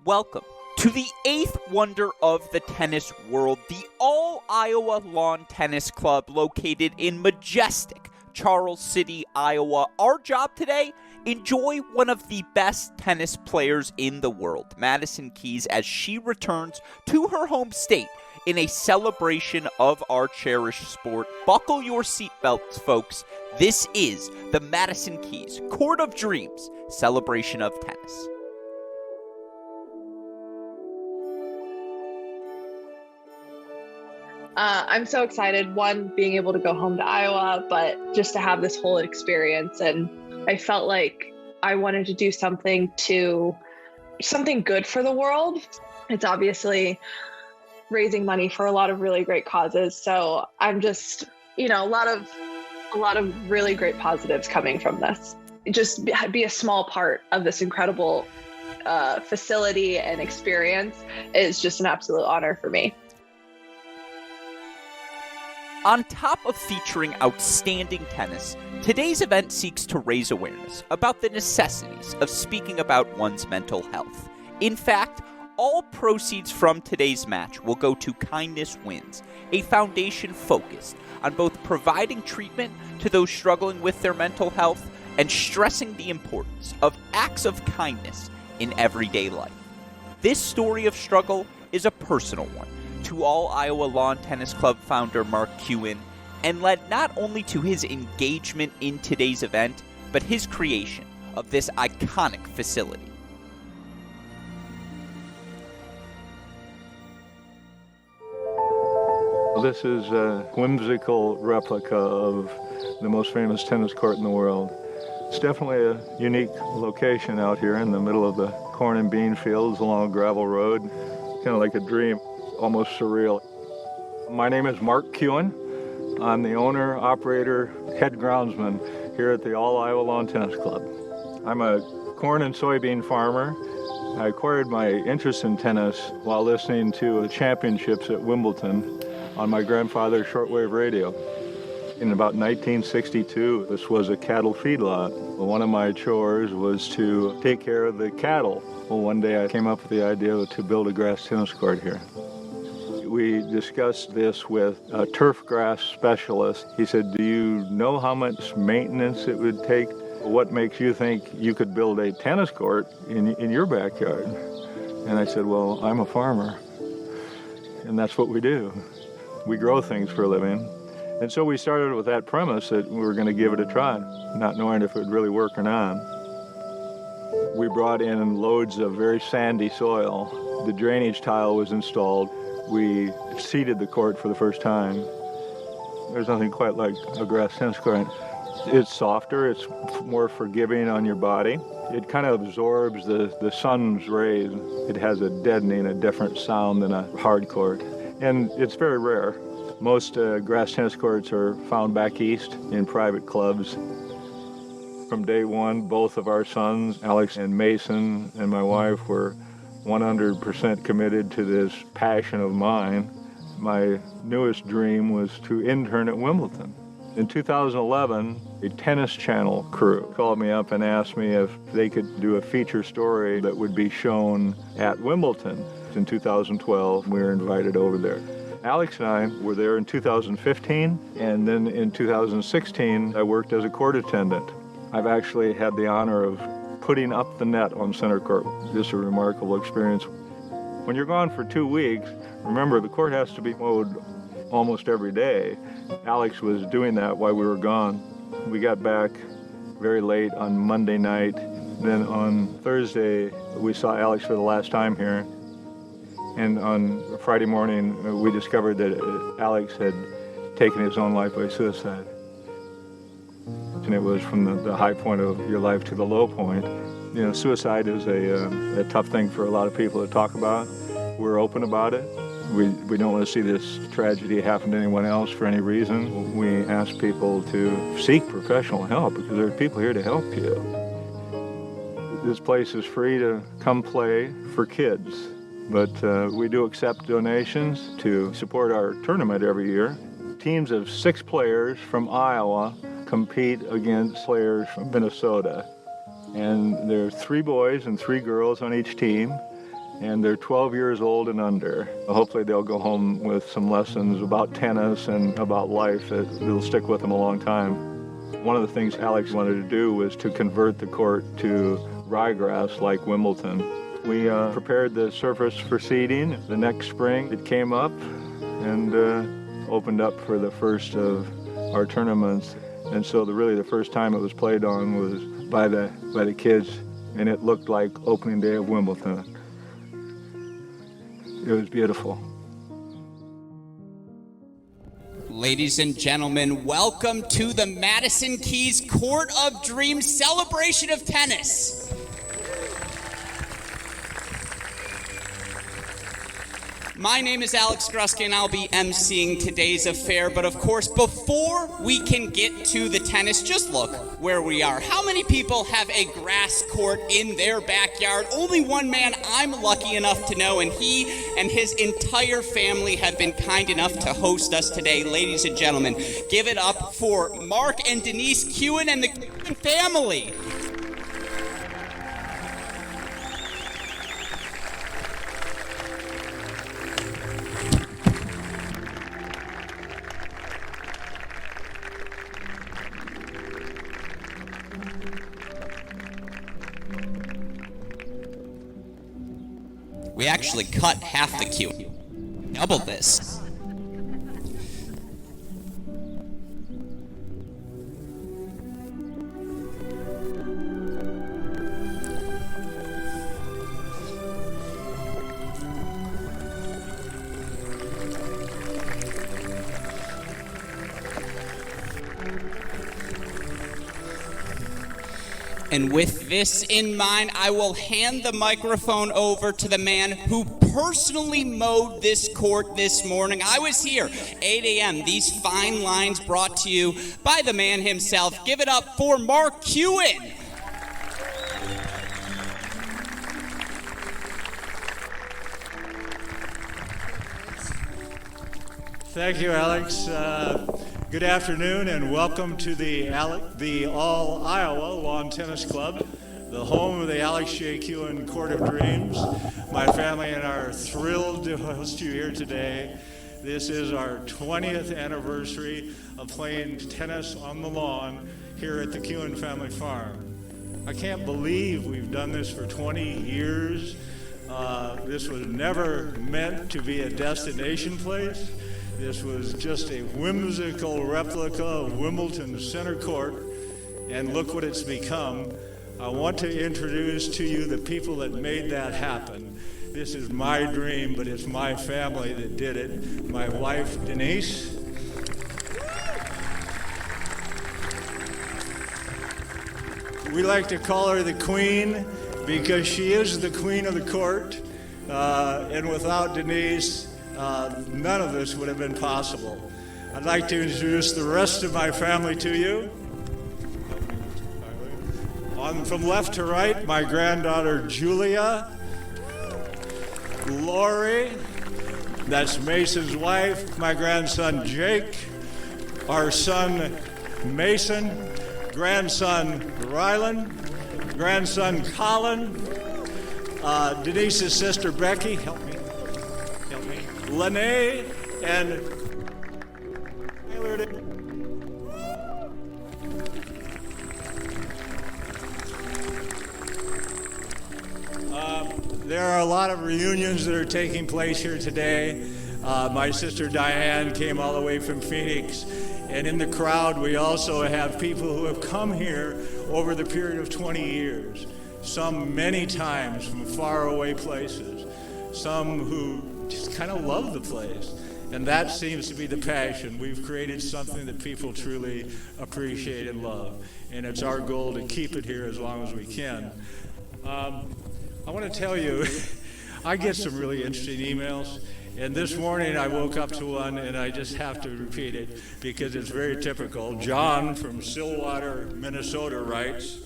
Welcome to the eighth wonder of the tennis world, the All-Iowa Lawn Tennis Club located in majestic Charles City, Iowa. Our job today, enjoy one of the best tennis players in the world, Madison Keys, as she returns to her home state in a celebration of our cherished sport. Buckle your seatbelts, folks. This is the Madison Keys Court of Dreams celebration of tennis. I'm so excited, one, being able to go home to Iowa, but just to have this whole experience. And I felt like I wanted to do something good for the world. It's obviously raising money for a lot of really great causes. So I'm just, a lot of really great positives coming from this. Just be a small part of this incredible facility and experience is just an absolute honor for me. On top of featuring outstanding tennis, today's event seeks to raise awareness about the necessities of speaking about one's mental health. In fact, all proceeds from today's match will go to Kindness Wins, a foundation focused on both providing treatment to those struggling with their mental health and stressing the importance of acts of kindness in everyday life. This story of struggle is a personal one to All-Iowa Lawn Tennis Club founder Mark Kuhn, and led not only to his engagement in today's event, but his creation of this iconic facility. This is a whimsical replica of the most famous tennis court in the world. It's definitely a unique location out here in the middle of the corn and bean fields along a gravel road, kind of like a dream. Almost surreal. My name is Mark Kuhn. I'm the owner, operator, head groundsman here at the All-Iowa Lawn Tennis Club. I'm a corn and soybean farmer. I acquired my interest in tennis while listening to the championships at Wimbledon on my grandfather's shortwave radio. In about 1962, this was a cattle feedlot. One of my chores was to take care of the cattle. Well, one day I came up with the idea to build a grass tennis court here. We discussed this with a turf grass specialist. He said, "Do you know how much maintenance it would take? What makes you think you could build a tennis court in your backyard?" And I said, "Well, I'm a farmer, and that's what we do. We grow things for a living." And so we started with that premise that we were going to give it a try, not knowing if it would really work or not. We brought in loads of very sandy soil. The drainage tile was installed. We seeded the court for the first time. There's nothing quite like a grass tennis court. It's softer, it's more forgiving on your body. It kind of absorbs the sun's rays. It has a different sound than a hard court. And it's very rare. Most grass tennis courts are found back east in private clubs. From day one, both of our sons, Alex and Mason, and my wife were 100% committed to this passion of mine. My newest dream was to intern at Wimbledon. In 2011, a Tennis Channel crew called me up and asked me if they could do a feature story that would be shown at Wimbledon. In 2012, we were invited over there. Alex and I were there in 2015, and then in 2016, I worked as a court attendant. I've actually had the honor of putting up the net on center court. Just a remarkable experience. When you're gone for 2 weeks, remember the court has to be mowed almost every day. Alex was doing that while we were gone. We got back very late on Monday night. Then on Thursday, we saw Alex for the last time here. And on Friday morning, we discovered that Alex had taken his own life by suicide. And it was from the high point of your life to the low point. Suicide is a tough thing for a lot of people to talk about. We're open about it. We don't want to see this tragedy happen to anyone else for any reason. We ask people to seek professional help because there are people here to help you. This place is free to come play for kids, but we do accept donations to support our tournament every year. Teams of 6 players from Iowa compete against players from Minnesota. And there are 3 boys and 3 girls on each team. and they're 12 years old and under. Hopefully they'll go home with some lessons about tennis and about life that'll stick with them a long time. One of the things Alex wanted to do was to convert the court to ryegrass like Wimbledon. We prepared the surface for seeding. The next spring it came up and opened up for the first of our tournaments. And so really the first time it was played on was by the kids, and it looked like opening day of Wimbledon. It was beautiful. Ladies and gentlemen, welcome to the Madison Keys Court of Dreams celebration of tennis. My name is Alex Grusky, and I'll be emceeing today's affair. But of course, before we can get to the tennis, just look where we are. How many people have a grass court in their backyard? Only one man I'm lucky enough to know, and he and his entire family have been kind enough to host us today. Ladies and gentlemen, give it up for Mark and Denise Kuhn and the Kuhn family. We actually cut half the queue. Doubled this. And with this in mind, I will hand the microphone over to the man who personally mowed this court this morning. I was here, 8 a.m. These fine lines brought to you by the man himself. Give it up for Mark Kuhn. Thank you, Alex. Good afternoon and welcome to the All Iowa Lawn Tennis Club, the home of the Alex J. Kuhn Court of Dreams. My family and I are thrilled to host you here today. This is our 20th anniversary of playing tennis on the lawn here at the Kuhn family farm. I can't believe we've done this for 20 years. This was never meant to be a destination place. This was just a whimsical replica of Wimbledon Center Court, and look what it's become. I want to introduce to you the people that made that happen. This is my dream, but it's my family that did it. My wife, Denise. We like to call her the Queen because she is the queen of the court, and without Denise, none of this would have been possible. I'd like to introduce the rest of my family to you. From left to right, my granddaughter Julia, Lori, that's Mason's wife, my grandson Jake, our son Mason, grandson Rylan, grandson Colin, Denise's sister Becky, help me. Lene and Taylor. There are a lot of reunions that are taking place here today. My sister Diane came all the way from Phoenix, and in the crowd we also have people who have come here over the period of 20 years, some many times from faraway places, some who just kind of love the place. And that seems to be the passion. We've created something that people truly appreciate and love. And it's our goal to keep it here as long as we can. I want to tell you, I get some really interesting emails. And this morning I woke up to one and I just have to repeat it because it's very typical. John from Stillwater, Minnesota writes,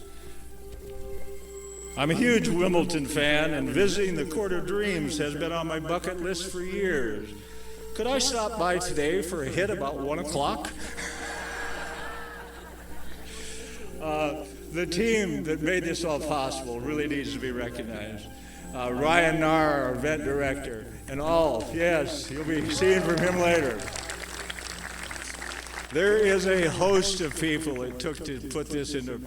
I'm a huge Wimbledon fan, and visiting the Court of Dreams has been on my bucket list for years. Could I stop by today for a hit about 1 o'clock? The team that made this all possible really needs to be recognized. Ryan Narr, our event director, and all. Yes, you'll be seeing from him later. There is a host of people it took to put this into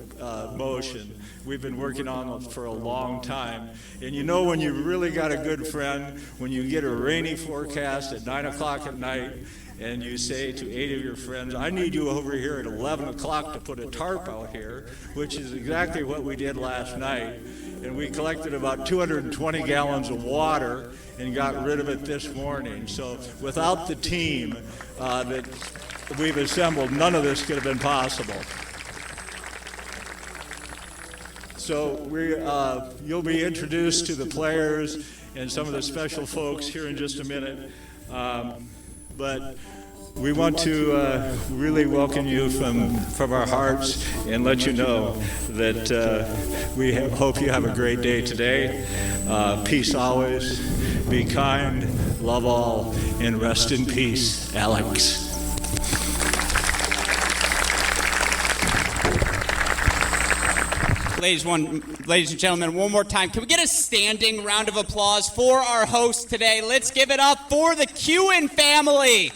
motion. We've been working on it for a long time. And you know when you really got a good friend, when you get a rainy forecast at 9 o'clock at night, and you say to 8 of your friends, I need you over here at 11 o'clock to put a tarp out here, which is exactly what we did last night. And we collected about 220 gallons of water and got rid of it this morning. So without the team that we've assembled, none of this could have been possible. So you'll be introduced to the players and some of the special folks here in just a minute. But we want to really welcome you from our hearts and let you know that we hope you have a great day today. Peace always, be kind, love all, and rest in peace, Alex. Ladies and gentlemen, one more time, can we get a standing round of applause for our host today? Let's give it up for the Kuhn family.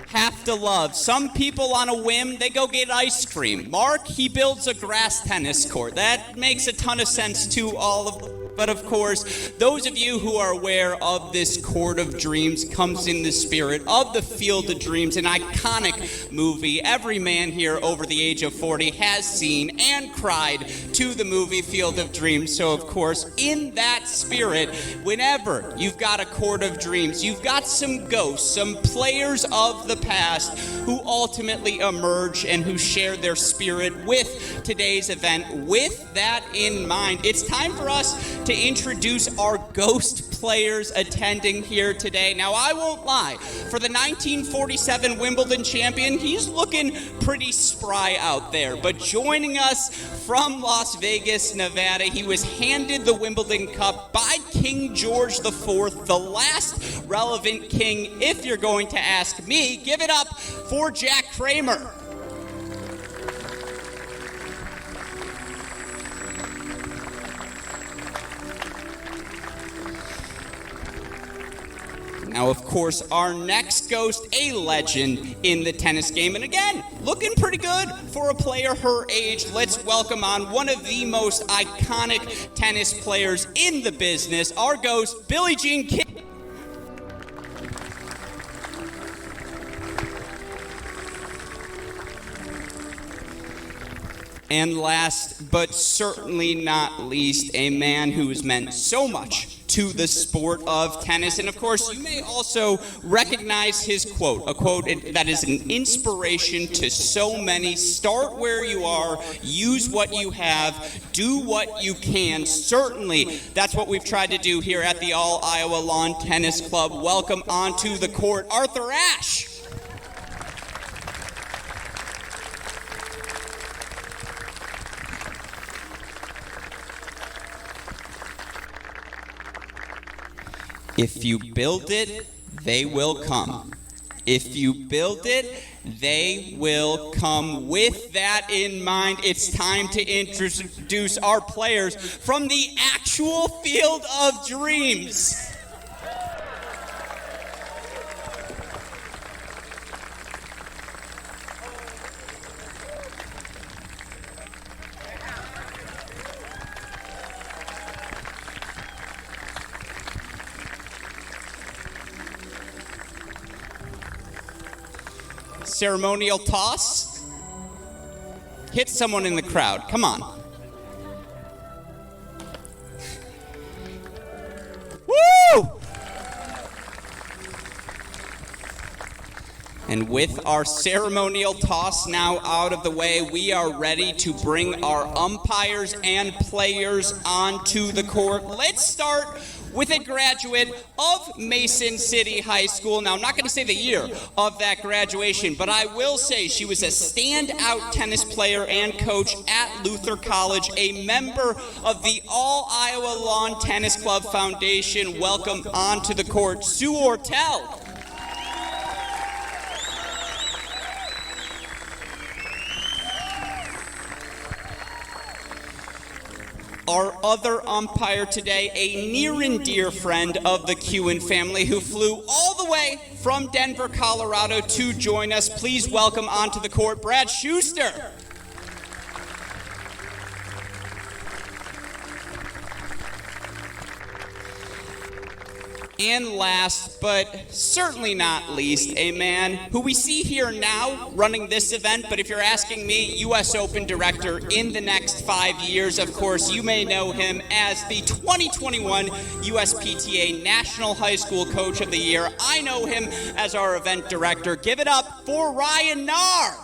Have to love. Some people on a whim, they go get ice cream. Mark, he builds a grass tennis court. That makes a ton of sense to all of them. But of course, those of you who are aware of this Court of Dreams comes in the spirit of the Field of Dreams, an iconic movie every man here over the age of 40 has seen and cried to the movie Field of Dreams. So of course, in that spirit, whenever you've got a Court of Dreams, you've got some ghosts, some players of the past who ultimately emerge and who share their spirit with today's event. With that in mind, it's time for us to introduce our ghost players attending here today. Now, I won't lie, for the 1947 Wimbledon champion, he's looking pretty spry out there. But joining us from Las Vegas, Nevada, he was handed the Wimbledon Cup by King George IV, the last relevant king. If you're going to ask me, give it up for Jack Kramer. Now, of course, our next ghost, a legend in the tennis game, and again, looking pretty good for a player her age. Let's welcome on one of the most iconic tennis players in the business, our ghost, Billie Jean King. And last, but certainly not least, a man who has meant so much to the sport of tennis. And of course, you may also recognize his quote, a quote that is an inspiration to so many. Start where you are, use what you have, do what you can. Certainly, that's what we've tried to do here at the All Iowa Lawn Tennis Club. Welcome onto the court, Arthur Ashe. If you build it, they will come. If you build it, they will come. With that in mind, it's time to introduce our players from the actual Field of Dreams. Ceremonial toss. Hit someone in the crowd. Come on. Woo! And with our ceremonial toss now out of the way, we are ready to bring our umpires and players onto the court. Let's start with a graduate of Mason City High School. Now, I'm not going to say the year of that graduation, but I will say she was a standout tennis player and coach at Luther College, a member of the All-Iowa Lawn Tennis Club Foundation. Welcome onto the court, Sue Ortel. Our other umpire today, a near and dear friend of the Kuhn family who flew all the way from Denver, Colorado to join us. Please welcome onto the court, Brad Schuster. And last, but certainly not least, a man who we see here now running this event, but if you're asking me, U.S. Open director in the next 5 years, of course, you may know him as the 2021 USPTA National High School Coach of the Year. I know him as our event director. Give it up for Ryan Nahr.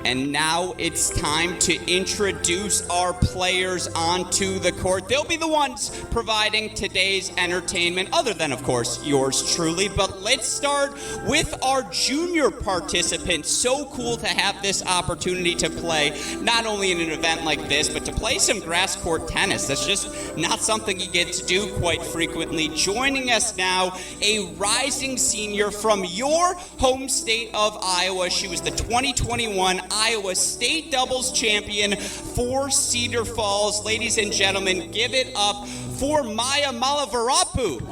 And now it's time to introduce our players onto the court. They'll be the ones providing today's entertainment, other than, of course, yours truly. But let's start with our junior participants. So cool to have this opportunity to play, not only in an event like this, but to play some grass court tennis. That's just not something you get to do quite frequently. Joining us now, a rising senior from your home state of Iowa. She was the 2021 Iowa State doubles champion for Cedar Falls. Ladies and gentlemen, give it up for Maya Mallavarapu.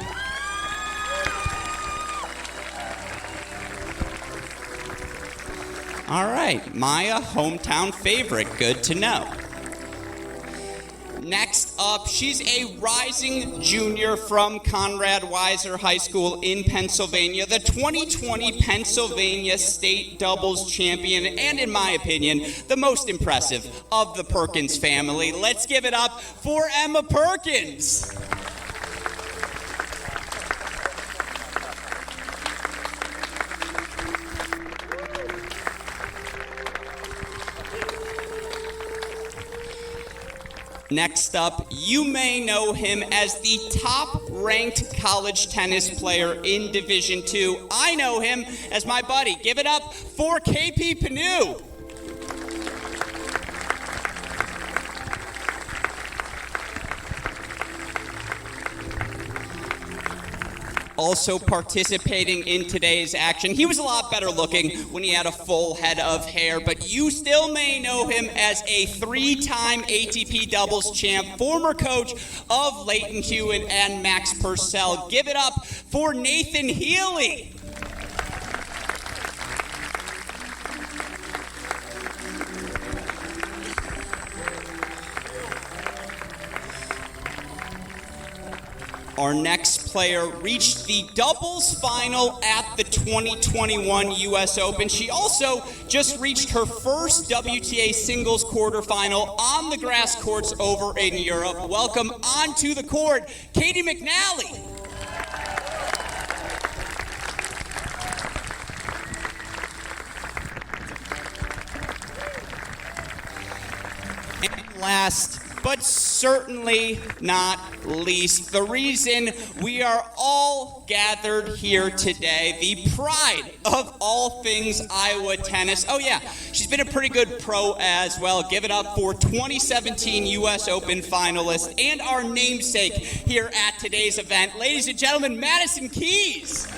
All right, Maya, hometown favorite, good to know. Next up, she's a rising junior from Conrad Weiser High School in Pennsylvania, the 2020 Pennsylvania State doubles champion, and in my opinion, the most impressive of the Perkins family. Let's give it up for Emma Perkins. Next up, you may know him as the top-ranked college tennis player in Division II. I know him as my buddy. Give it up for KP Pannu. Also participating in today's action. He was a lot better looking when he had a full head of hair, but you still may know him as a three-time ATP doubles champ, former coach of Leighton Hewitt and Max Purcell. Give it up for Nathan Healey. Our next player reached the doubles final at the 2021 U.S. Open. She also just reached her first WTA singles quarterfinal on the grass courts over in Europe. Welcome onto the court, Katie McNally. And last, but certainly not least, the reason we are all gathered here today, the pride of all things Iowa tennis. Oh yeah, she's been a pretty good pro as well. Give it up for 2017 U.S. Open finalist and our namesake here at today's event. Ladies and gentlemen, Madison Keys.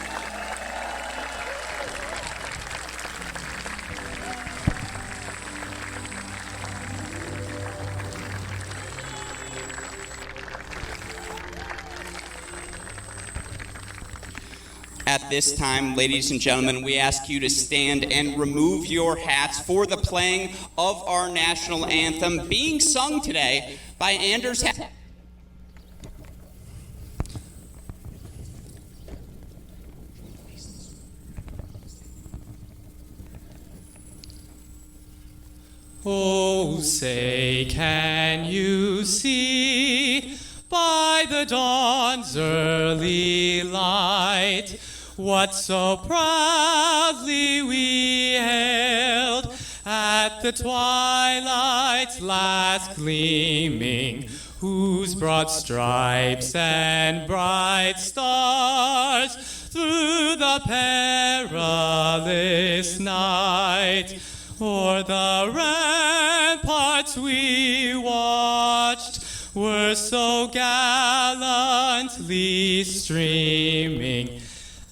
At this time, ladies and gentlemen, we ask you to stand and remove your hats for the playing of our national anthem, being sung today by Anders Oh, say, can you see by the dawn's early light what so proudly we hailed at the twilight's last gleaming, whose broad stripes and bright stars through the perilous night o'er the ramparts we watched were so gallantly streaming,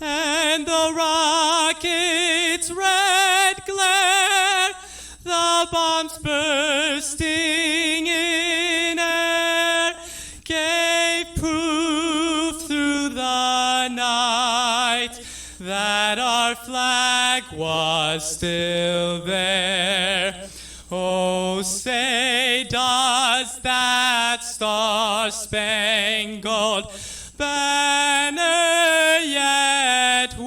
and the rocket's red glare, the bombs bursting in air, gave proof through the night that our flag was still there. Oh, say, does that star-spangled banner yet wave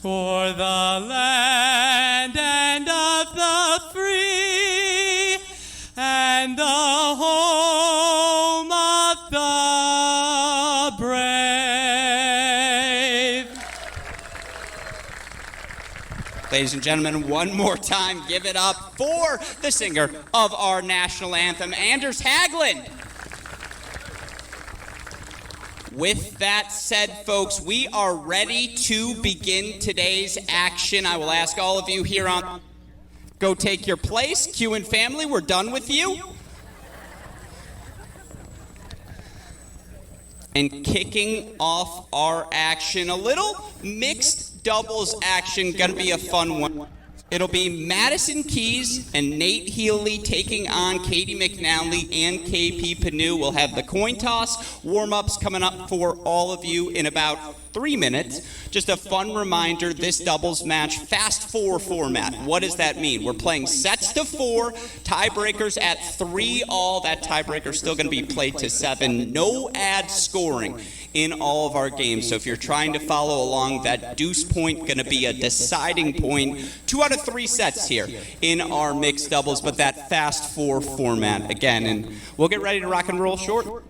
o'er the land and of the free and the home of the brave? Ladies and gentlemen, one more time, give it up for the singer of our national anthem, Anders Haglund. With that said, folks, we are ready to begin today's action. I will ask all of you here on go take your place. Kuhn family, we're done with you. And kicking off our action, a little mixed doubles action, gonna be a fun one. It'll be Madison Keys and Nate Healey taking on Katie McNally and KP Pannu. We'll have the coin toss, warm-ups coming up for all of you in about 3 minutes. Just a fun reminder, this doubles match, fast four format. What does that mean? We're playing sets to 4, tiebreakers at 3 all. That tiebreaker is still going to be played to 7. No ad scoring in all of our games. So if you're trying to follow along, that deuce point going to be a deciding point. 2 out of 3 sets here in our mixed doubles, but that fast 4 format again. And we'll get ready to rock and roll short.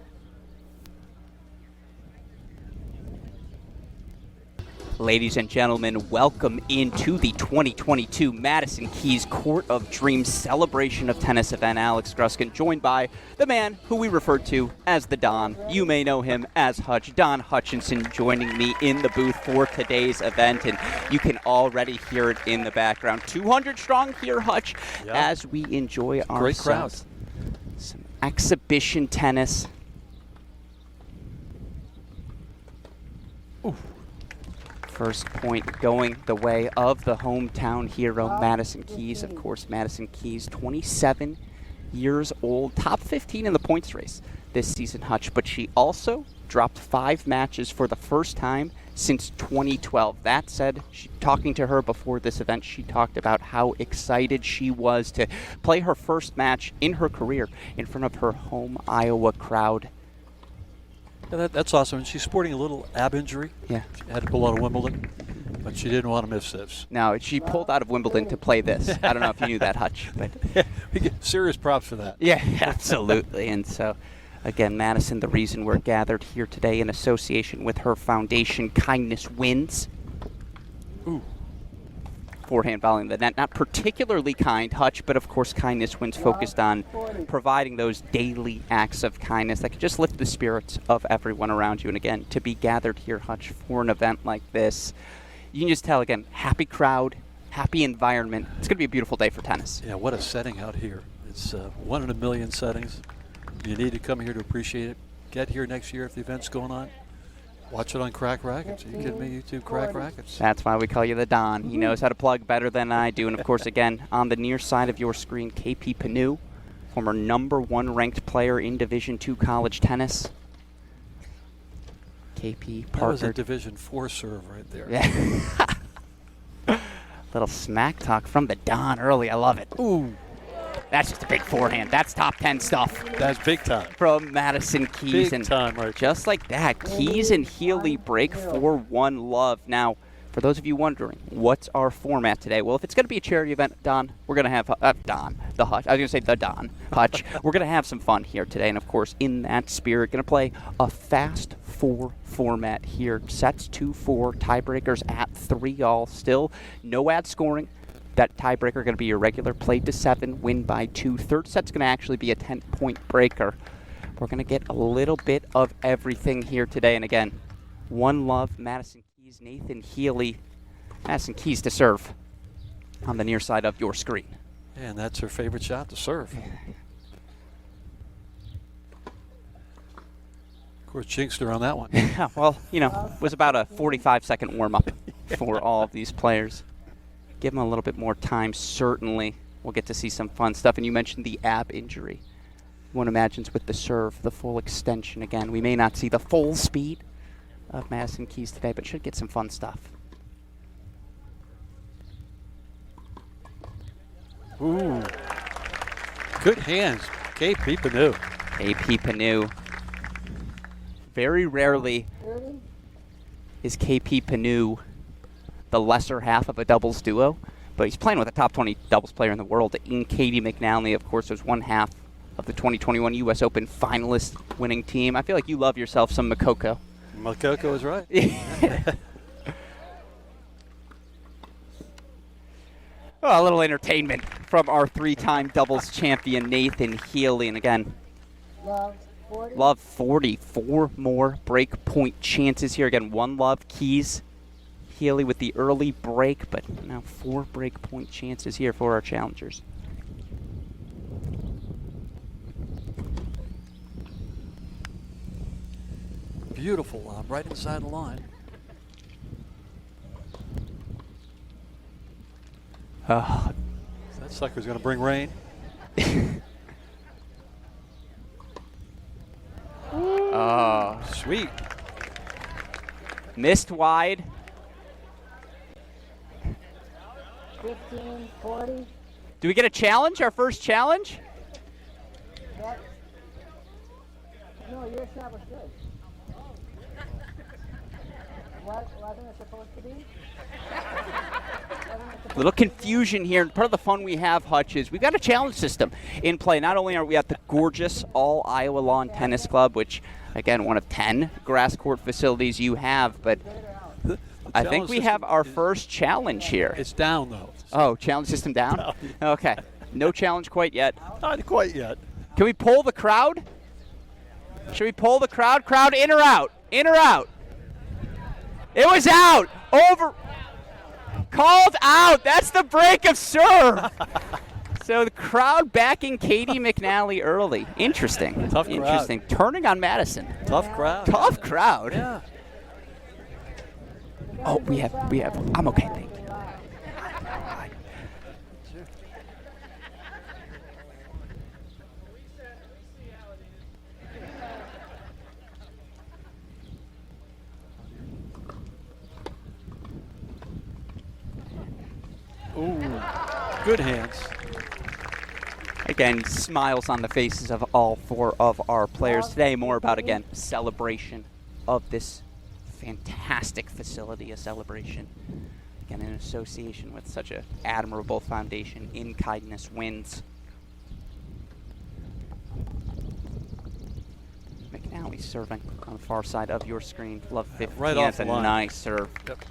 Ladies and gentlemen, welcome into the 2022 Madison Keys Court of Dreams celebration of tennis event. Alex Gruskin, joined by the man who we refer to as the Don. You may know him as Hutch. Don Hutchinson joining me in the booth for today's event, and you can already hear it in the background. 200 strong here, Hutch, as we enjoy ourselves. Great crowd. Some exhibition tennis. Ooh. First point going the way of the hometown hero, Madison Keys. Of course, Madison Keys, 27 years old, top 15 in the points race this season, Hutch. But she also dropped 5 matches for the first time since 2012. That said, talking to her before this event, she talked about how excited she was to play her first match in her career in front of her home Iowa crowd. Yeah, that's awesome. And she's sporting a little ab injury. Yeah. She had to pull out of Wimbledon, but she didn't want to miss this. No, she pulled out of Wimbledon to play this. I don't know if you knew that, Hutch. But We get serious props for that. yeah, absolutely. And so, again, Madison, the reason we're gathered here today in association with her foundation, Kindness Wins. Ooh. Forehand volley in the net. Not particularly kind, Hutch, but of course Kindness Wins focused on providing those daily acts of kindness that can just lift the spirits of everyone around you. And again, to be gathered here, Hutch, for an event like this, you can just tell, again, happy crowd, happy environment. It's going to be a beautiful day for tennis. Yeah, what a setting out here. It's 1 in a million settings. You need to come here to appreciate it. Get here next year if the event's going on. Watch it on Crack Rackets. Are you kidding me? YouTube Crack Rackets. That's why we call you the Don. He knows how to plug better than I do. And of course, again, on the near side of your screen, KP Pannu, former #1 ranked player in Division II college tennis. KP partnered. That was a Division IV serve right there. Yeah. Little smack talk from the Don early. I love it. Ooh. That's just a big forehand. That's top 10 stuff. That's big time. From Madison Keys. Big time right just like that, Keys and Healey break 4-1 love. Now, For those of you wondering, what's our format today? Well, if it's going to be a charity event, Don, we're going to have the Hutch. I was going to say the Don Hutch. We're going to have some fun here today, and of course, in that spirit, going to play a fast 4 format here. Sets 2-4, tiebreakers at 3-all. Still no ad scoring. That tiebreaker going to be your regular play to 7, win by 2. Third set's going to actually be a 10-point breaker. We're going to get a little bit of everything here today, and again, One Love, Madison. Nathan Healey, Madison Keys to serve on the near side of your screen. And that's her favorite shot, to serve. Of course, jinxed her on that one. Yeah, well, you know, it was about a 45-second warm-up for all of these players. Give them a little bit more time, certainly. We'll get to see some fun stuff. And you mentioned the ab injury. One imagines with the serve, the full extension again. We may not see the full speed of Madison Keys today, but should get some fun stuff. Ooh. Good hands, KP Pannu. KP Pannu. Very rarely is KP Pannu the lesser half of a doubles duo, but he's playing with a top 20 doubles player in the world in Katie McNally. Of course, was one half of the 2021 U.S. Open finalist winning team. I feel like you love yourself some Makoko. Makoko is right. Oh, a little entertainment from our 3-time doubles champion, Nathan Healey. And again, Love 40. 4 more break point chances here. Again, One Love, Keys, Healey with the early break, but now 4 break point chances here for our challengers. Beautiful lob, right inside the line. Oh. That sucker's going to bring rain. Oh. Sweet. Missed wide. 15, 40. Do we get a challenge, our first challenge? No, your shot was good. Wasn't it supposed to be? Little confusion here. Part of the fun we have, Hutch, is we've got a challenge system in play. Not only are we at the gorgeous All Iowa Lawn Tennis Club, which, again, one of 10 grass court facilities you have, but I think we have our first challenge here. It's down, though. Oh, challenge system down? Okay. No challenge quite yet. Not quite yet. Can we poll the crowd? Should we poll the crowd? Crowd in or out? In or out? It was out. Over. Called out. That's the break of serve. So the crowd backing Katie McNally early. Interesting. Tough crowd. Interesting. Turning on Madison. Tough crowd. Tough crowd. Yeah. Oh, we have. I'm okay, thank you. Ooh, good hands. Again, smiles on the faces of all 4 of our players today. More about, again, celebration of this fantastic facility, a celebration, again, in association with such an admirable foundation. In Kindness Wins. McNally serving on the far side of your screen. Love 15. Right off That's the a line. nice serve. Yep.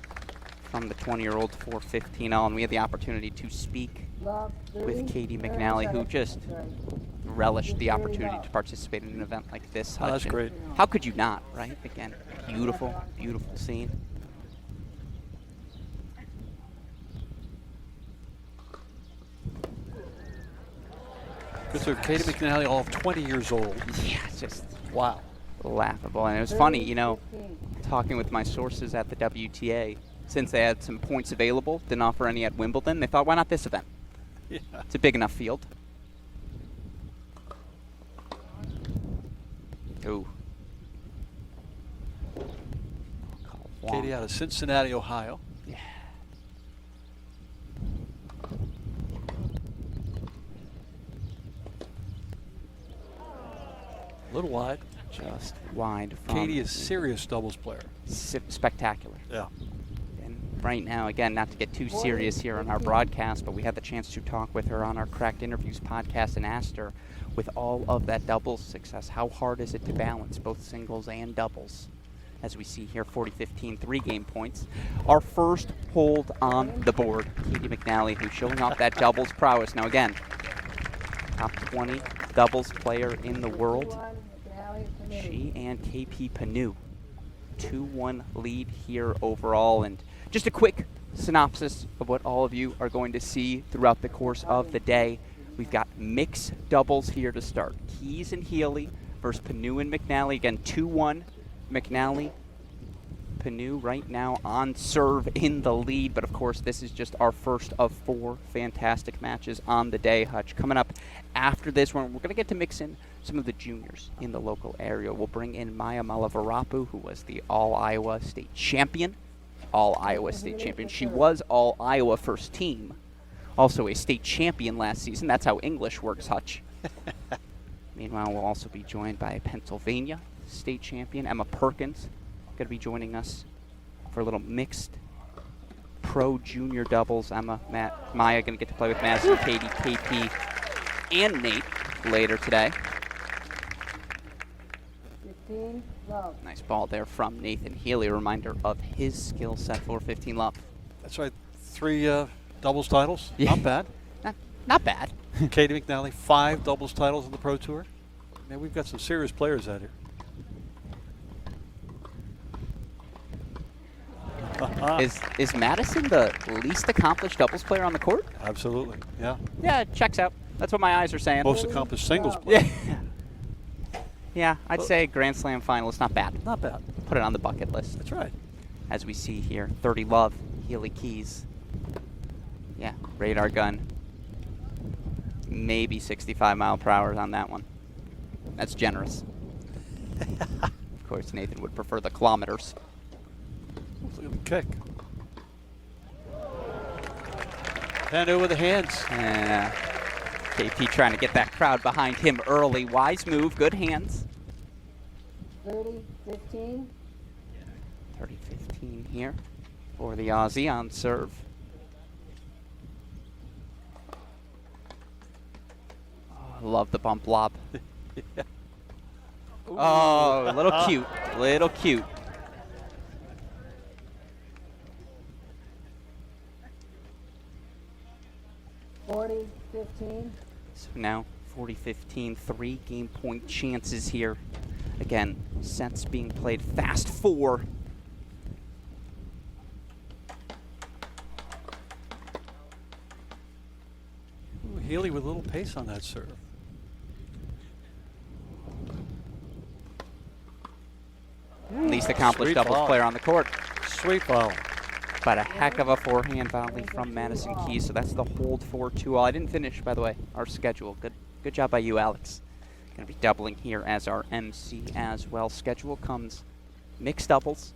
From the 20-year-old 4-15 on. We had the opportunity to speak with Katie McNally, who just relished the opportunity to participate in an event like this. Oh, that's Hutch. great. How could you not, right? Again, beautiful, beautiful scene. Good serve. Katie McNally, all of 20 years old. Yeah, it's just Wow. laughable. And it was funny, you know, talking with my sources at the WTA, since they had some points available, didn't offer any at Wimbledon, they thought, why not this event? Yeah. It's a big enough field. Ooh. Katie out of Cincinnati, Ohio. Yeah. A little wide. Just wide from Katie is serious doubles player. spectacular. Yeah. And right now. Again, not to get too serious here on our broadcast, but we had the chance to talk with her on our Cracked Interviews podcast and asked her, with all of that doubles success, how hard is it to balance both singles and doubles? As we see here, 40-15, 3-game points. Our first hold on the board, Katie McNally, who's showing off that doubles prowess. Now again, top 20 doubles player in the world. She and KP Pannu, 2-1 lead here overall. And just a quick synopsis of what all of you are going to see throughout the course of the day. We've got mixed doubles here to start. Keys and Healey versus Pannu and McNally. Again, 2-1. McNally, Pannu right now on serve in the lead, but of course this is just our first of 4 fantastic matches on the day, Hutch. Coming up after this one, we're going to get to mix in some of the juniors in the local area. We'll bring in Mallavarapu, who was the All-Iowa State Champion. All-Iowa State Champion. She was All-Iowa First Team. Also a state champion last season. That's how English works, Hutch. Meanwhile, we'll also be joined by Pennsylvania state champion Emma Perkins, going to be joining us for a little mixed pro junior doubles. Emma, Maya going to get to play with Madison, Katie, KP, and Nate later today. 15, love. Nice ball there from Nathan Healey, a reminder of his skill set for 15 love. That's right. 3 doubles titles. Yeah. Not bad. Not bad. Katie McNally, 5 doubles titles on the Pro Tour. Man, we've got some serious players out here. Is Madison the least accomplished doubles player on the court? Absolutely, yeah. Yeah, it checks out. That's what my eyes are saying. Most accomplished singles player. Yeah. Yeah, I'd say Grand Slam finalist, not bad. Not bad. Put it on the bucket list. That's right. As we see here, 30 love, Healey keys. Yeah, radar gun. Maybe 65 mile per hour on that one. That's generous. Of course, Nathan would prefer the kilometers. Look at the kick. Pannu with the hands. Yeah. KP trying to get that crowd behind him early. Wise move, good hands. 30, 15. 30-15 here for the Aussie on serve. Oh, I love the bump lob. Yeah. Oh, a little cute, little cute. Forty, 15. So now 40-15, 3-game point chances here. Again, sets being played fast 4. Ooh, Healey with a little pace on that serve. Least accomplished Sweet doubles ball. player on the court. Sweet ball. But a heck of a forehand volley from Madison Keys, so that's the hold for 2-all. I didn't finish, by the way, our schedule. Good job by you, Alex. Going to be doubling here as our MC as well. Schedule comes mixed doubles.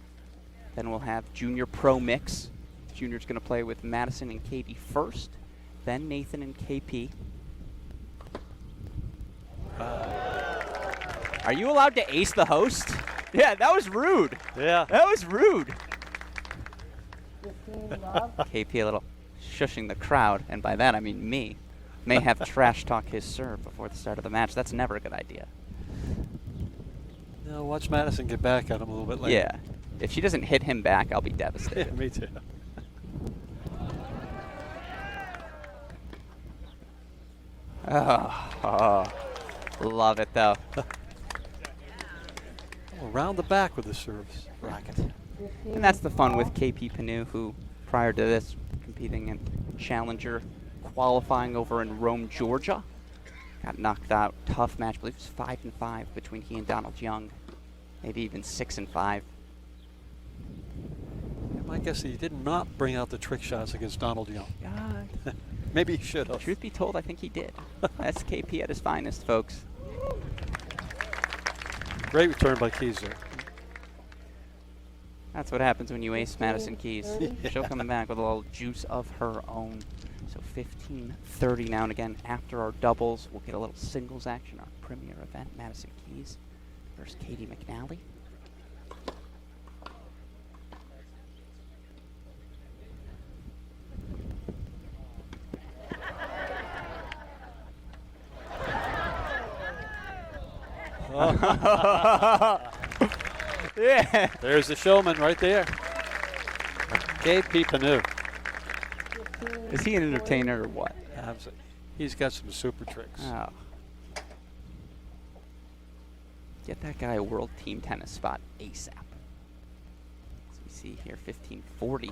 Then we'll have junior pro mix. Junior's going to play with Madison and Katie first. Then Nathan and KP. Are you allowed to ace the host? Yeah, that was rude. Yeah. That was rude. 15, love. KP a little shushing the crowd, and by that I mean me. May have trash talk his serve before the start of the match. That's never a good idea. No, watch Madison get back at him a little bit later. Yeah. If she doesn't hit him back, I'll be Yeah, devastated. me too. Oh, love it though. Around the back with the serves. Racket. And that's the fun with KP Pannu, who prior to this competing in Challenger qualifying over in Rome, Georgia. Got knocked out. Tough match. I believe it was 5-5 between he and Donald Young. Maybe even 6-5. My guess is he did not bring out the trick shots against Donald Young. Yeah. Maybe he should have. Truth be told, I think he did. That's KP at his finest, folks. Great return by Keys there. That's what happens when you ace Madison Keys. 30. She'll come back with a little juice of her own. So 15-30 now, and again, after our doubles, we'll get a little singles action, our premier event, Madison Keys versus Katie McNally. Yeah. There's the showman right there. KP Pannu. Is he an entertainer or what? He's got some super tricks. Oh. Get that guy a world team tennis spot ASAP. As we see here, 1540.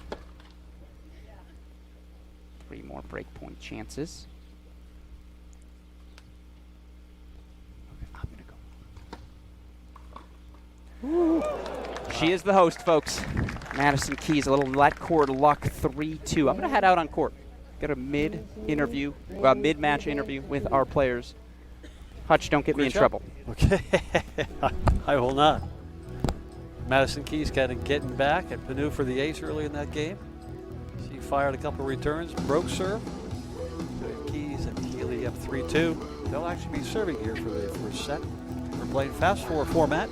3 more breakpoint chances. I'm gonna go. She is the host, folks. Madison Keys, a little let court luck, 3-2. I'm gonna head out on court. Get a mid-match interview with our players. Hutch, don't get me in trouble. Okay, I will not. Madison Keys getting back at Pannu for the ace early in that game. She fired a couple returns, broke serve. Keys and Healey up 3-2. They'll actually be serving here for the first set. We're playing fast four format.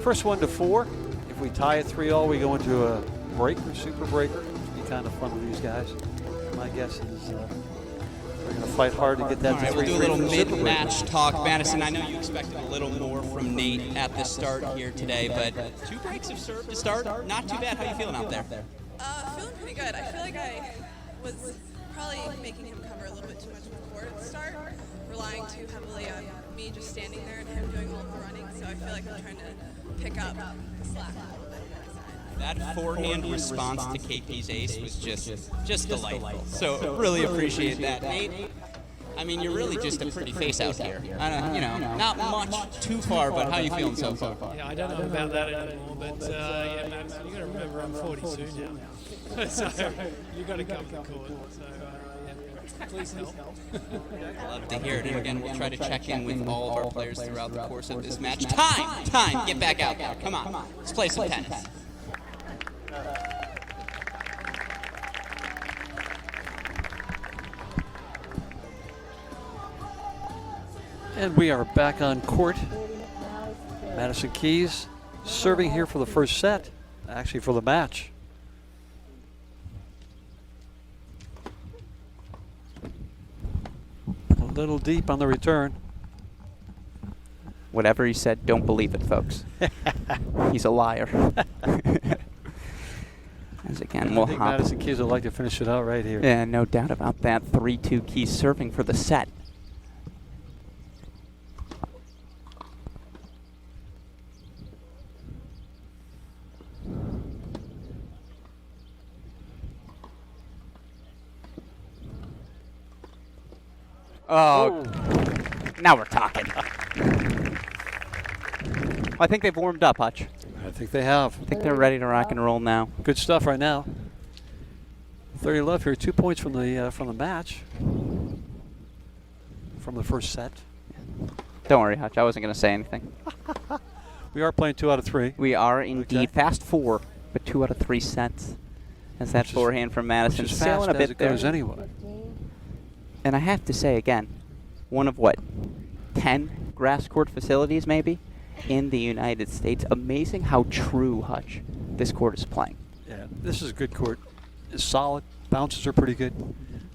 First 1 to 4. If we tie at 3-all, we go into a break or super breaker. It'll be kind of fun with these guys. My guess is they're going to fight hard to get that to 3-3. We'll do a little mid-match talk. Madison, I know you expected a little more from Nate at the start here today, but 2 breaks of serve to start. Not too bad. How you feeling out there? Feeling pretty good. I feel like I was probably making him cover a little bit too much with court at the start, relying too heavily on me just standing there and him doing all the running, so I feel like I'm trying to pick up the slack a little bit on my side. That forehand response to KP's ace was just delightful. So really appreciate that, Nate. I mean, you're really just a pretty face out here. Not much too far, but how you feeling so far? Yeah, I don't know about that anymore, but yeah, Madison, you got to remember I'm 40 soon now. So you got to come to court. So yeah, please help. Love to hear it. And again, we'll try to check in with all of our players throughout the course of this match. Time! Get back out there. Come on. Let's play some tennis. And we are back on court. Madison Keys serving here for the first set, actually for the match. A little deep on the return. Whatever he said, don't believe it, folks. He's a liar. As again, we'll I think hop. Madison Keys would like to finish it out right here. Yeah, no doubt about that. 3-2 Keys serving for the set. Oh, now we're talking. I think they've warmed up, Hutch. I think they have. I think they're ready to rock and roll now. Good stuff right now. 30 left here, 2 points from the match, from the first set. Don't worry, Hutch. I wasn't going to say anything. We are playing 2 out of 3. We are indeed. Okay. Fast 4, but 2 out of 3 sets. As that forehand from Madison Which is sailing fast a bit as it there. goes anyway. And I have to say again, one of 10 grass court facilities maybe in the United States. Amazing how true, Hutch, this court is playing. Yeah, this is a good court. It's solid. Bounces are pretty good.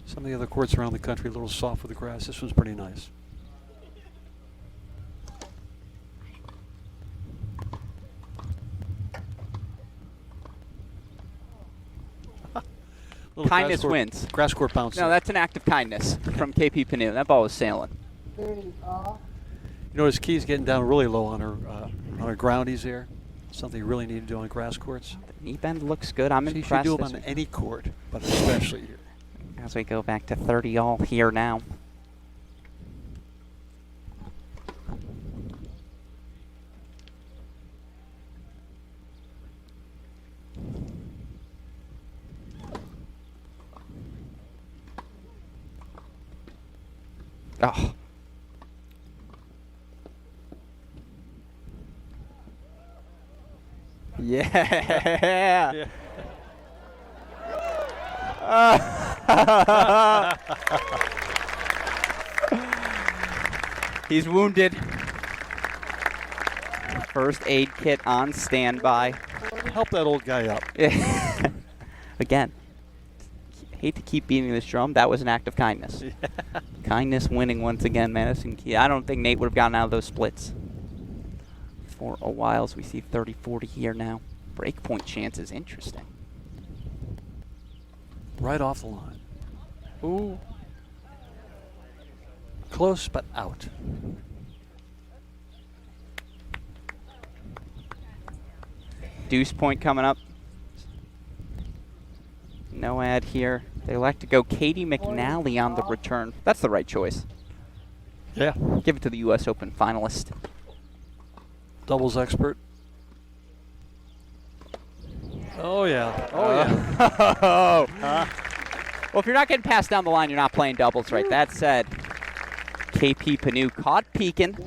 Some of the other courts around the country a little soft with the grass. This one's pretty nice. Kindness wins. Grass court bounce. No, that's an act of kindness from KP Pannu. That ball was sailing. 30 all. You notice Keys getting down really low on her groundies there. Something you really need to do on grass courts. The knee bend looks good. I'm So you impressed. should do them on any court, but especially here. As we go back to 30 all here now. Oh. Yeah. He's wounded. First aid kit on standby. Help that old guy up. Again, hate to keep beating this drum. That was an act of kindness. Yeah. Kindness winning once again, Madison Key. I don't think Nate would have gotten out of those splits. for a while, as we see 30-40 here now. Breakpoint chance is interesting. Right off the line. Ooh. Close, but out. Deuce point coming up. No ad here. They elect to go Katie McNally on the return. That's the right choice. Yeah. Give it to the U.S. Open finalist. Doubles expert. Oh, yeah. Oh, yeah. Well, if you're not getting passed down the line, you're not playing doubles, right? That said, KP Pannu caught peeking.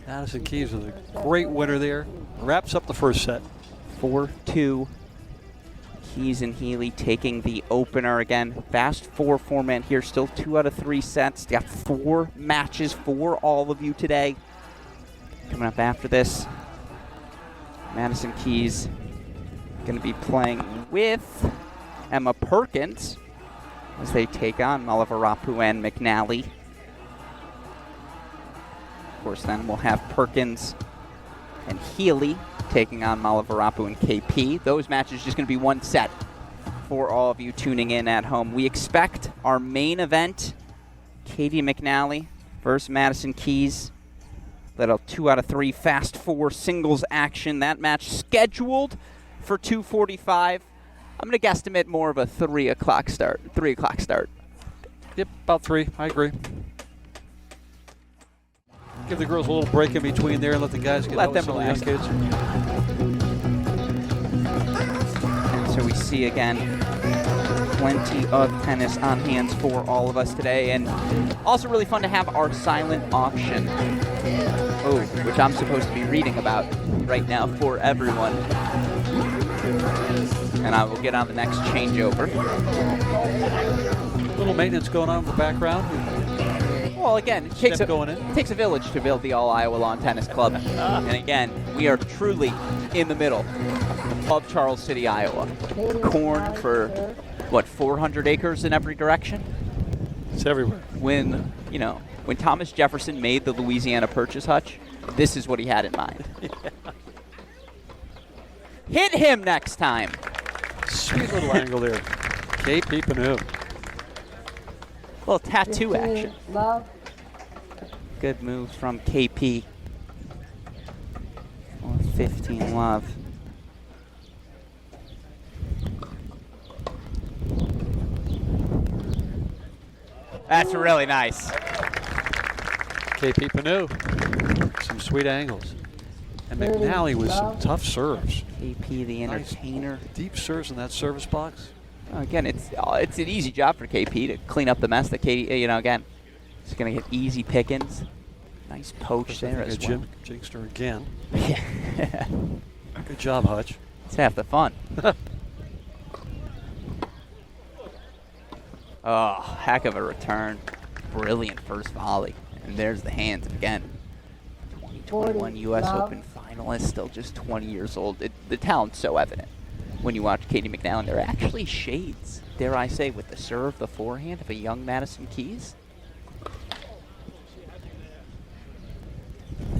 Madison Keys with a great winner there. Wraps up the first set. 4-2. Keys and Healey taking the opener again. Fast 4 format here. Still 2 out of 3 sets. Got 4 matches for all of you today. Coming up after this, Madison Keys going to be playing with Emma Perkins as they take on Mallavarapu and McNally. Of course, then we'll have Perkins and Healey taking on Mallavarapu and KP. Those matches just going to be one set for all of you tuning in at home. We expect our main event, Katie McNally versus Madison Keys. Little 2 out of 3 fast 4 singles action. That match scheduled for 2:45. I'm going to guesstimate more of a 3 o'clock start. 3 o'clock start. Yep, about 3. I agree. Give the girls a little break in between there and let the guys get out with some of the young kids. And so we see again plenty of tennis on hands for all of us today, and also really fun to have our silent auction, which I'm supposed to be reading about right now for everyone. And I will get on the next changeover. A little maintenance going on in the background. Well, again, it takes a village to build the All Iowa Lawn Tennis Club. And again, we are truly in the middle of Charles City, Iowa. Corn for, 400 acres in every direction? It's everywhere. When Thomas Jefferson made the Louisiana Purchase hutch, this is what he had in mind. Yeah. Hit him next time. Sweet little angle there. KP Pannu. Little tattoo 15, action. Love. Good moves from KP. 15 love. That's really nice. KP Pannu. Some sweet angles. And McNally with some tough serves. KP the entertainer. Nice deep serves in that service box. Again, it's an easy job for KP to clean up the mess that Katie, again, it's going to get easy pickings. Nice poach there as well. Jinxed her again. Yeah. Good job, Hutch. It's half the fun. Oh, heck of a return. Brilliant first volley. And there's the hands again. 2021 U.S. Open finalist, still just 20 years old. The talent's so evident. When you watch Katie McNally, there are actually shades, dare I say, with the serve, the forehand of a young Madison Keys.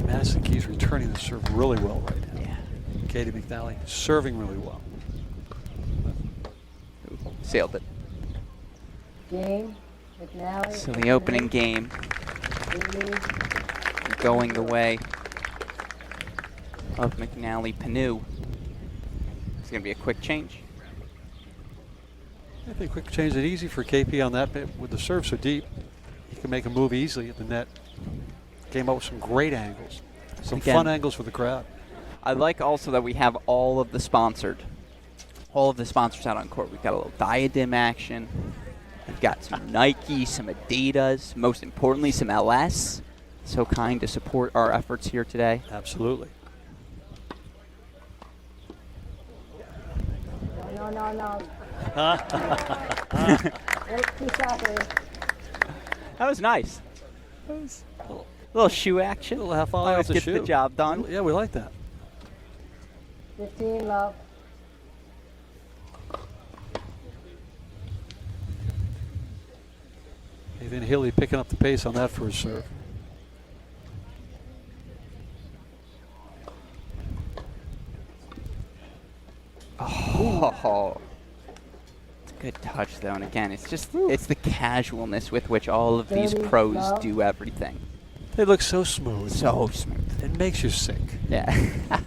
Madison Keys returning the serve really well right now. Yeah. Katie McNally serving really well. Ooh, sailed it. Game. McNally. So the opening game going the way of McNally Pannu. It's going to be a quick change. I think quick change is easy for KP on that bit. With the serve so deep, he can make a move easily at the net. Came up with some great angles. Some fun angles for the crowd. I like also that we have all of the sponsors out on court. We've got a little diadem action. We've got some Nike, some Adidas, most importantly, some LS. So kind to support our efforts here today. Absolutely. No. That was nice. That was a little shoe action. A little half volley off the gets shoe. the job done. Yeah, we like that. 15, love. Even Healey picking up the pace on that first serve. Oh. It's a good touch, though. And again, it's just, it's the casualness with which all of these pros do everything. They look so smooth. So smooth. It makes you sick. Yeah.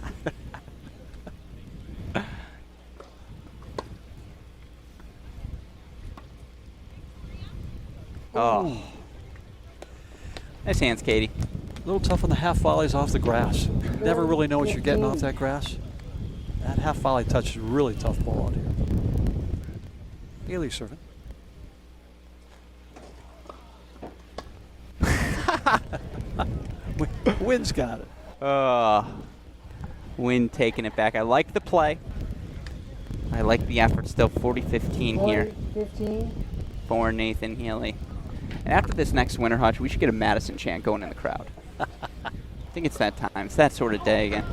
Oh. Nice hands, Katie. A little tough on the half volleys off the grass. Never really know what you're getting off that grass. That half volley touch is a really tough ball out here. Healey serving. Wynn's got it. Wynn taking it back. I like the play. I like the effort still. 40-15 here 15. for Nathan Healey. And after this next Winter Hutch, we should get a Madison chant going in the crowd. I think it's that time. It's that sort of day again.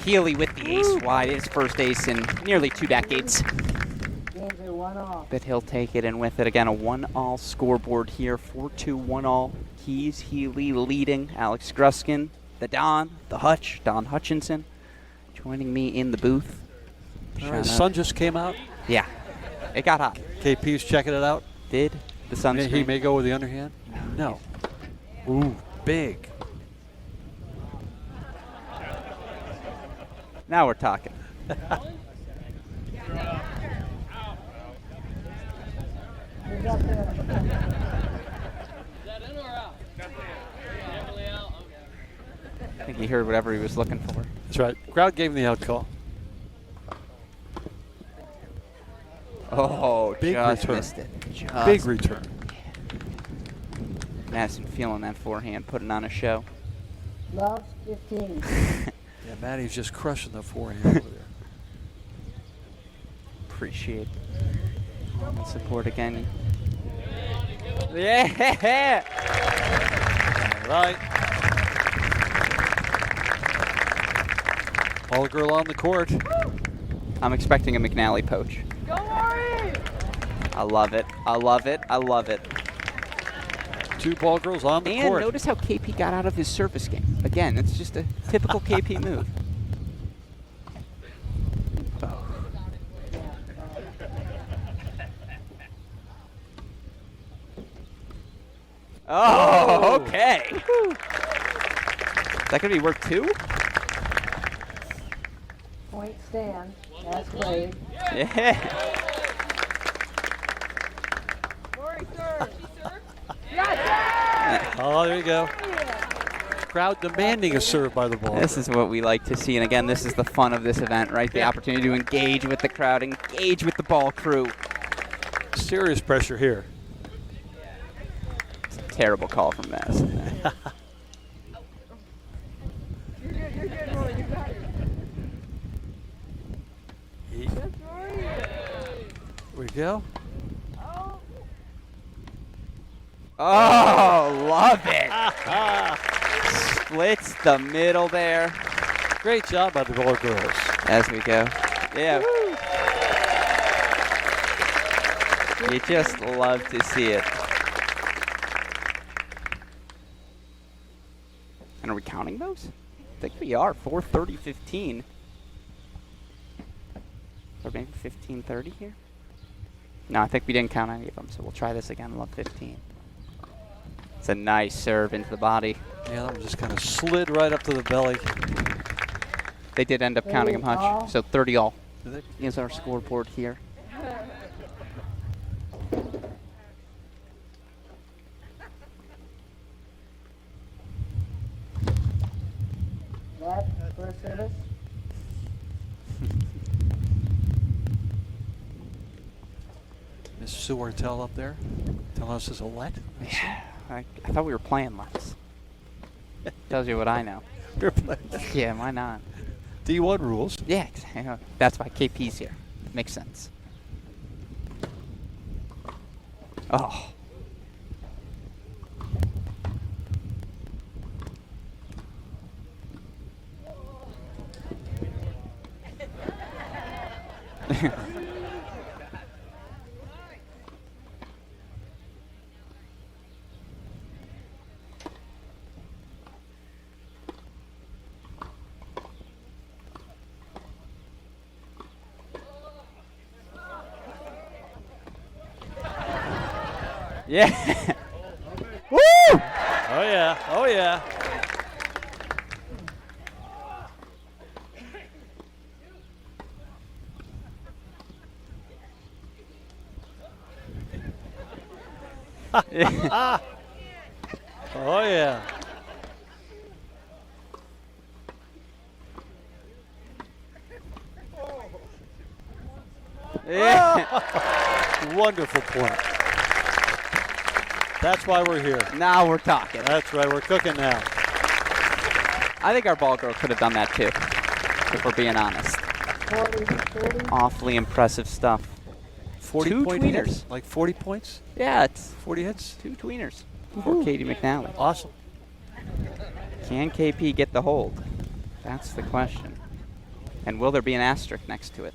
Healey with the ace wide. His first ace in nearly 2 decades. Games are 1-all. But he'll take it, and with it again, a 1-all scoreboard here. 4-2 1-all. Keys, Healey leading. Alex Gruskin, the Don, the Hutch, Don Hutchinson, joining me in the booth. All right, sun just came out. Yeah, it got hot. KP's checking it out. Did the sunscreen? He may go with the underhand. No. Ooh, big. Now we're talking. Who's up there? I think he heard whatever he was looking for. That's right. Crowd gave him the out call. Oh, big just return. missed it. Just big return. Madison feeling that forehand, putting on a show. Loves 15. Yeah, Maddie's just crushing the forehand over there. Appreciate the support again. Yeah! All right. Ball girl on the court. I'm expecting a McNally poach. Go, Maury! I love it. I love it. I love it. 2 ball girls on the court. And notice how KP got out of his service game. Again, it's just a typical KP move. Oh, okay. Is that going to be worth 2? Point stand. That's played. Yeah. Oh, there you go. Crowd demanding a serve by the ball. This is what we like to see. And again, this is the fun of this event, right? The opportunity to engage with the crowd, engage with the ball crew. Serious pressure here. It's a terrible call from Madison. Here we go. Oh, love it. Splits the middle there. Great job by the ball girls. As we go. Yeah. You just love to see it. And are we counting those? I think we are. 4:30-15. Or maybe 15:30 here? No, I think we didn't count any of them, so we'll try this again. Love 15. It's a nice serve into the body. Yeah, that one just kind of slid right up to the belly. They did end up counting him, Hutch. So 30 all. Did they? Here's our scoreboard here. That first service. Miss Sue Ortel up there telling us it's a let. Yeah, I thought we were playing less. Tells you what I know. We're playing. Yeah, why not? D1 rules. Yeah, exactly. That's why KP's here. Makes sense. Oh. Yeah. Woo! Oh, yeah. Oh, yeah. Oh, yeah. Yeah. Wonderful point. That's why we're here. Now we're talking. That's right. We're cooking now. I think our ball girl could have done that too, if we're being honest. 40. Awfully impressive stuff. 40 Two point tweeners. hits? Like 40 points? Yeah, it's 40 hits? 2 tweeners for Katie McNally. Awesome. Can KP get the hold? That's the question. And will there be an asterisk next to it?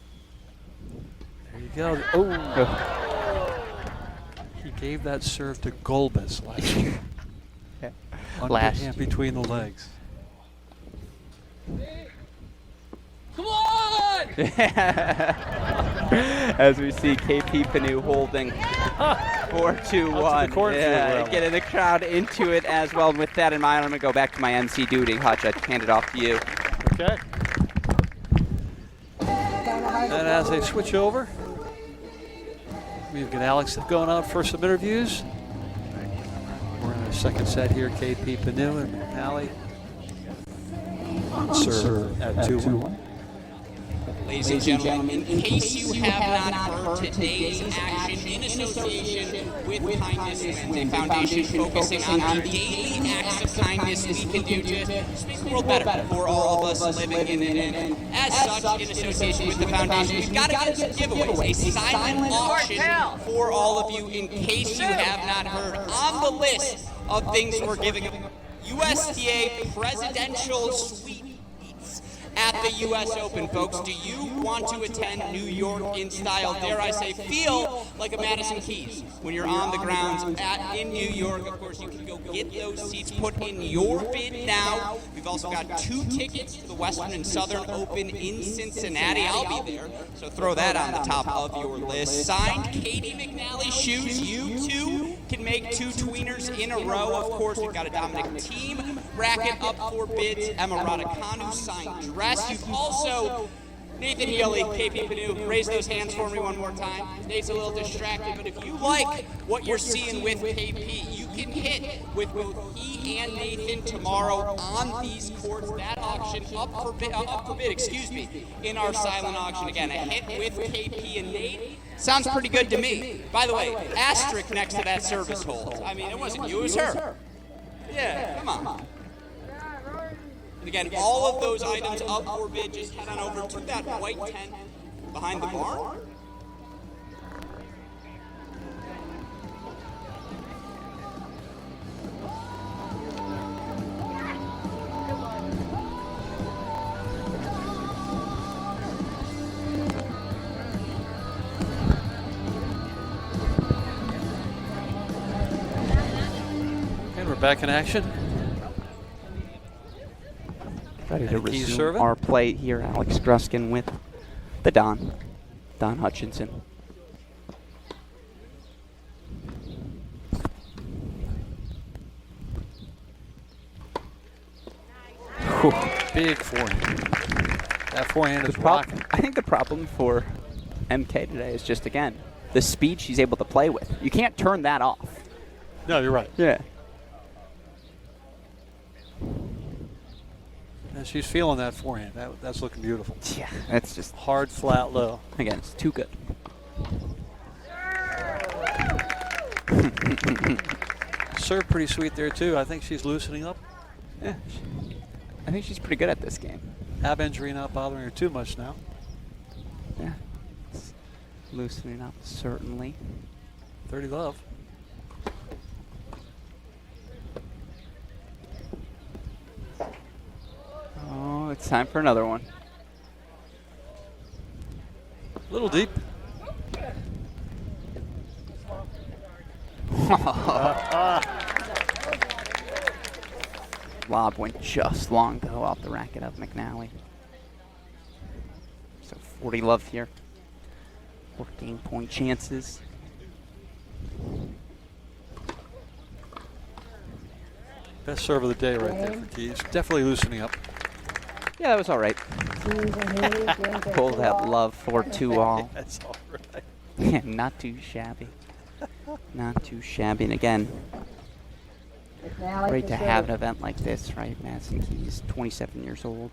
There you go. Oh. He gave that serve to Golbis last year. Yeah. Last year. between the legs. Come on! As we see KP Pannu holding 4-2-1. Yeah, getting the crowd into it as well. And with that in mind, I'm going to go back to my MC duty. Hutch, I hand it off to you. Okay. And as they switch over, we've got Alex going out for some interviews. We're in the second set here. KP Pannu and McNally serve at 2-1. Ladies and gentlemen, in case you have not heard, today's action in association with Kindness Wins, a foundation focusing on the daily acts of kindness we can do to make the world better for all of us living in it. And as such, in association with the foundation, we've got to get some giveaways, a silent auction for all of you in case you have not heard. On the list of things we're giving, USTA Presidential Suite at the U.S. Open, folks. Do you want to attend New York in style, dare I say, feel like a Madison Keys when you're on the grounds in New York? Of course, you can go get those seats, put in your bid now. We've also got 2 tickets to the Western and Southern Open in Cincinnati. I'll be there, so throw that on the top of your list. Signed Katie McNally shoes. You too can make 2 tweeners in a row. Of course, we've got a Dominic team racket up for bids. Emma Raducanu signed dress. You've also, Nathan Healey, KP Pannu, raise those hands for me one more time. Nate's a little distracted, but if you like what you're seeing with KP, you can hit with both he and Nathan tomorrow on these courts. That auction up for bid, in our silent auction. Again, a hit with KP and Nate. Sounds pretty good to me. By the way, asterisk next to that service hold. I mean, it wasn't you, it was her. Yeah, come on. And again, all of those items up for bid, just head on over to that white tent behind the barn. And we're back in action. Ready to Keys resume serving. our play here. Alex Gruskin with the Don Hutchinson. Whew. Big forehand. That forehand is rocking. I think the problem for MK today is just, again, the speed she's able to play with. You can't turn that off. No, you're right. Yeah. And she's feeling that forehand. That's looking beautiful. Yeah, that's just hard, flat, low. Again, it's too good. Serve pretty sweet there too. I think she's loosening up. Yeah, I think she's pretty good at this game. Ab injury not bothering her too much now. Yeah, it's loosening up certainly. 30 love. Oh, it's time for another one. A little deep. Lob went just long though off the racket of McNally. So 40 love here. 14-point chances. Best serve of the day right there for Keys. Definitely loosening up. Yeah, that was all right. Pull that love 4-2 all. That's all right. Yeah, not too shabby. Not too shabby. And again, great to have an event like this, right? Madison Keys, 27 years old.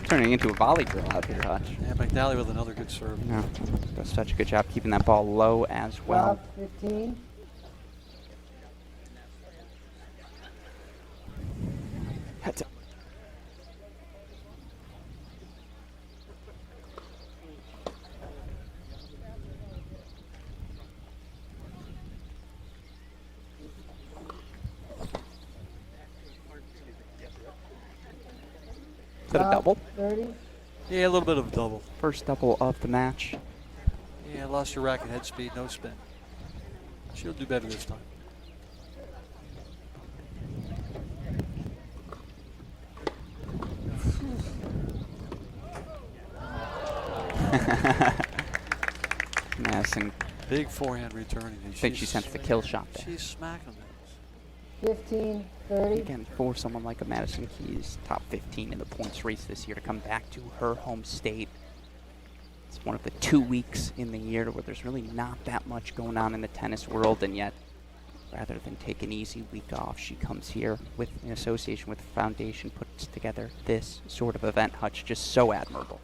Turning into a volley drill out here, Hutch. Yeah, McNally with another good serve. Yeah, does such a good job keeping that ball low as well. 15. Heads up. Is that a double? 30. Yeah, a little bit of a double. First double of the match. Yeah, lost your racket head speed, no spin. She'll do better this time. Madison, Big forehand returning. I think she sent the kill shot there. She's smacking them. 15, 30. Again, for someone like a Madison Keys, top 15 in the points race this year, to come back to her home state. It's one of the 2 weeks in the year where there's really not that much going on in the tennis world, and yet, rather than take an easy week off, she comes here with, in association with the foundation, puts together this sort of event. Hutch, just so admirable.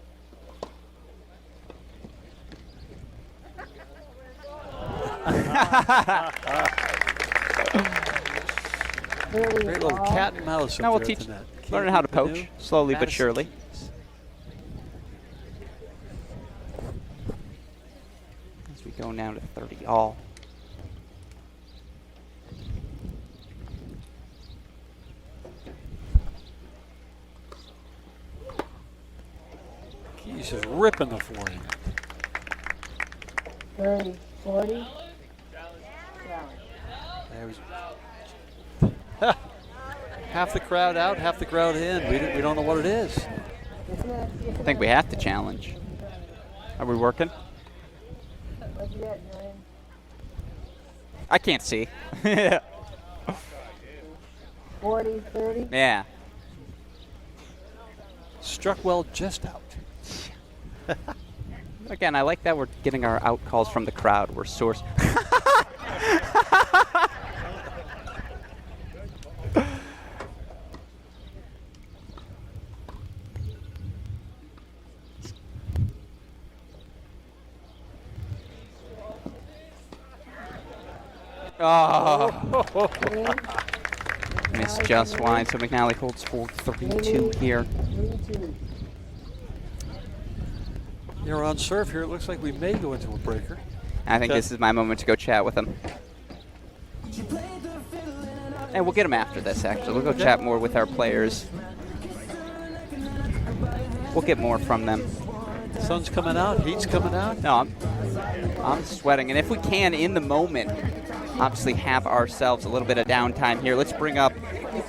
Great little cat and mouse. Now we'll teach, learning how to poach, slowly but surely. As we go now to 30 all. Keys is ripping the forehand. 30, 40. There was half the crowd out, half the crowd in. We don't know what it is. I think we have to challenge. Are we working? What'd you get, Julian? I can't see. 40, 30. Yeah. Struck well just out. Again, I like that we're getting our out calls from the crowd. We're source. Oh. Missed just wide, so McNally holds for 3-2 here. 3-2. You're on serve here. It looks like we may go into a breaker. I think this is my moment to go chat with him. And we'll get him after this, actually. We'll go chat more with our players. We'll get more from them. Sun's coming out, heat's coming out. No, I'm sweating. And if we can, in the moment, obviously have ourselves a little bit of downtime here. Let's bring up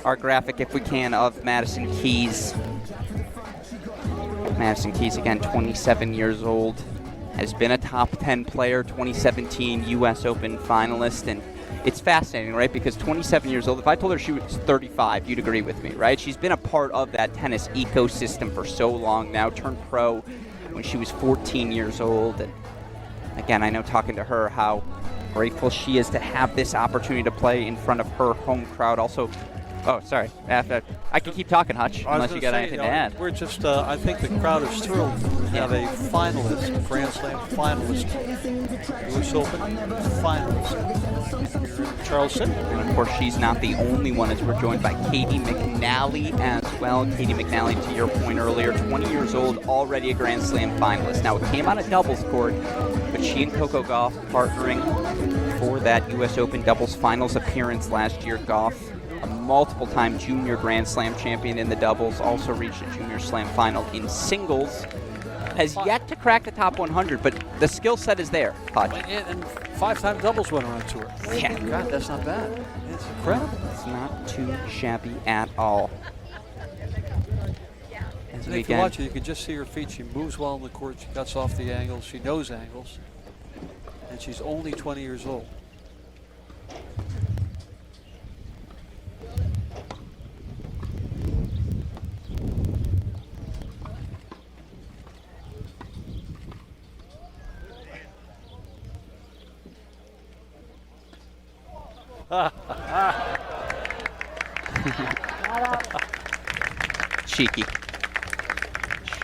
our graphic, if we can, of Madison Keys. Madison Keys, again, 27 years old, has been a top 10 player, 2017 U.S. Open finalist, and it's fascinating, right? Because 27 years old, if I told her she was 35, you'd agree with me, right? She's been a part of that tennis ecosystem for so long now, turned pro when she was 14 years old, and again, I know talking to her how grateful she is to have this opportunity to play in front of her home crowd. Also, oh, sorry. I can keep talking, Hutch, unless you got anything to add. We're just, I think the crowd is thrilled to have a finalist, Grand Slam finalist, U.S. Open finalist here in Charleston. And of course, she's not the only one, as we're joined by Katie McNally as well. Katie McNally, to your point earlier, 20 years old, already a Grand Slam finalist. Now, it came on a doubles court, but she and Coco Gauff partnering for that U.S. Open doubles finals appearance last year. Gauff, a multiple-time junior Grand Slam champion in the doubles, also reached a junior slam final in singles. Has yet to crack the top 100, but the skill set is there, Hutch. And 5-time doubles winner on tour. Yeah. God, that's not bad. It's incredible. It's not too shabby at all. As And we if you again, watch her, you can just see her feet. She moves well on the court. She cuts off the angles. She knows angles. And she's only 20 years old.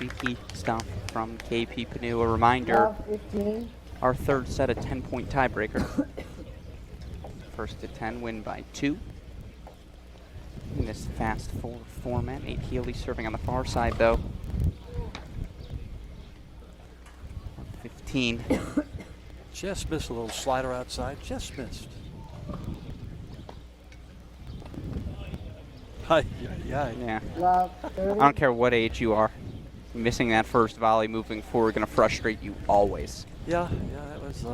cheeky stuff from KP Pannu. A reminder, 15. our third set, a 10-point tiebreaker. First to 10, win by 2. In this fast forward format, Nate Healey serving on the far side though. 15. Just missed a little slider outside. Just missed. Yeah. Love, I 30. don't care what age you are. Missing that first volley moving forward going to frustrate you always. Yeah, that was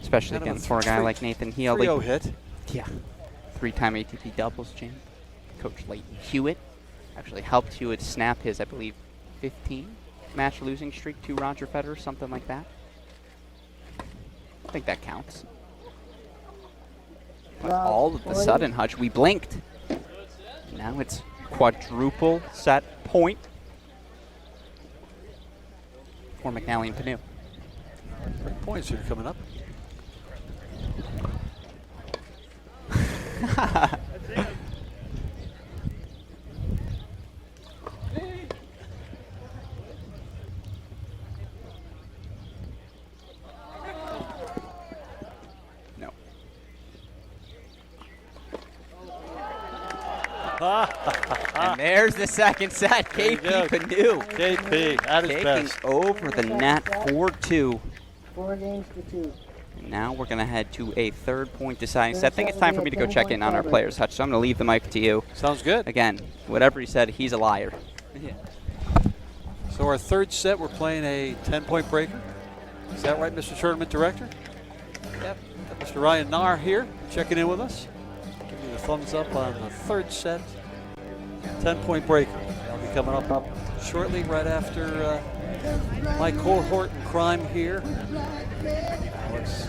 Especially kind of against for a guy like Nathan Healey. 3-0 hit. Yeah. 3-time ATP doubles champ. Coach Leighton Hewitt actually helped Hewitt snap his, I believe, 15 match losing streak to Roger Federer, something like that. I think that counts. But Love, all of a 40. sudden, Hutch, we blinked. Now it's quadruple set point for McNally and Pannu. 3 points here coming up. No. And there's the second set. There you KP go. Pannu KP at his taking best. over the net 4-2. 4 games to 2. And now we're going to head to a third point deciding set. I think it's time for me to go check in on our players, Hutch, so I'm going to leave the mic to you. Sounds good. Again, whatever he said, he's a liar. So our third set, we're playing a 10-point breaker. Is that right, Mr. Tournament Director? Yep. Got Mr. Ryan Nahr here checking in with us. Give you the thumbs up on the third set. 10-point breaker. That'll be coming up shortly, right after my cohort in crime here. Alex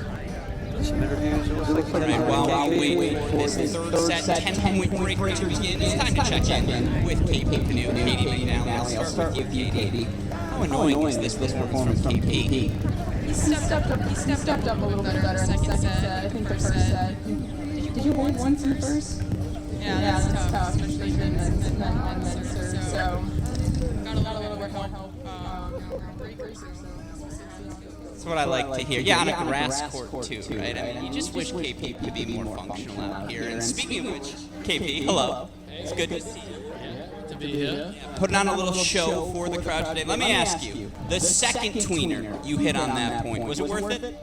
does some interviews. It looks like he's And while we wait for this third set 10-point breaker to begin, it's time to check in with KP Pannu. Katie McNally, I'll start with you, Katie. How annoying is this performance from KP? He stepped up a little bit better in the second set. I think the first set. Did you hold once in the first? Yeah, that's tough, especially in the serve. So got a little bit more help. Breakers. That's what I like to hear. Yeah, on a grass court too, right? I mean, you just wish KP could be more functional out here. And speaking of which, KP, hello. It's good to see you. To be here. Putting on a little show for the crowd today. Let me ask you, the second tweener you hit on that point, was it worth it?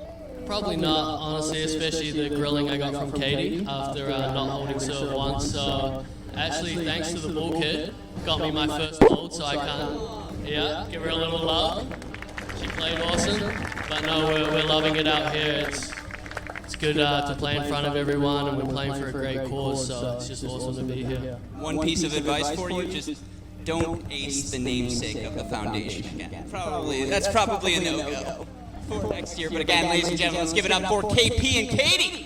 Probably not, honestly, especially the grilling I got from Katie after not holding serve once. So actually, thanks to the ball kid, got me my first hold, so I can't, give her a little love. She played awesome, but no, we're loving it out here. It's good to play in front of everyone, and we're playing for a great cause, so it's just awesome to be here. One piece of advice for you, just don't ace the namesake of the foundation again. That's probably a no-go for next year. But again, ladies and gentlemen, let's give it up for KP and Katie.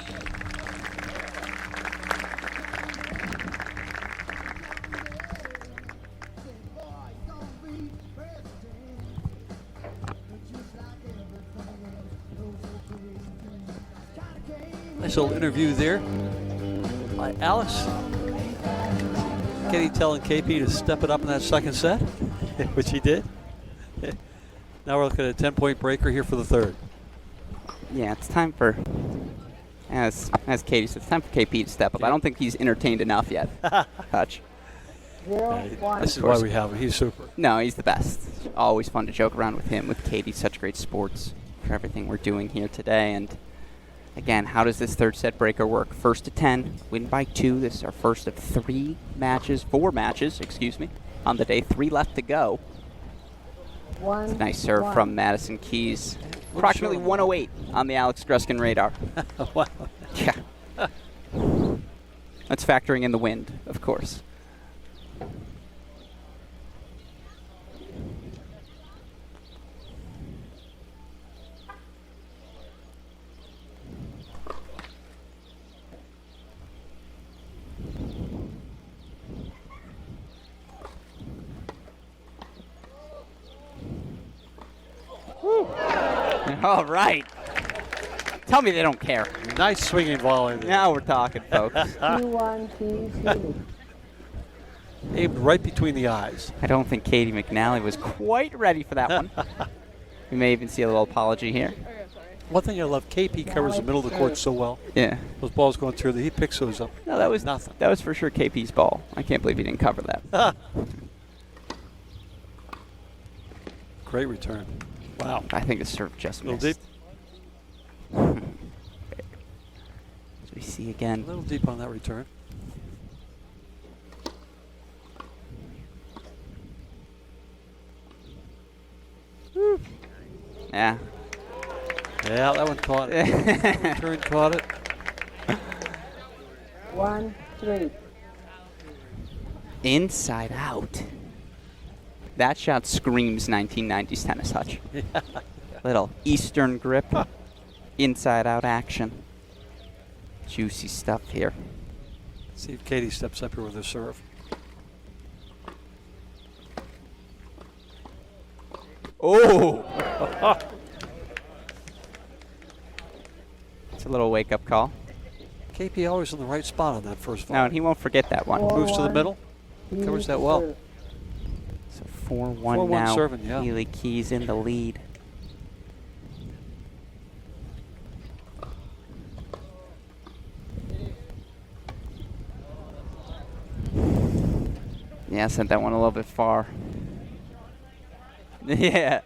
Nice little interview there by Alex. Katie telling KP to step it up in that second set, which he did. Now we're looking at a 10-point breaker here for the third. Yeah, it's time for, as Katie said, it's time for KP to step up. I don't think he's entertained enough yet, Hutch. 0, 1. This is why we have him. He's super. No, he's the best. It's always fun to joke around with him, with Katie. Such great sports for everything we're doing here today. And again, how does this third set breaker work? First to 10, win by 2. This is our first of 4 matches, on the day. 3 left to go. 1. Nice serve from Madison Keys. Approximately 108 on the Alex Gruskin radar. Wow. Yeah. That's factoring in the wind, of course. All right. Tell me they don't care. Nice swinging volley there. Now we're talking, folks. 2-1 Keys, Healey. Aimed right between the eyes. I don't think Katie McNally was quite ready for that one. We may even see a little apology here. One thing I love, KP covers the middle of the court so well. Yeah. Those balls going through, he picks those up. No, that was nothing. That was for sure KP's ball. I can't believe he didn't cover that. Great return. Wow. I think it's served just A little missed. deep. As we see again. A little deep on that return. Yeah. Yeah, that one caught it. Return caught it. 1-3. Inside out. That shot screams 1990s tennis touch. Little Eastern grip. Inside out action. Juicy stuff here. See if Katie steps up here with her serve. Oh! It's a little wake-up call. KP always in the right spot on that first volley. No, and he won't forget that one. Moves to the middle. Covers that well. So 4-1 4-1 now. serving, yeah. Healey Keys in the lead. Yeah, sent that one a little bit far. Yeah.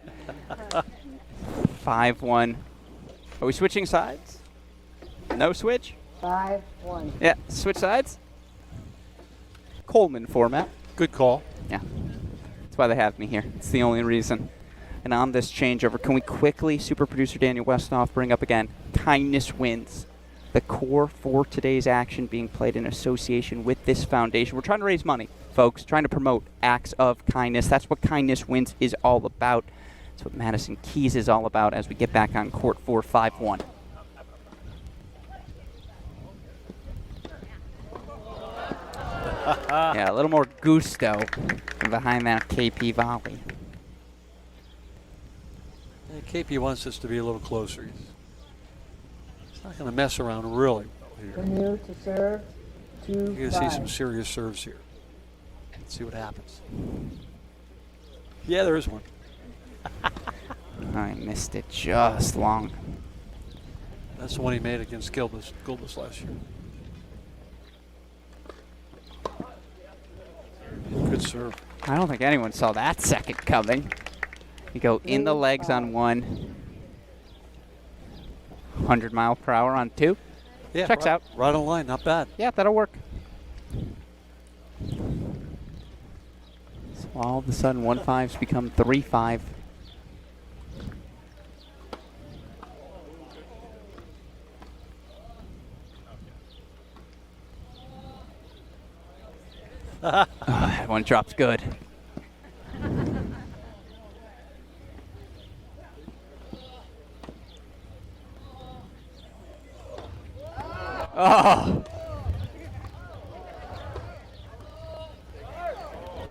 5-1. Are we switching sides? No switch? 5-1. Yeah, switch sides. Coleman format. Good call. Yeah. That's why they have me here. It's the only reason. And on this changeover, can we quickly, super producer Daniel Westhoff, bring up again, kindness wins. The core for today's action being played in association with this foundation. We're trying to raise money, folks, trying to promote acts of kindness. That's what Kindness Wins is all about. That's what Madison Keys is all about as we get back on court for 5-1. Yeah, a little more gusto behind that KP volley. Yeah, KP wants this to be a little closer. He's not going to mess around really here. Pannu to serve. You're going to see some 2-5. serious serves here. Let's see what happens. Yeah, there is one. I missed it just long. That's the one he made against Gilbis last year. Good serve. I don't think anyone saw that second coming. You go in the legs on one. 100 mile per hour on two. Yeah, Checks right, out. Right on the line, not bad. Yeah, that'll work. So all of a sudden, 1-5s become 3-5. Oh, that one drops good. Oh.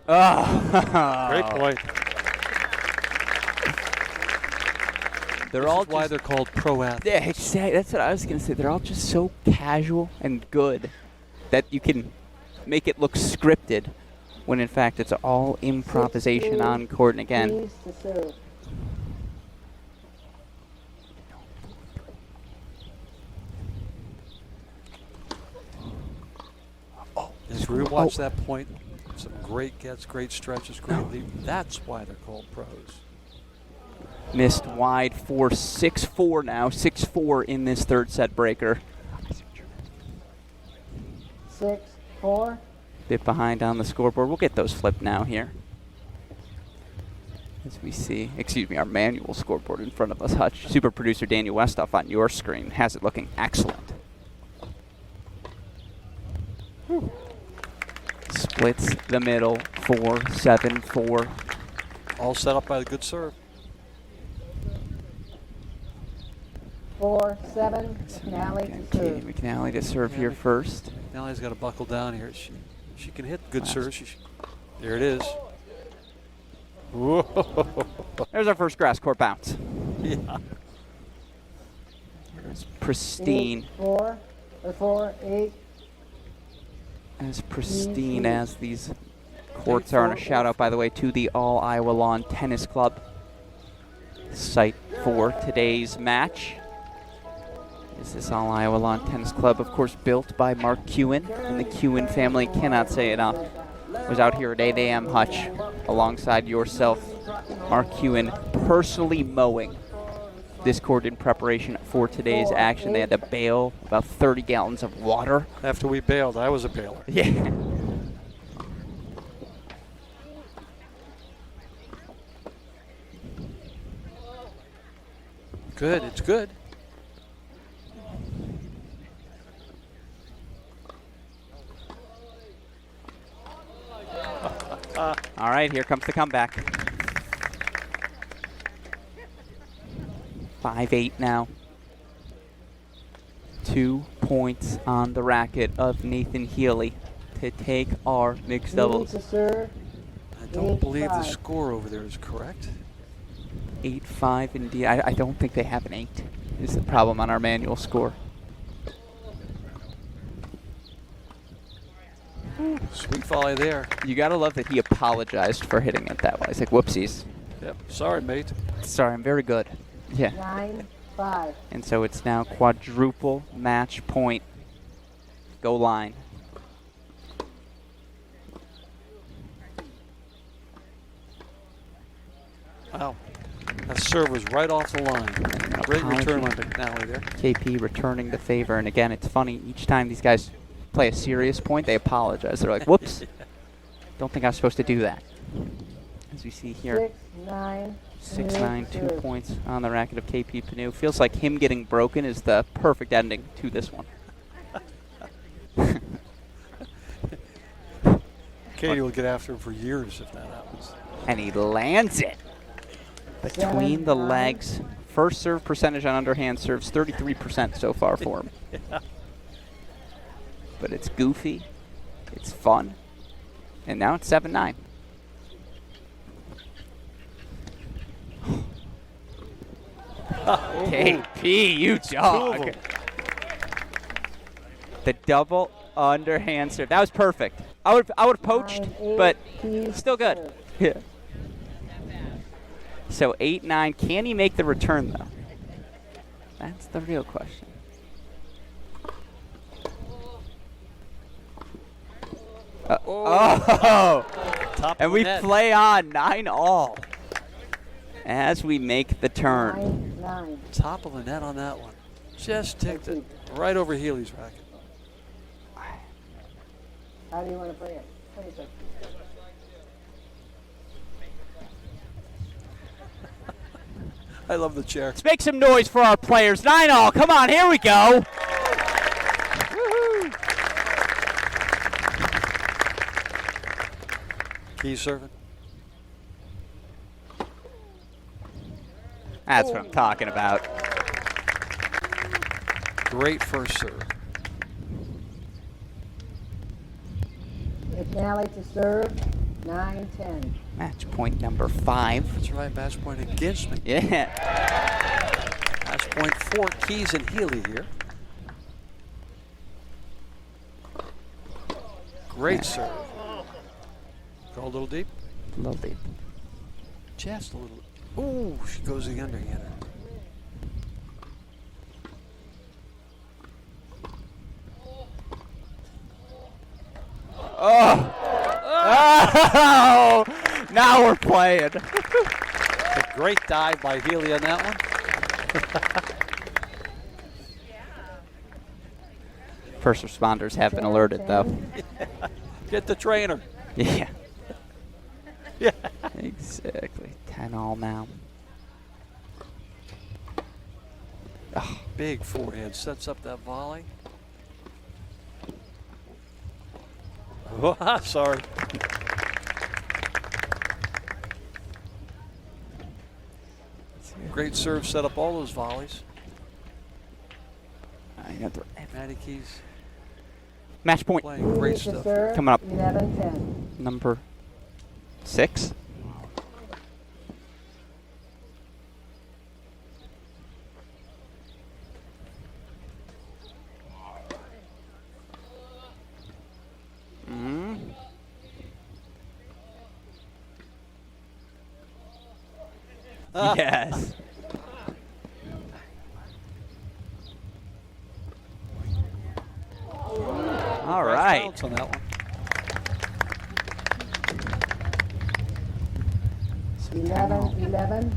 Oh. Great point. They're all why they're called pro athletes. Yeah, exactly. That's what I was going to say. They're all just so casual and good that you can make it look scripted when in fact it's all improvisation on court. And again, Keys to serve. As we watch that point, some great gets, great stretches, great lead. That's why they're called pros. missed wide for 6-4 now. 6-4 in this third set breaker. 6-4. Bit behind on the scoreboard. We'll get those flipped now here. As we see, our manual scoreboard in front of us, Hutch. Super producer Daniel Westhoff on your screen has it looking excellent. Splits the middle, 4-7-4. All set up by the good serve. 4-7. McNally to Okay, serve. McNally to serve here first. McNally's got to buckle down here. She can hit good serve. There it is. Whoa. There's our first grass court bounce. Yeah. It's pristine. 4-8. As pristine as these courts are. And a shout out, by the way, to the All Iowa Lawn Tennis Club, site for today's match. Is this All Iowa Lawn Tennis Club, of course, built by Mark Kuhn and the Kuhn family. Cannot say it enough. Was out here at 8 a.m. Hutch alongside yourself, Mark Kuhn, personally mowing this court in preparation for today's action. They had to bail about 30 gallons of water. After we bailed, I was a bailer. Yeah. Good, it's good. All right, here comes the comeback. 5-8 now. 2 points on the racket of Nathan Healey to take our mixed doubles. To serve. I don't believe the score over there is correct. 8-5 indeed. I don't think they have an 8 is the problem on our manual score. Sweet volley there. You gotta love that he apologized for hitting it that way. He's like, whoopsies. Yep. Sorry, mate. Sorry, I'm very good. Yeah. 9-5. And so it's now quadruple match point. Go line. Wow. That serve was right off the line. Great return by McNally there. KP returning the favor. And again, it's funny. Each time these guys play a serious point, they apologize. They're like, whoops. Don't think I was supposed to do that. As we see here. 6-9. 6-9, 2 points on the racket of KP Pannu. Feels like him getting broken is the perfect ending to this one. Katie will get after him for years if that happens. And he lands it between the legs. First serve percentage on underhand serves, 33% so far for him. Yeah. But it's goofy, it's fun, and now it's 7-9. KP, you dog. The double underhand serve. That was perfect. I would have poached, but still good. Yeah. So 8-9. Can he make the return though? That's the real question. And we play on 9-all as we make the turn. 9-9. Top of the net on that one. Just ticked it right over Healey's racket. How do you want to play it? I love the chair. Let's make some noise for our players. 9-all. Come on, here we go. Woohoo. Key serving. That's what I'm talking about. Great first serve. McNally to serve. 9-10. Match point number 5. That's right, match point against me. Yeah. Match point for Keys and Healey here. Great serve. Go a little deep. A little deep. Just a little. Ooh, she goes the underhander. Oh, now we're playing. A great dive by Healey on that one. First responders have been alerted, though. Get the trainer. Yeah. Yeah. Exactly. 10-all now. Oh, big forehand sets up that volley. Oh, sorry. Great serve set up all those volleys. Maddie Keys Match point. playing great stuff. Coming up. 11-10. Number 6. Yes. All right. Bounce on that one. 11-11.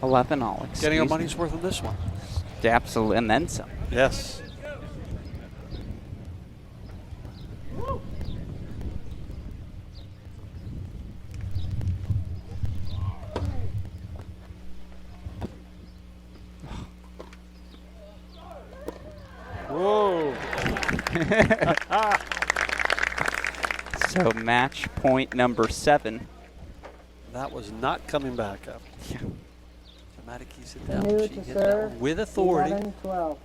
11 all. Getting our excuse me. money's worth on this one. Absolutely, and then some. Yes. Whoa. So match point number 7. That was not coming back up. Yeah. Maddie Keys hit that Pannu one. She to hit that serve. one with authority. 11-12.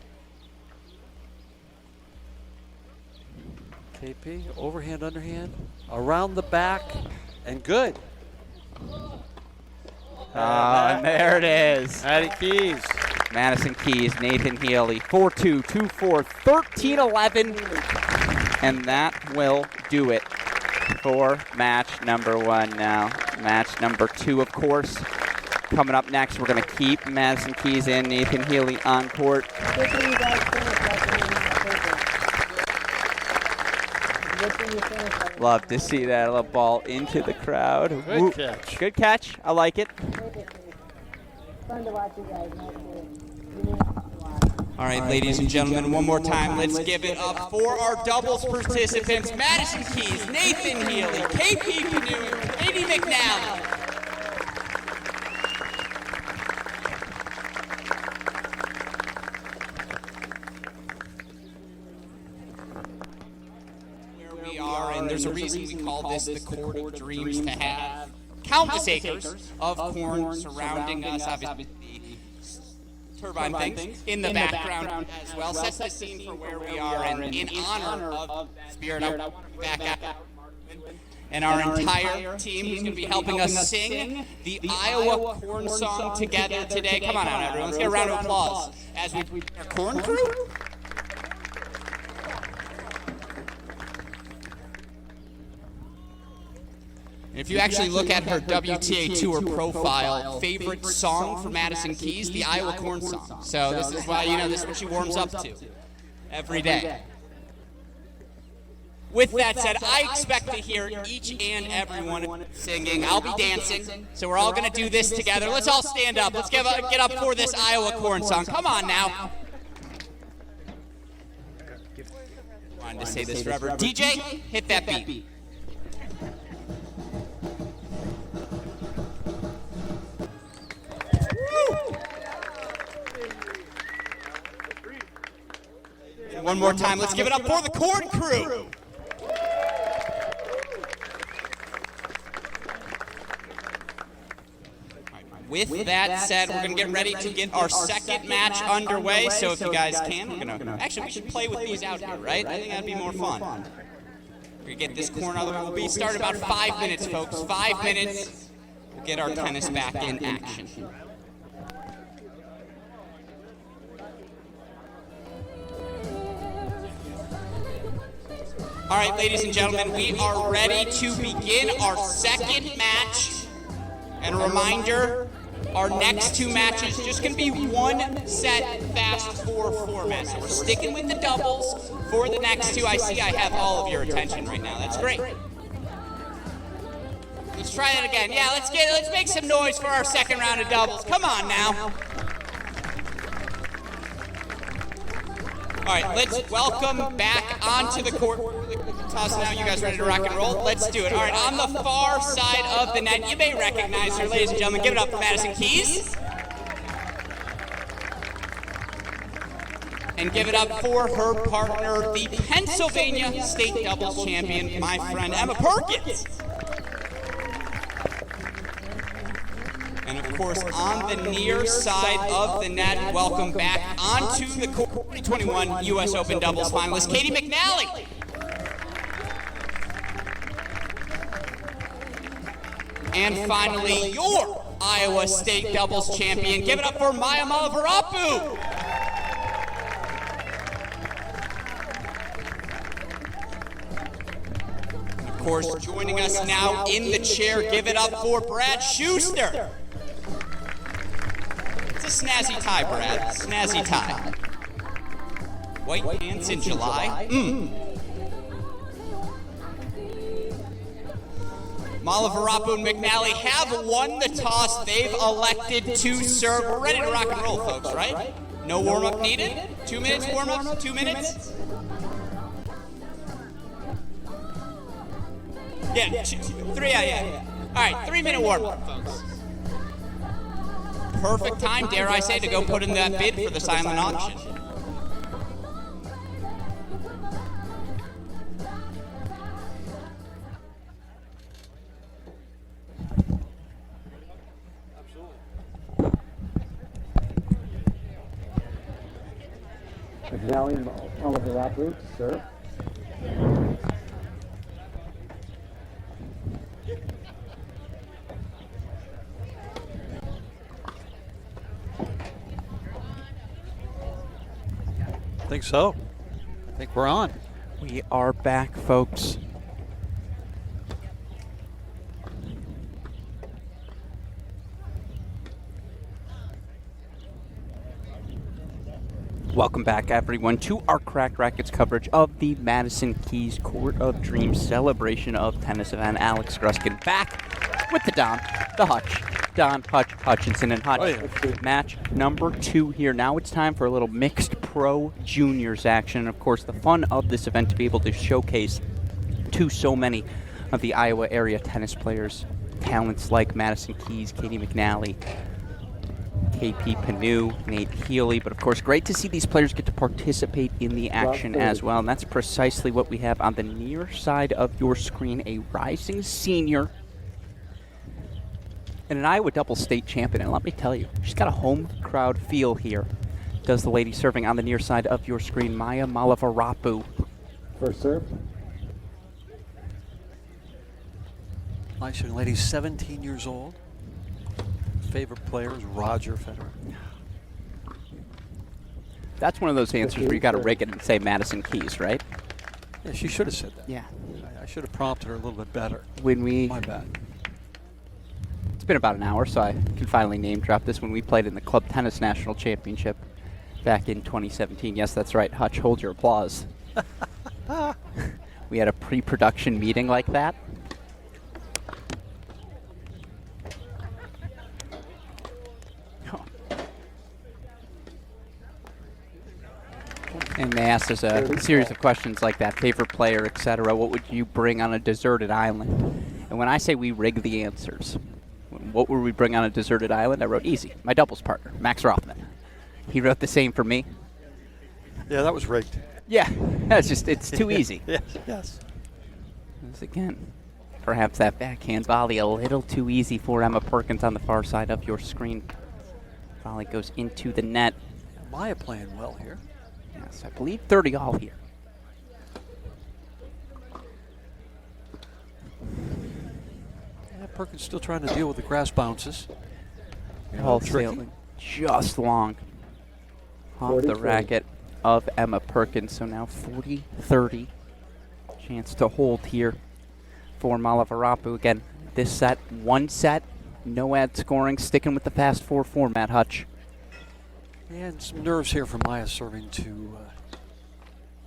KP, overhand, underhand, around the back, and good. And there it is. Maddie Keys. Madison Keys, Nathan Healey, 4-2, 2-4, 13-11. And that will do it for match number 1 now. Match number 2, of course. Coming up next, we're going to keep Madison Keys and Nathan Healey on court. Good thing you guys finished like in that paper. Good thing you finished like Love to see that little ball into the crowd. Good Woo. catch. Good catch. I like it. fun to watch you guys. Nice to watch. All right, ladies and gentlemen, one more time, let's give it up for our doubles participants, Madison Keys, Nathan Healey, KP Pannu, and Katie McNally. Where we are, and there's a reason we call this the Court of Dreams, to have countless acres of corn surrounding us, obviously. Turbine things in the background as well. Sets the scene for where we are, and in honor of Spirit, I want to back out and our entire team who's going to be helping us sing the Iowa Corn Song together today. Come on out, everyone. Let's get a round of applause as we our corn crew. If you actually look at her WTA Tour profile, favorite song for Madison Keys, the Iowa Corn Song. So this is why, this is what she warms up to every day. With that said, I expect to hear each and everyone singing. I'll be dancing, so we're all going to do this together. Let's all stand up. Let's get up for this Iowa Corn Song. Come on now. I wanted to say this forever. DJ, hit that beat. One more time, let's give it up for the Corn Crew. With that said, we're going to get ready to get our second match underway. So if you guys can, we're going to... Actually, we should play with these out here, right? I think that'd be more fun. We're going to get this corn out of the way. We'll be starting about 5 minutes, folks. 5 minutes. We'll get our tennis back in action. All right, ladies and gentlemen, we are ready to begin our second match. And a reminder, our next 2 matches just going to be one set fast 4 format. So we're sticking with the doubles for the next 2. I see I have all of your attention right now. That's great. Let's try that again. Yeah, let's make some noise for our second round of doubles. Come on now. All right, let's welcome back onto the court. Toss now, you guys ready to rock and roll? Let's do it. All right, on the far side of the net, you may recognize her, ladies and gentlemen. Give it up for Madison Keys. And give it up for her partner, the Pennsylvania State Doubles Champion, my friend Emma Perkins. And of course, on the near side of the net, welcome back onto the 2021 U.S. Open Doubles finalist, Katie McNally. And finally, your Iowa State Doubles Champion. Give it up for Maya Mallavarapu. Of course, joining us now in the chair, give it up for Brad Schuster. It's a snazzy tie, Brad. Snazzy tie. White pants in July. Mallavarapu and McNally have won the toss. They've elected to serve. We're ready to rock and roll, folks, right? No warm-up needed? 2 minutes warm-up? 2 minutes? Yeah, 3, yeah. All right, 3-minute warm-up, folks. Perfect time, dare I say, to go put in that bid for the silent auction. McNally and Mallavarapu, sir. I think so. I think we're on. We are back, folks. Welcome back, everyone, to our Cracked Racquets coverage of the Madison Keys Court of Dreams celebration of tennis event. Alex Gruskin back with the Don, the Hutch. Don, Hutch, Hutchinson, and Hutch. Match number 2 here. Now it's time for a little mixed pro juniors action. And of course, the fun of this event to be able to showcase to so many of the Iowa area tennis players, talents like Madison Keys, Katie McNally, KP Pannu, Nate Healey, but of course great to see these players get to participate in the action as well, and that's precisely what we have on the near side of your screen, a rising senior and an Iowa double state champion, and let me tell you, she's got a home crowd feel here. Does the lady serving on the near side of your screen, Maya Mallavarapu. First serve. Nice young lady, 17 years old. Favorite player is Roger Federer. That's one of those answers where you got to rig it and say Madison Keys, right? Yeah, she should have said that. Yeah. I should have prompted her a little bit better. My bad. It's been about an hour, so I can finally name drop this. When we played in the Club Tennis National Championship back in 2017. Yes, that's right. Hutch, hold your applause. We had a pre-production meeting like that. And they asked us a series of questions like that, favorite player, etc. What would you bring on a deserted island? And when I say we rig the answers, what would we bring on a deserted island? I wrote easy, my doubles partner, Max Rothman. He wrote the same for me. Yeah, that was rigged. Yeah, that's just, it's too easy. Yes. Once again, perhaps that backhand volley a little too easy for Emma Perkins on the far side of your screen. Volley goes into the net. Maya playing well here. Yes, I believe 30 all here. Yeah, Perkins still trying to deal with the grass bounces. Ball sailing just long off the racket of Emma Perkins. So now 40-30. Chance to hold here for Mallavarapu. Again, this set, one set, no ad scoring, sticking with the fast 4 format, Hutch. Yeah, and some nerves here from Maya serving to,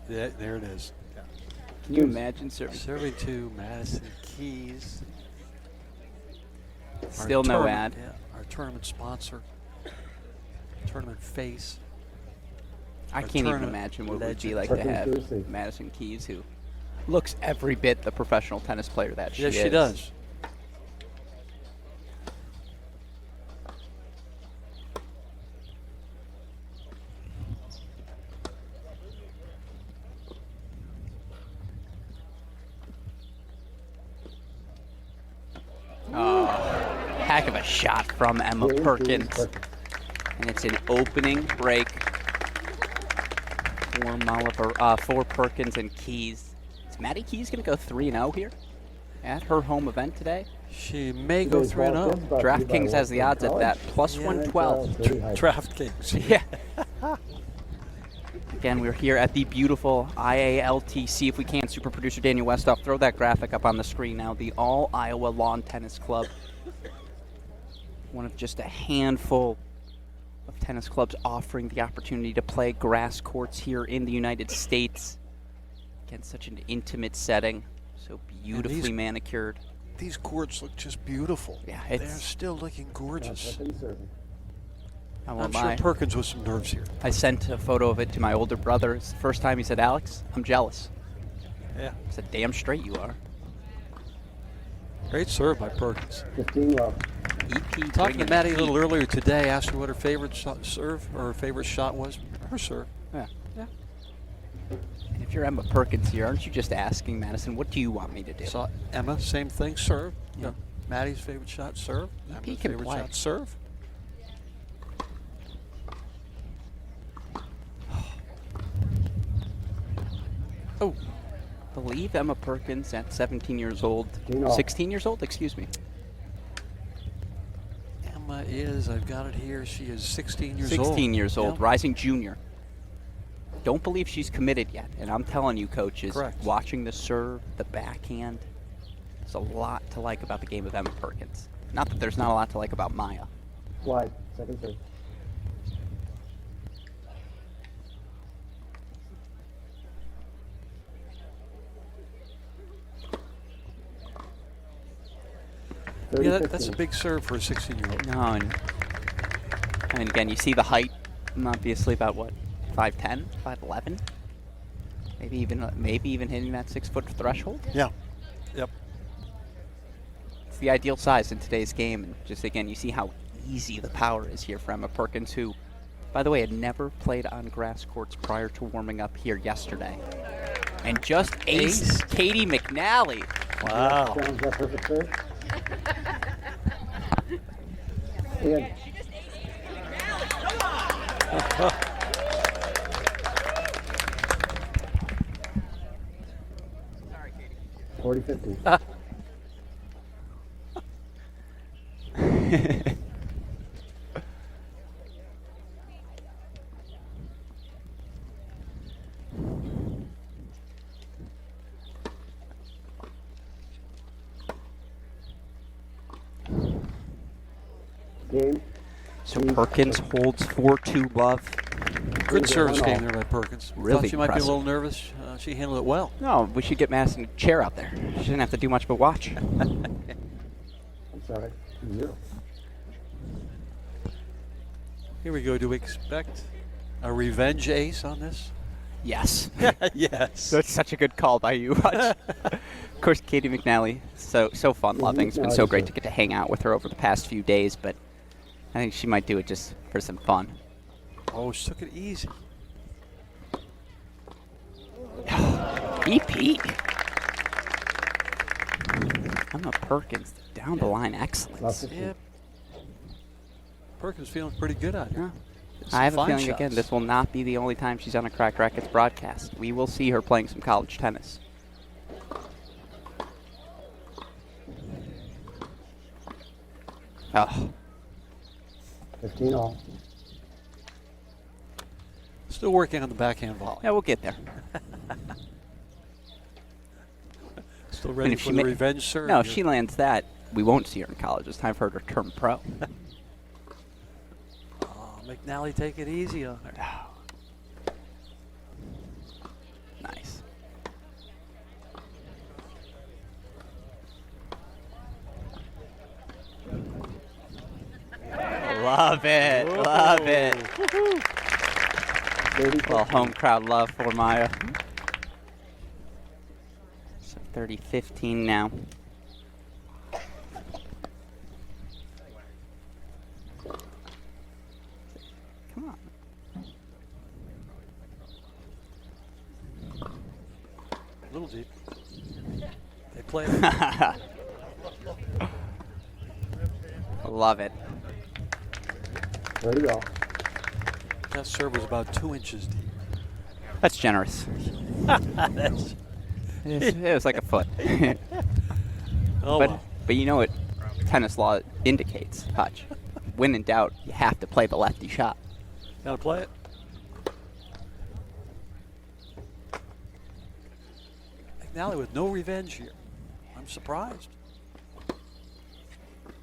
there it is. Yeah. Can you imagine serving? Serving to Madison Keys. Still no ad. Yeah, our tournament sponsor, tournament face. I can't even imagine what it would be like to have Madison Keys, who looks every bit the professional tennis player that she is. Yes, she does. Heck of a shot from Emma Perkins. And it's an opening break for Perkins and Keys. Is Maddie Keys going to go 3-0 here at her home event today? She may go 3-0. DraftKings has the odds at that, plus 112. DraftKings. Yeah. Again, we're here at the beautiful IALTC. If we can, super producer Daniel Westoff, throw that graphic up on the screen now. The All Iowa Lawn Tennis Club. One of just a handful of tennis clubs offering the opportunity to play grass courts here in the United States. Again, such an intimate setting, so beautifully manicured. These courts look just beautiful. Yeah, they're still looking gorgeous. I'm sure Perkins with some nerves here. I sent a photo of it to my older brother. It's the first time he said, "Alex, I'm jealous." Yeah. I said, "Damn straight you are." Great serve by Perkins. 15 love. EP Talking to Maddie a little earlier today, asked her what her favorite serve or her favorite shot was. Her serve. Yeah. And if you're Emma Perkins here, aren't you just asking Madison, what do you want me to do? Saw Emma, same thing, serve. Yeah. Maddie's favorite shot, serve. EP Emma's can favorite play. shot, serve. Oh, I believe Emma Perkins at 17 years old, 16 years old, excuse me. Emma is, I've got it here, she is 16 years 16 years old, Yeah. rising junior. Don't believe she's committed yet, and I'm telling you, coaches, Correct. watching the serve, the backhand, there's a lot to like about the game of Emma Perkins. Not that there's not a lot to like about Maya. Wide. Second serve. Yeah, that's a big serve for a 16-year-old. No, and again, you see the height, obviously about what, 5'10", 5'11"? Maybe even hitting that 6-foot threshold. Yeah. Yep. It's the ideal size in today's game, and just again, you see how easy the power is here for Emma Perkins, who, by the way, had never played on grass courts prior to warming up here yesterday. And just ace Katie McNally. Wow. Sounds that perfect serve. And 40-50. Game. So Perkins holds 4-2 love. Good service game there by Perkins. Really Thought she might be a impressive. little nervous. She handled it well. No, we should get Madison a chair out there. She didn't have to do much but watch. I'm sorry. 0. Here we go. Do we expect a revenge ace on this? Yes. Yes. That's such a good call by you, Raj. Of course, Katie McNally, so fun-loving. It's been so great to get to hang out with her over the past few days, but I think she might do it just for some fun. Oh, she took it easy. EP. Emma Perkins, down the line excellence. Yep. Perkins feeling pretty good out here. I have a fine feeling, shots. again, this will not be the only time she's on a Cracked Racquets broadcast. We will see her playing some college tennis. Oh. 15 all. Still working on the backhand volley. Yeah, we'll get there. Still And ready if for she the ma- revenge serve. No, if she lands that, we won't see her in college. It's time for her to turn pro. Oh, McNally, take it easy on her. Nice. Love it. Love it. Well, home crowd love for Maya. So 30-15 now. Come on. A little deep. They play. Love it. Way to go. That serve was about 2 inches deep. That's generous. It was like a foot. But you know what tennis law indicates, Hutch? When in doubt, you have to play the lefty shot. Gotta play it. McNally with no revenge here. I'm surprised.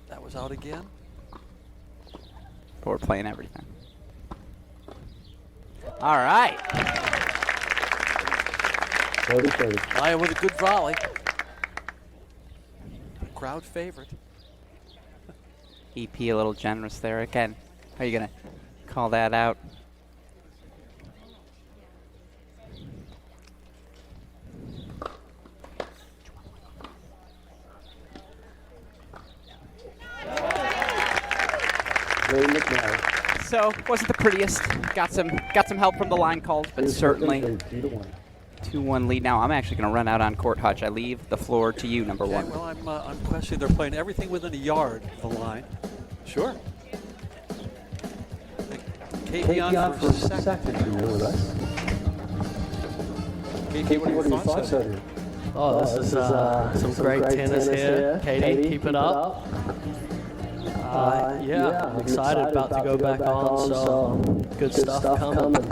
That was out again. But we're playing everything. All right. 30-30. Iowa with a good volley. Crowd favorite. EP a little generous there again. How are you going to call that out? So wasn't the prettiest. Got some help from the line calls, but certainly 2-1 lead. Now I'm actually going to run out on court, Hutch. I leave the floor to you, number one. Well, I'm questioning they're playing everything within a yard of the line. Sure. Katie on for second. with us. Katie, what are your thoughts on it? Oh, this is some great tennis here. Katie, keep it up. Yeah, I'm excited about to go back on, so good stuff coming.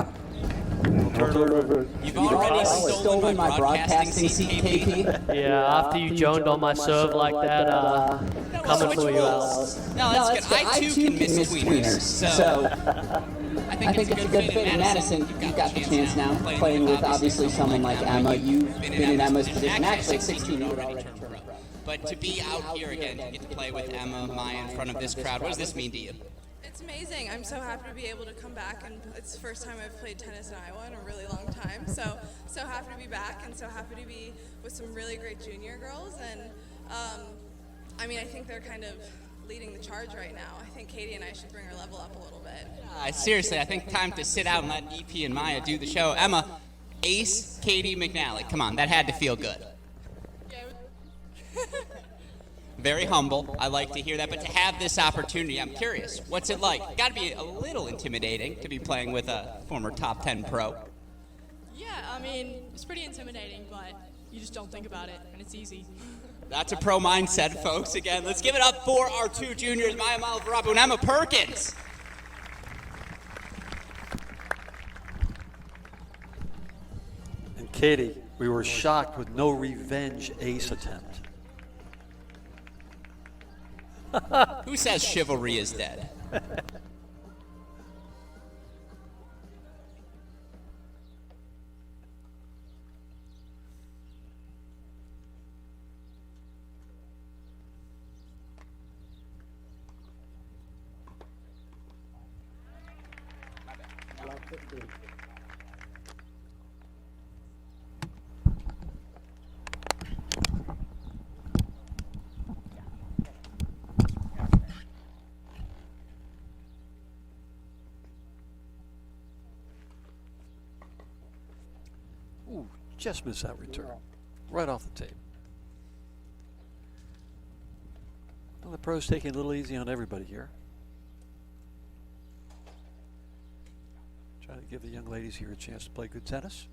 You've already stolen my broadcasting seat, KP. Yeah, after you joned on my serve like that, coming for you, Alex. No, that's good. I too can miss tweeners. So I think it's a good fit in Madison. You've got the chance now, playing with obviously someone like Emma. You've been in Emma's position. Actually, 16 you were already turned pro. But to be out here again, to get to play with Emma, Maya in front of this crowd, what does this mean to you? It's amazing. I'm so happy to be able to come back, and it's the first time I've played tennis in Iowa in a really long time. So happy to be back, and so happy to be with some really great junior girls. And I mean, I think they're kind of leading the charge right now. I think Katie and I should bring our level up a little bit. Seriously, I think time to sit out and let EP and Maya do the show. Emma, ace, Katie, McNally. Come on, that had to feel good. Very humble. I like to hear that. But to have this opportunity, I'm curious. What's it like? Got to be a little intimidating to be playing with a former top 10 pro. Yeah, I mean, it's pretty intimidating, but you just don't think about it, and it's easy. That's a pro mindset, folks. Again, let's give it up for our two juniors, Maya Mallavarapu and Emma Perkins. And Katie, we were shocked with no revenge ace attempt. Who says chivalry is dead? Ooh, just missed that return. Right off the tape. Well, the pros taking it a little easy on everybody here. Trying to give the young ladies here a chance to play good tennis.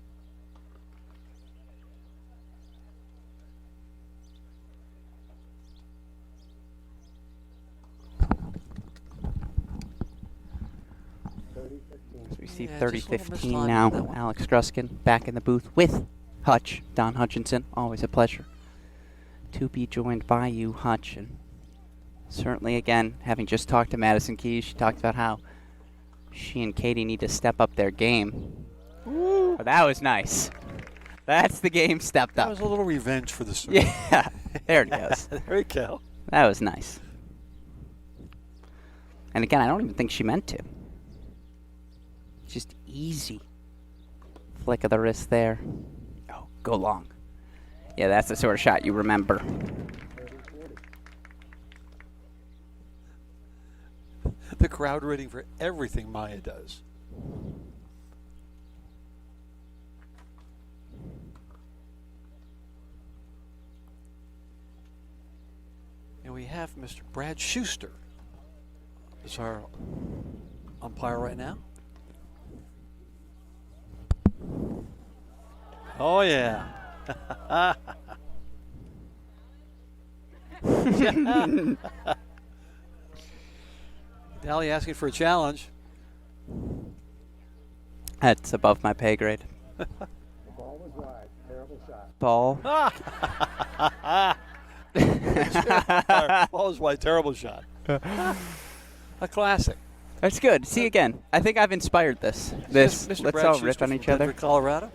We see 30-15 now. Alex Gruskin back in the booth with Hutch, Don Hutchinson. Always a pleasure to be joined by you, Hutch. And certainly, again, having just talked to Madison Keys, she talked about how she and Katie need to step up their game. Oh, that was nice. That's the game stepped up. That was a little revenge for the serve. Yeah, there it goes. There we go. That was nice. And again, I don't even think she meant to. Just easy. Flick of the wrist there. Oh, go long. Yeah, that's the sort of shot you remember. The crowd rooting for everything Maya does. And we have Mr. Brad Schuster is our umpire right now. Oh, yeah. Healey asking for a challenge. That's above my pay grade. The ball was wide. Terrible shot. Ball. Ball was wide. Terrible shot. A classic. That's good. See again. I think I've inspired this. Mr. Let's Brad all Schuster rip on from each other. Denver, Colorado.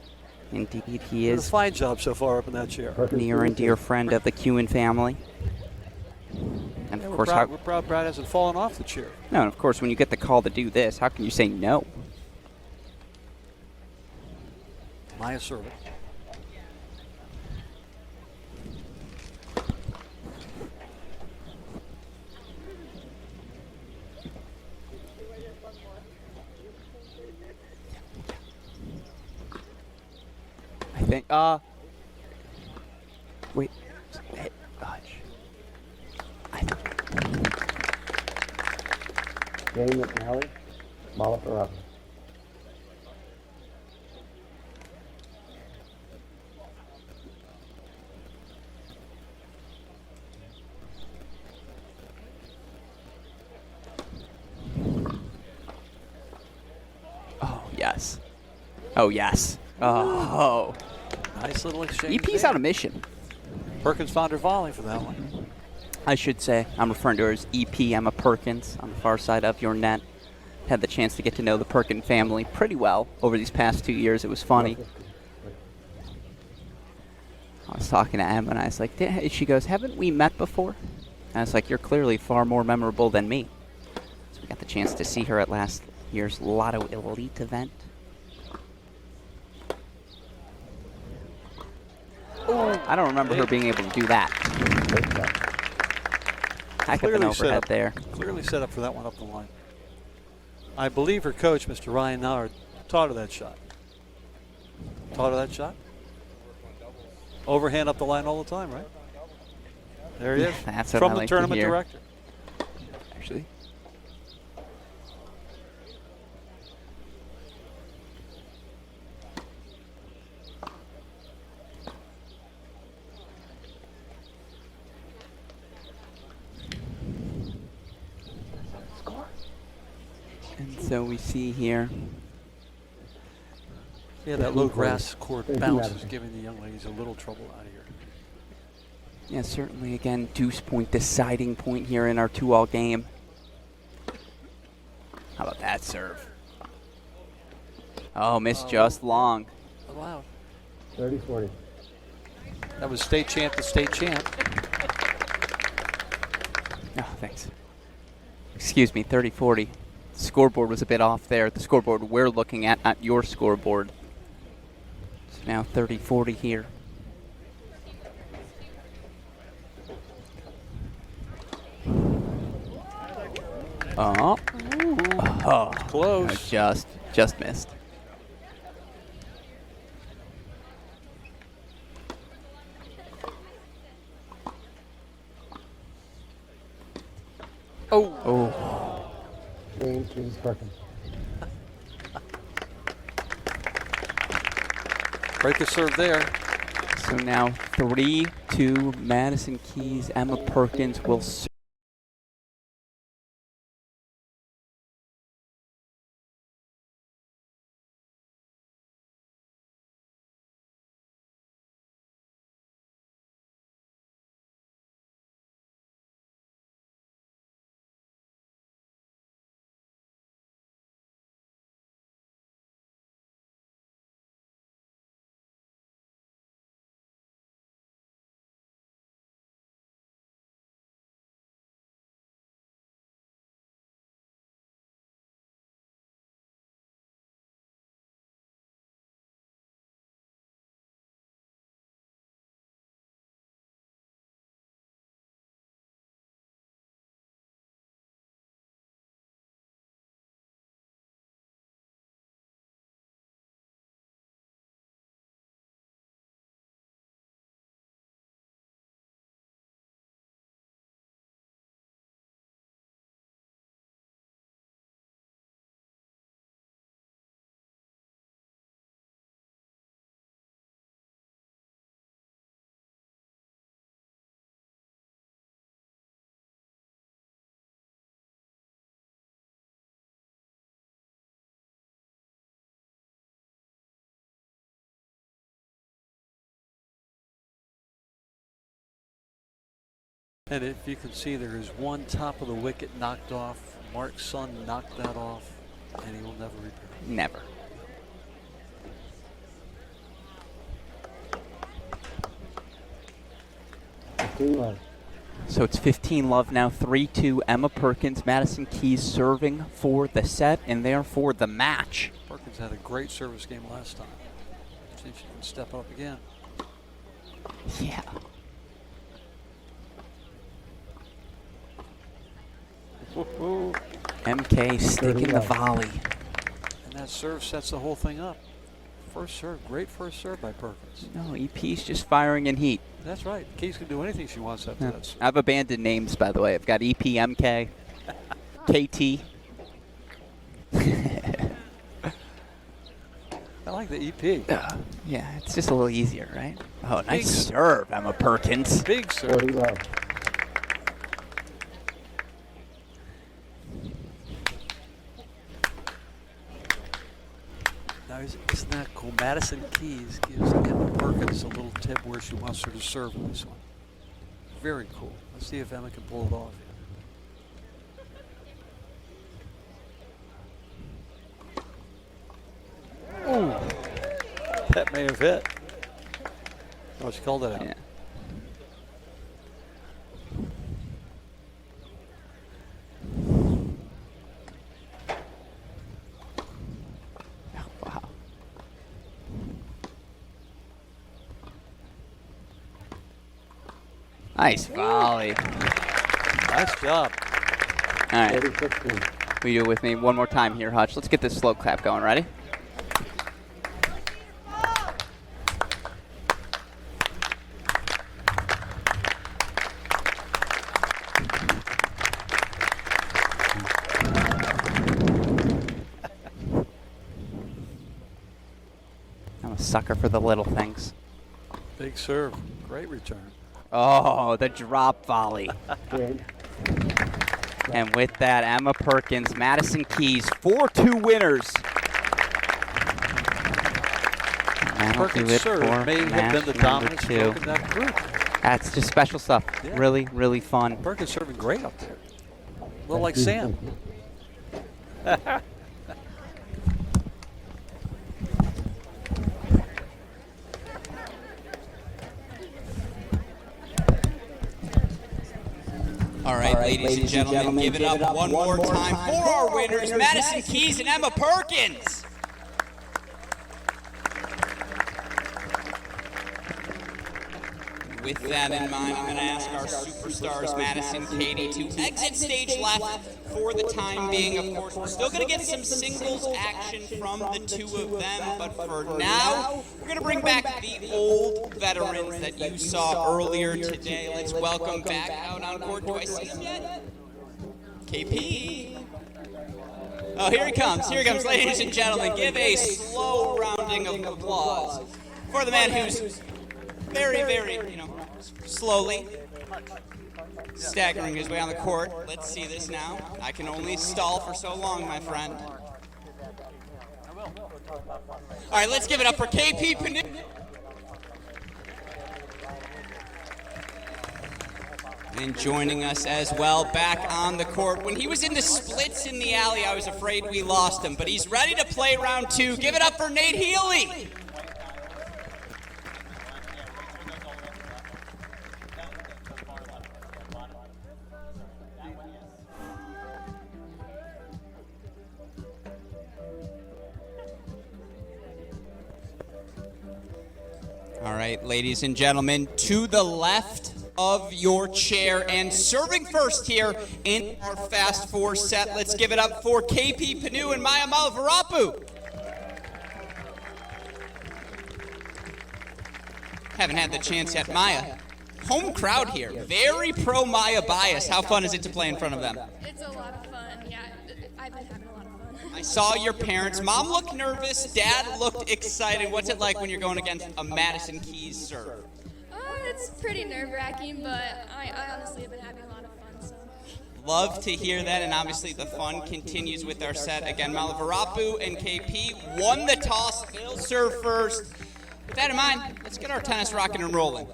Indeed, he Did a is. fine job so far up in that chair. Near and dear friend of the Kuhn family. And of course, we're proud Brad hasn't fallen off the chair. no, and of course, when you get the call to do this, how can you say no? Maya serving. I think. Wait. Hey, gosh. Game McNally, Mallavarapu. Oh, yes. Oh, yes. Oh. Nice little exchange. EP's there. on a mission. Perkins found her volley for that one. I should say. I'm referring to her as EP Emma Perkins on the far side of your net. Had the chance to get to know the Perkin family pretty well over these past 2 years. It was funny. I was talking to Emma and I was like, she goes, haven't we met before? And I was like, you're clearly far more memorable than me. So we got the chance to see her at last year's Lotto Elite event. I don't remember her being able to do that. Heck of an overhead there. Clearly set up for that one up the line. I believe her coach, Mr. Ryan Nauer, taught her that shot. Taught her that shot? Overhand up the line all the time, right? There he is. That's what From I the like tournament to hear. director. Actually. And so we see here. Yeah, that low grass court bounce is giving the young ladies a little trouble out here. Yeah, certainly, again, deuce point, deciding point here in our 2-all game. How about that serve? Oh, missed just long. Allowed. 30-40. That was state champ to state champ. Oh, thanks. Excuse me, 30-40. Scoreboard was a bit off there. The scoreboard we're looking at, not your scoreboard. So now 30-40 here. Oh. Oh. Close. Just missed. Oh. Game chooses Perkins. Break a serve there. So now 3-2 Madison Keys. Emma Perkins will serve. And if you can see, there is one top of the wicket knocked off. Mark's son knocked that off, and he will never repair it. Never. So it's 15-love now, 3-2. Emma Perkins, Madison Keys serving for the set and therefore the match. Perkins had a great service game last time. See if she can step up again. Yeah. MK sticking the volley. And that serve sets the whole thing up. First serve, great first serve by Perkins. No, EP's just firing in heat. That's right. Keys can do anything she wants after that serve. I've abandoned names, by the way. I've got EP, MK, KT. I like the EP. Yeah, it's just a little easier, right? Oh, nice serve, Emma Perkins. Big serve. Now, isn't that cool? Madison Keys gives Emma Perkins a little tip where she wants her to serve in this one. Very cool. Let's see if Emma can pull it off. Ooh, that may have hit. Oh, she called it out. Yeah. Wow. Nice volley. Nice job. All right. Will you do it with me one more time here, Hutch? Let's get this slow clap going. Ready? I'm a sucker for the little things. Big serve. Great return. Oh, the drop volley. And with that, Emma Perkins, Madison Keys, 4-2 winners. Perkins' serve may have been the dominant stroke in that group. That's just special stuff. Yeah. Really, really fun. Perkins serving great up there. A little like Sam. All right, ladies and gentlemen, give it up one more time for our winners, Madison Keys and Emma Perkins. With that in mind, I'm going to ask our superstars, Madison, Katie, to exit stage left for the time being. Of course, we're still going to get some singles action from the two of them, but for now, we're going to bring back the old veterans that you saw earlier today. Let's welcome back out on court. Do I see him yet? KP. Oh, here he comes. Here he comes, ladies and gentlemen. Give a slow rounding of applause for the man who's very, slowly staggering his way on the court. Let's see this now. I can only stall for so long, my friend. All right, let's give it up for KP Pannu. And joining us as well back on the court. When he was in the splits in the alley, I was afraid we lost him, but he's ready to play round two. Give it up for Nate Healey. All right, ladies and gentlemen, to the left of your chair and serving first here in our Fast Four set. Let's give it up for KP Pannu and Maya Mallavarapu. Haven't had the chance yet. Maya, home crowd here. Very pro Maya bias. How fun is it to play in front of them? It's a lot of fun. Yeah, I've been having a lot of fun. I saw your parents. Mom looked nervous. Dad looked excited. What's it like when you're going against a Madison Keys serve? It's pretty nerve-wracking, but I honestly have been having a lot of fun. So. Love to hear that, and obviously the fun continues with our set. Again, Mallavarapu and KP won the toss. They'll serve first. With that in mind, let's get our tennis rocking and rolling.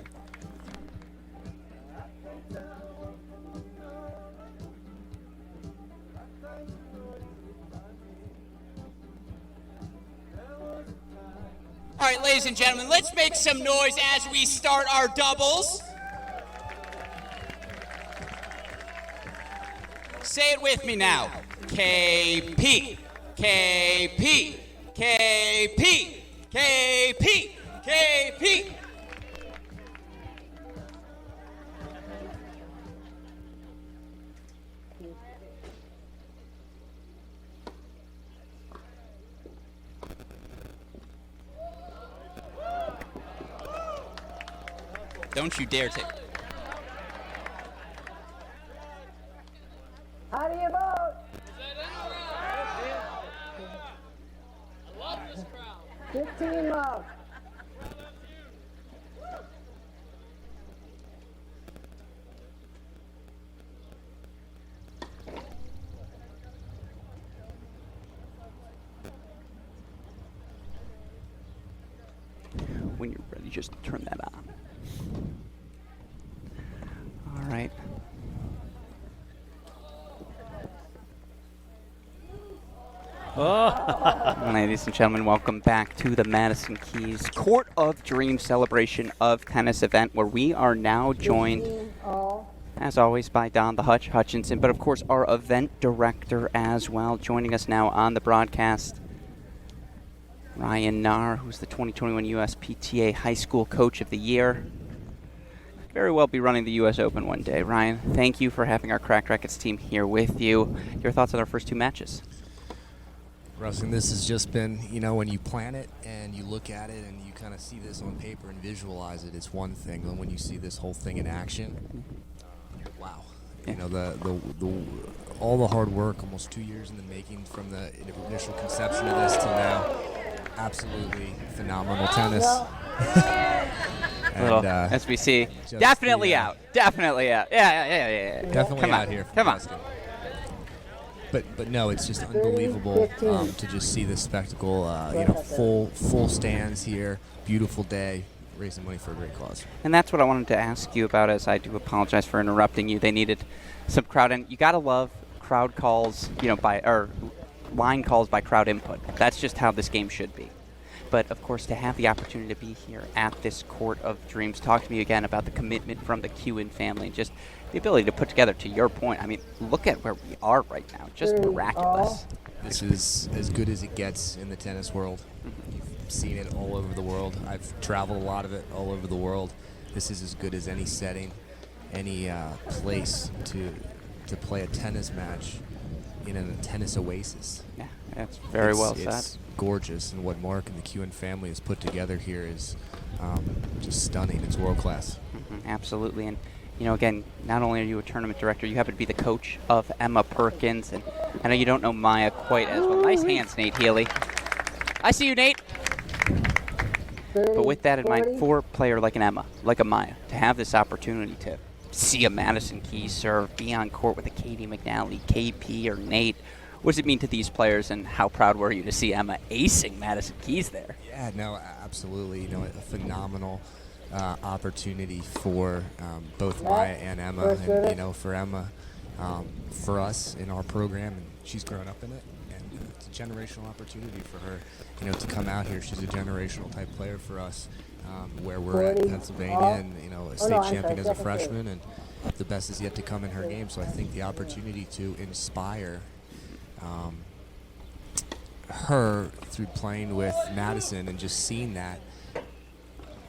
All right, ladies and gentlemen, let's make some noise as we start our doubles. Say it with me now. KP, KP, KP, KP, KP. Don't you dare take. How do you vote? I love this crowd. 15 votes. When you're ready, just turn that on. All right. Ladies and gentlemen, welcome back to the Madison Keys Court of Dreams celebration of tennis event, where we are now joined, as always, by Don the Hutch Hutchinson, but of course our event director as well. Joining us now on the broadcast, Ryan Nahr, who's the 2021 USPTA High School Coach of the Year. Could very well be running the U.S. Open one day. Ryan, thank you for having our Cracked Racquets team here with you. Your thoughts on our first two matches? Rustin, this has just been, you know, when you plan it and you look at it and you kind of see this on paper and visualize it, it's one thing. And when you see this whole thing in action, wow. You know, the all the hard work, almost 2 years in the making from the initial conception of this to now, absolutely phenomenal tennis. And, SBC, definitely out. Definitely out. Yeah. Definitely Come out on. here. Come on. But no, it's just unbelievable to just see this spectacle. You know, full stands here, beautiful day, raising money for a great cause. And that's what I wanted to ask you about, as I do apologize for interrupting you. They needed some crowd, and you gotta love crowd calls, you know, or line calls by crowd input. That's just how this game should be. But of course, to have the opportunity to be here at this Court of Dreams, talk to me again about the commitment from the Kuhn family, just the ability to put together, to your point. I mean, look at where we are right now. Just miraculous. This is as good as it gets in the tennis world. You've seen it all over the world. I've traveled a lot of it all over the world. This is as good as any setting, any place to play a tennis match in a tennis oasis. Yeah, that's very well said. It's gorgeous, and what Mark and the Kuhn family has put together here is just stunning. It's world class. Absolutely. And you know, again, not only are you a tournament director, you happen to be the coach of Emma Perkins, and I know you don't know Maya quite as well. Nice hands, Nate Healey. I see you, Nate. But with that in mind, for a player like an Emma, like a Maya, to have this opportunity to see a Madison Keys serve, be on court with a Katie McNally, KP, or Nate, what does it mean to these players, and how proud were you to see Emma acing Madison Keys there? Yeah, no, absolutely. You know, a phenomenal opportunity for both Maya and Emma, and you know, for Emma, for us in our program, and she's grown up in it, and it's a generational opportunity for her, you know, to come out here. She's a generational type player for us, where we're at Pennsylvania, and you know, a state champion as a freshman, and the best is yet to come in her game. So I think the opportunity to inspire her through playing with Madison and just seeing that,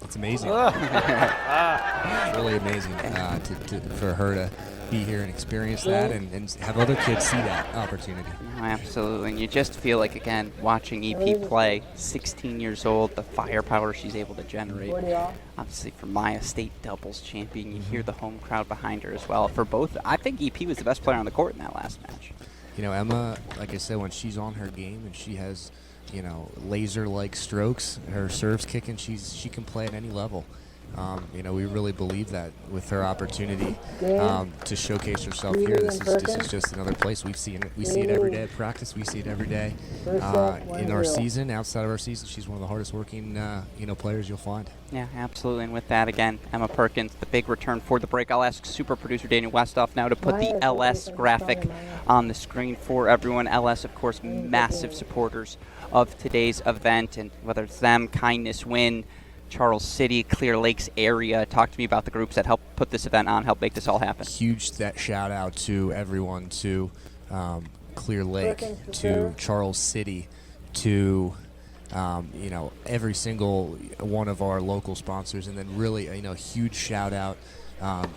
it's amazing. It's really amazing for her to be here and experience that, and have other kids see that opportunity. Oh, absolutely. And you just feel like, again, watching EP play, 16 years old, the firepower she's able to generate. Obviously, for Maya, state doubles champion, you hear the home crowd behind her as well. For both, I think EP was the best player on the court in that last match. You know, Emma, like I said, when she's on her game and she has, you know, laser-like strokes, her serve's kicking, she can play at any level. We really believe that with her opportunity to showcase herself here, this is just another place. We see it every day at practice. We see it every day in our season, outside of our season. She's one of the hardest working players you'll find. Yeah, absolutely. And with that, again, Emma Perkins, the big return for the break. I'll ask super producer Daniel Westoff now to put the LS graphic on the screen for everyone. LS, of course, massive supporters of today's event, and whether it's them, Kindness Win, Charles City, Clear Lakes area. Talk to me about the groups that helped put this event on, help make this all happen. Huge shout out to everyone, to Clear Lake, to Charles City, to every single one of our local sponsors, and then really huge shout out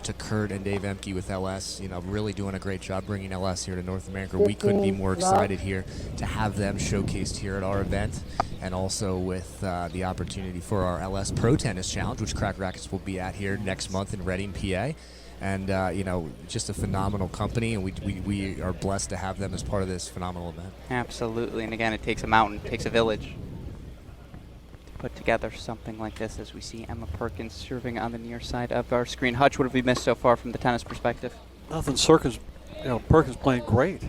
to Kurt and Dave Emke with LS, really doing a great job bringing LS here to North America. We couldn't be more excited here to have them showcased here at our event, and also with the opportunity for our LS Pro Tennis Challenge, which Crack Racquets will be at here next month in Reading, PA. And, just a phenomenal company, and we are blessed to have them as part of this phenomenal event. Absolutely, and again, it takes a mountain, it takes a village to put together something like this, as we see Emma Perkins serving on the near side of our screen. Hutch, what have we missed so far from the tennis perspective? Nothing. Perkins playing great.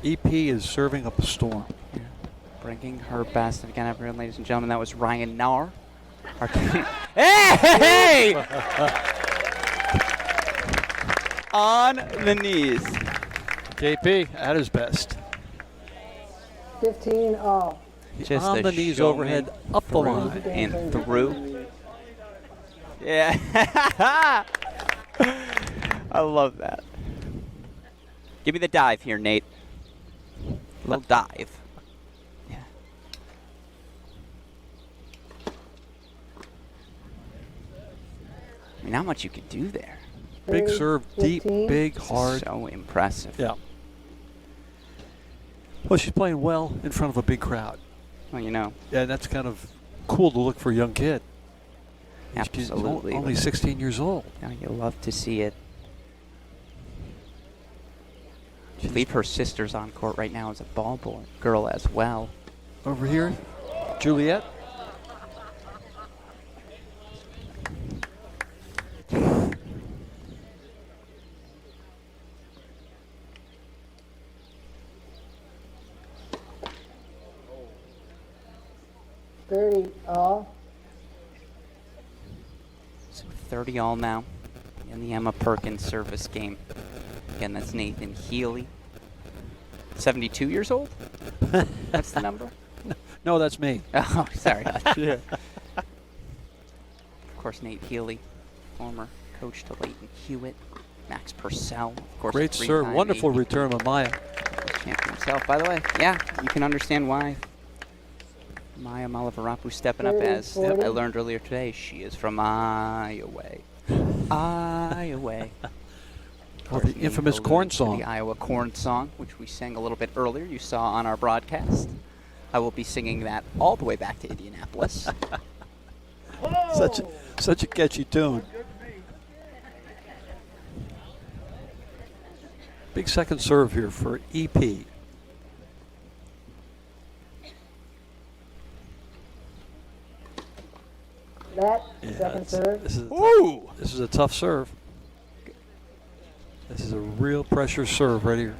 EP is serving up a storm. Yeah. Bringing her best. And again, everyone, ladies and gentlemen, that was Ryan Nahr. Hey! On the knees. JP at his best. 15 all. Just on the knees overhead, up the line. And through. Yeah. I love that. Give me the dive here, Nate. A little dive. Yeah. I mean, how much you could do there. Big serve, deep, big, hard. So impressive. Yeah. Well, she's playing well in front of a big crowd. Well, Yeah, that's kind of cool to look for a young kid. Absolutely. She's only 16 years old. Yeah, you'll love to see it. I believe her sister's on court right now as a ball boy girl as well. Over here, Juliet. All. So 30 all now in the Emma Perkins service game. Again, that's Nathan Healey. 72 years old? That's the number? No, that's me. Oh, sorry. Yeah. Of course, Nate Healey, former coach to Leighton Hewitt. Max Purcell, of course. Great serve. Wonderful return by Maya. Champion himself. By the way, yeah, you can understand why Maya Mallavarapu stepping up, as I learned earlier today. She is from Iowa. Iowa. Well, the infamous corn song. The Iowa corn song, which we sang a little bit earlier. You saw on our broadcast. I will be singing that all the way back to Indianapolis. Such a catchy tune. Big second serve here for EP. Second serve. This is a tough serve. This is a real pressure serve right here.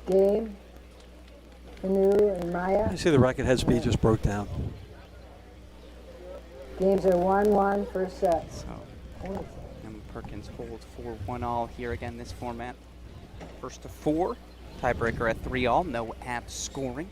Game. Pannu and Maya. You see the racket head speed just broke down. Games are 1-1 first set. So, Emma Perkins holds 4-1 all here again this format. First to 4, tiebreaker at 3 all, no abs scoring.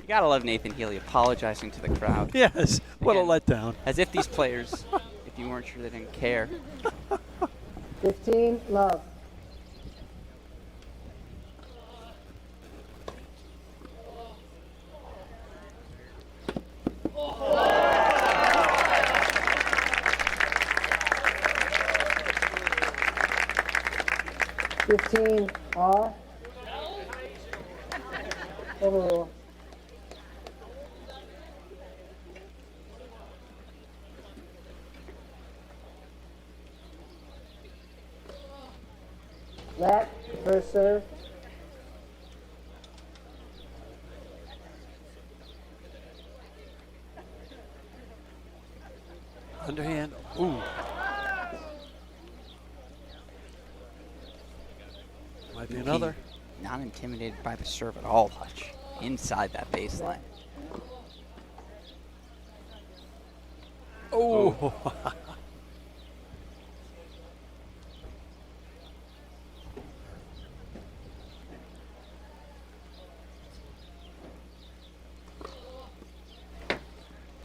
You gotta love Nathan Healey apologizing to the crowd. Yes, what a letdown. As if these players, if you weren't sure, they didn't care. 15, love. 15 all. Overrule. Lat, first serve. Underhand. Ooh. Might be another. Not intimidated by the serve at all, Hutch. Inside that baseline. Oh.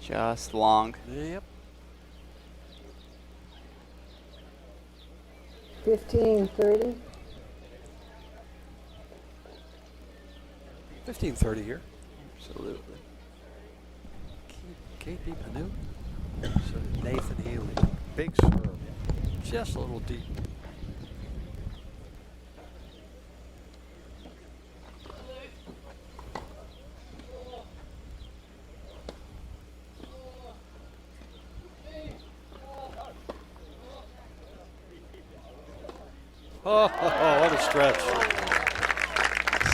Just long. Yep. 15-30. 15-30 here. Absolutely. KP Pannu. So Nathan Healey. Big serve. Just a little deep. Oh, what a stretch.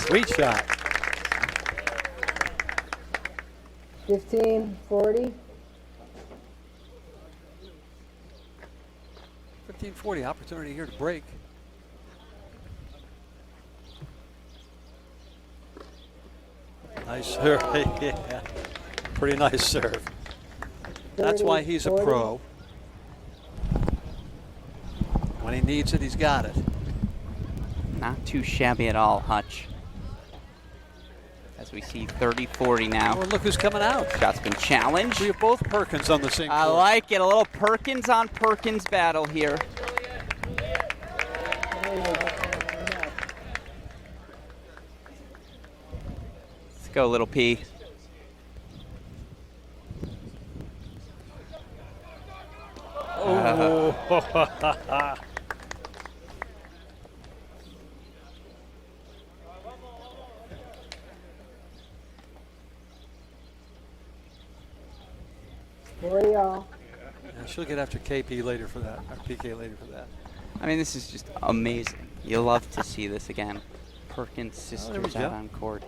Sweet shot. 15-40. 15-40, opportunity here to break. Nice serve. Yeah. Pretty nice serve. That's why he's a pro. When he needs it, he's got it. Not too shabby at all, Hutch. As we see 30-40 now. Oh, look who's coming out. Shot's been challenged. We have both Perkins on the same court. I like it. A little Perkins on Perkins battle here. Let's go, little P. Oh. Yeah, she'll get after KP later for that, or PK later for that. I mean, this is just amazing. You love to see this again. Perkins sisters out on court.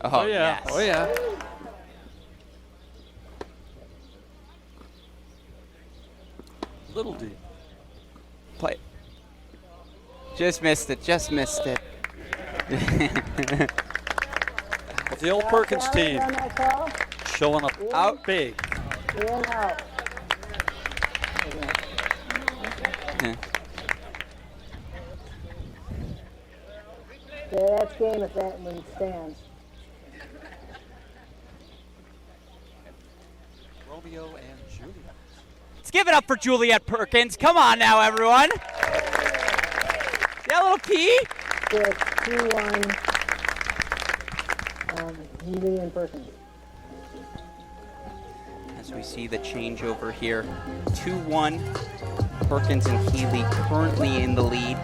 Oh, yeah. Yes. Oh, yeah. Little D. Play. Just missed it. Just missed it. The old Perkins team showing up out big. In, out. Yeah. Yeah, that's game if that one stands. Romeo and Juliet. Let's give it up for Juliet Perkins. Come on now, everyone. That little P. 2-1. Healey and Perkins. As we see the changeover here. 2-1. Perkins and Healey currently in the lead.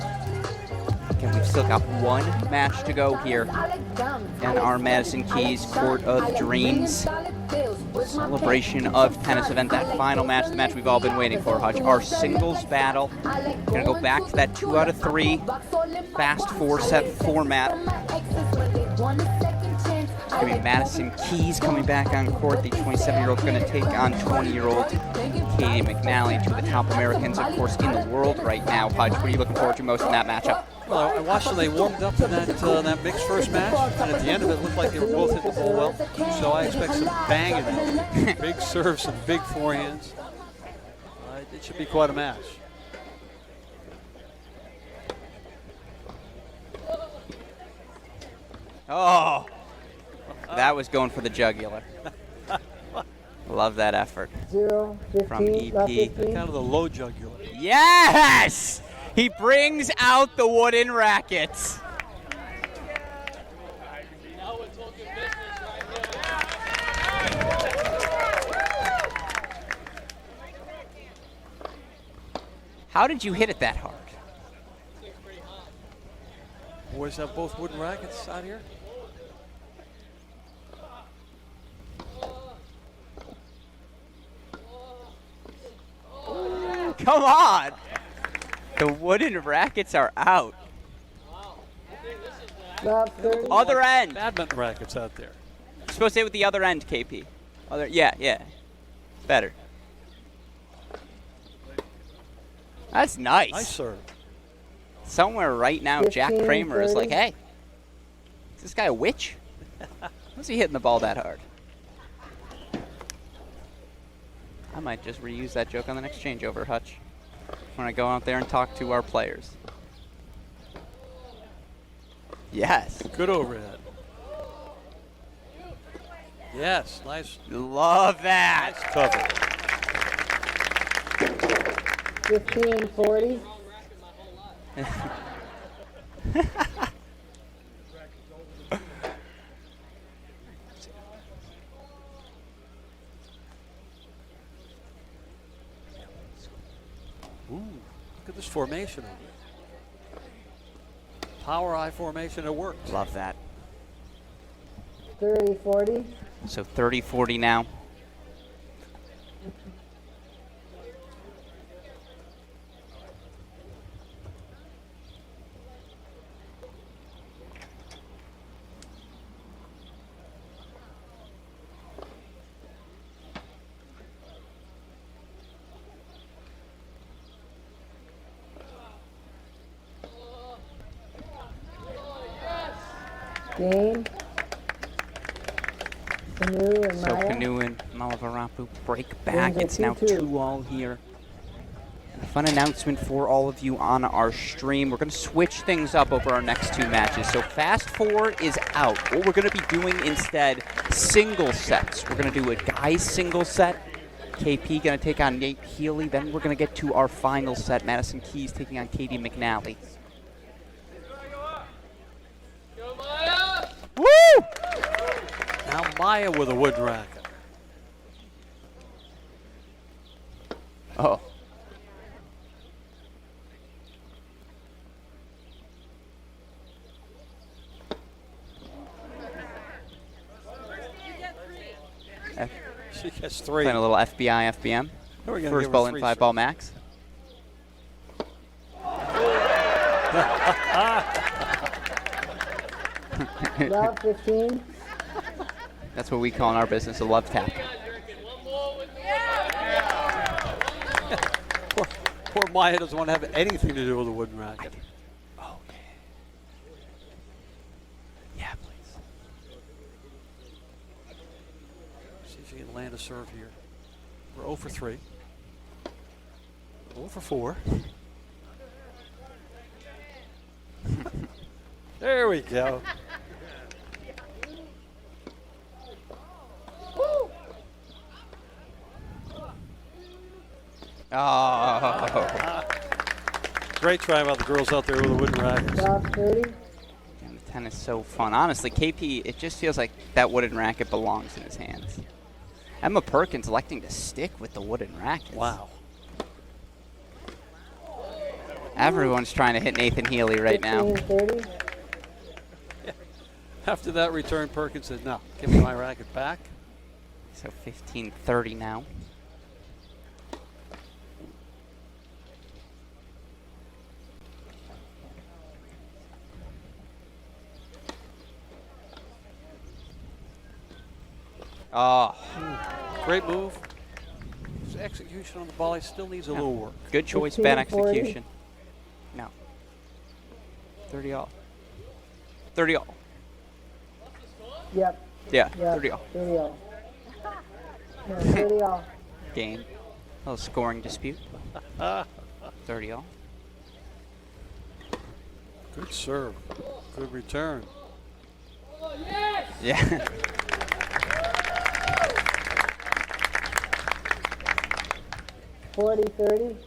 Again, we've still got one match to go here in our Madison Keys Court of Dreams celebration of tennis event. That final match, the match we've all been waiting for, Hutch. Our singles battle. Gonna go back to that 2 out of 3 fast 4-set format. It's going to be Madison Keys coming back on court. The 27-year-old is going to take on 20-year-old Katie McNally, two of the top Americans, of course, in the world right now. Hutch, what are you looking forward to most in that matchup? Well, I watched them. They warmed up in that mixed first match, and at the end of it, looked like they were both hitting the ball well. So I expect some banging, big serves, some big forehands. It should be quite a match. Oh, that was going for the jugular. Love that effort. 0-15 from EP. Kind of the low jugular. Yes! He brings out the wooden rackets. How did you hit it that hard? Boys have both wooden rackets out here. Come on! The wooden rackets are out. Other end. Badminton rackets out there. You're supposed to hit with the other end, KP. Yeah. Better. That's nice. Nice serve. Somewhere right now, Jack Kramer is like, hey, is this guy a witch? How's he hitting the ball that hard? I might just reuse that joke on the next changeover, Hutch, when I go out there and talk to our players. Yes. Good overhead. Yes, nice. Love that. Nice cover. 15-40. Ooh, look at this formation. Power eye formation, it works. Love that. 30-40. So 30-40 now. Game. Pannu and So Maya. Pannu and Mallavarapu break back. Games are It's now 2-2. 2-all here. A fun announcement for all of you on our stream. We're going to switch things up over our next two matches. So Fast Four is out. What we're going to be doing instead, single sets. We're going to do a guys single set. KP going to take on Nate Healey. Then we're going to get to our final set. Madison Keys taking on Katie McNally. Woo! Now Maya with a wooden racket. Oh. She gets 3. Playing a little FBI, FBM. First ball in, 5 ball max. Love 15. That's what we call in our business a love tap. Poor Maya doesn't want to have anything to do with a wooden racket. Okay. Yeah, please. See if she can land a serve here. We're 0 for 3. 0 for 4. There we go. Oh. Great try about the girls out there with the wooden rackets. Love 30. And the tennis is so fun. Honestly, KP, it just feels like that wooden racket belongs in his hands. Emma Perkins electing to stick with the wooden rackets. Wow. Everyone's trying to hit Nathan Healey right now. 15-30. Yeah. After that return, Perkins said, no, give me my racket back. So 15-30 now. Oh. Great move. His execution on the volley still needs a little work. Good choice, bad execution. No. 30 all. 30 all. Yep. Yeah, Yep. 30 all. 30 all. No, 30 all. Game. A little scoring dispute. 30 all. Good serve. Good return. Yeah. $40-30.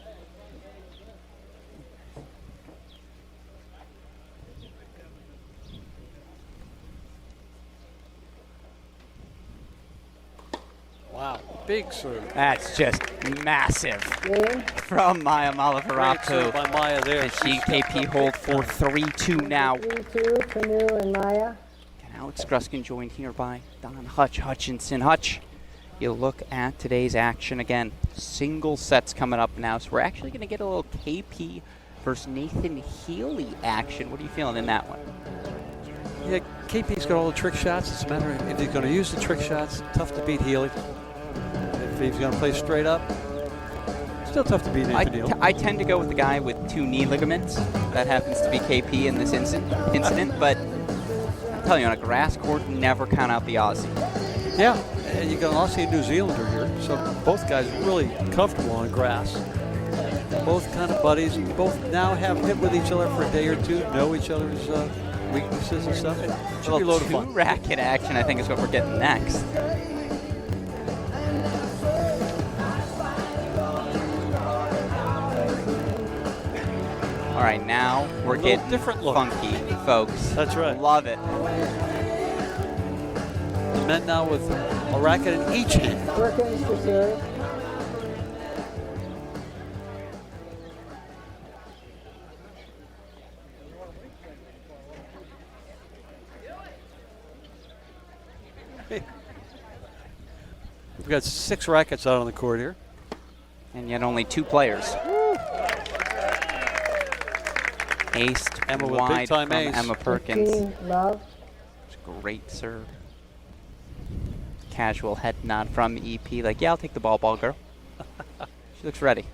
Wow. Big serve. That's just massive from Maya Great serve Mallavarapu. by Maya there. And she KP hold for 3-2 now. 3-2, Pannu and Maya. And Alex Gruskin joined here by Don Hutchinson. Hutch, you look at today's action again. Single sets coming up now. So we're actually going to get a little KP versus Nathan Healey action. What are you feeling in that one? Yeah, KP's got all the trick shots. It's a matter of if he's going to use the trick shots. Tough to beat Healey. If he's going to play straight up, still tough to beat Nathan Healey. I tend to go with the guy with 2 knee ligaments. That happens to be KP in this incident. But I'm telling you, on a grass court, never count out the Aussie. Yeah, and you got an Aussie and New Zealander here. So both guys really comfortable on grass. Both kind of buddies. Both now have hit with each other for a day or two, know each other's weaknesses and stuff. It should be a load of fun. 2-racket action, I think, is what we're getting next. All right, now we're getting different look. Funky, folks. That's right. Love it. The men now with a racket in each hand. Perkins to serve. We've got 6 rackets out on the court here. And yet only 2 players. Aced Emma with wide big-time from ace. Emma Perkins. 15, Love. Great serve. Casual head nod from EP, like, yeah, I'll take the ball, girl. She looks ready.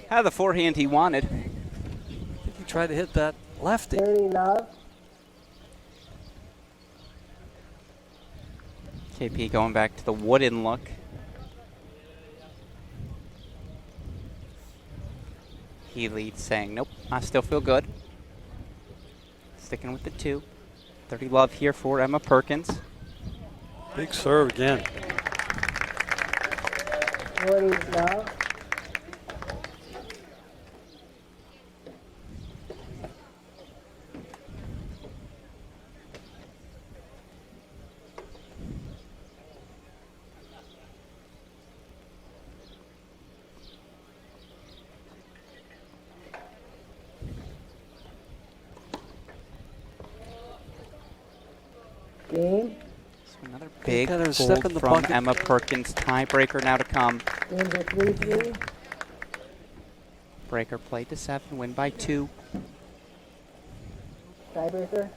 Had the forehand he wanted. I think he tried to hit that lefty. 30, Love. KP going back to the wooden look. Healey saying, nope, I still feel good. Sticking with the 2. 30 love here for Emma Perkins. Big serve again. 40, Love. Game. So another big Kind of fold step in the from pocket. Emma Perkins. Tiebreaker now to come. Games are 3-3. Breaker played to 7, win by 2. Tiebreaker.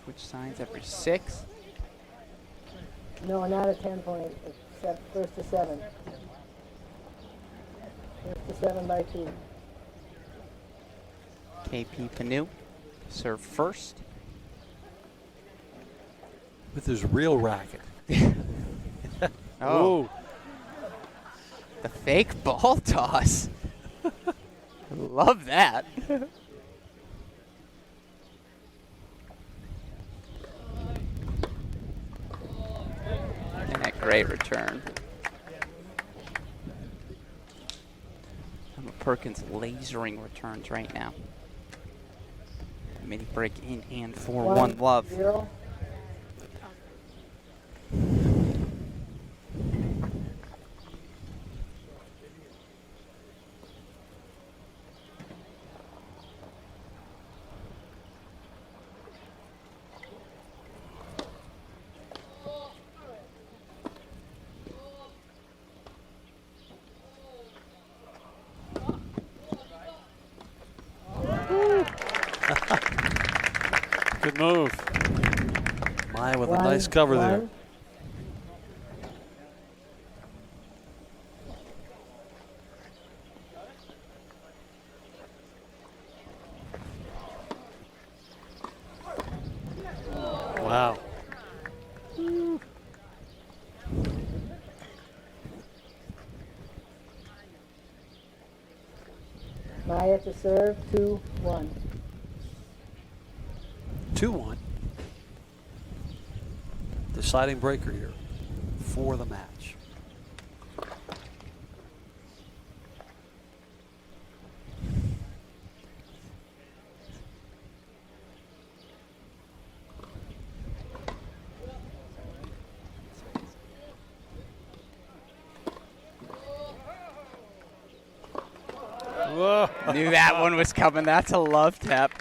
Switch sides every 6. No, not a 10-point. It's first to 7. First to 7 by 2. KP Pannu serve first. With his real racket. Oh. The fake ball toss. Love that. And a great return. Emma Perkins lasering returns right now. Mini break in and for 1 love. 0. Good move. Maya with a nice cover there. Wow. Maya to serve, 2-1. 2-1. Deciding breaker here for the match. Whoa. Knew that one was coming. That's a love tap.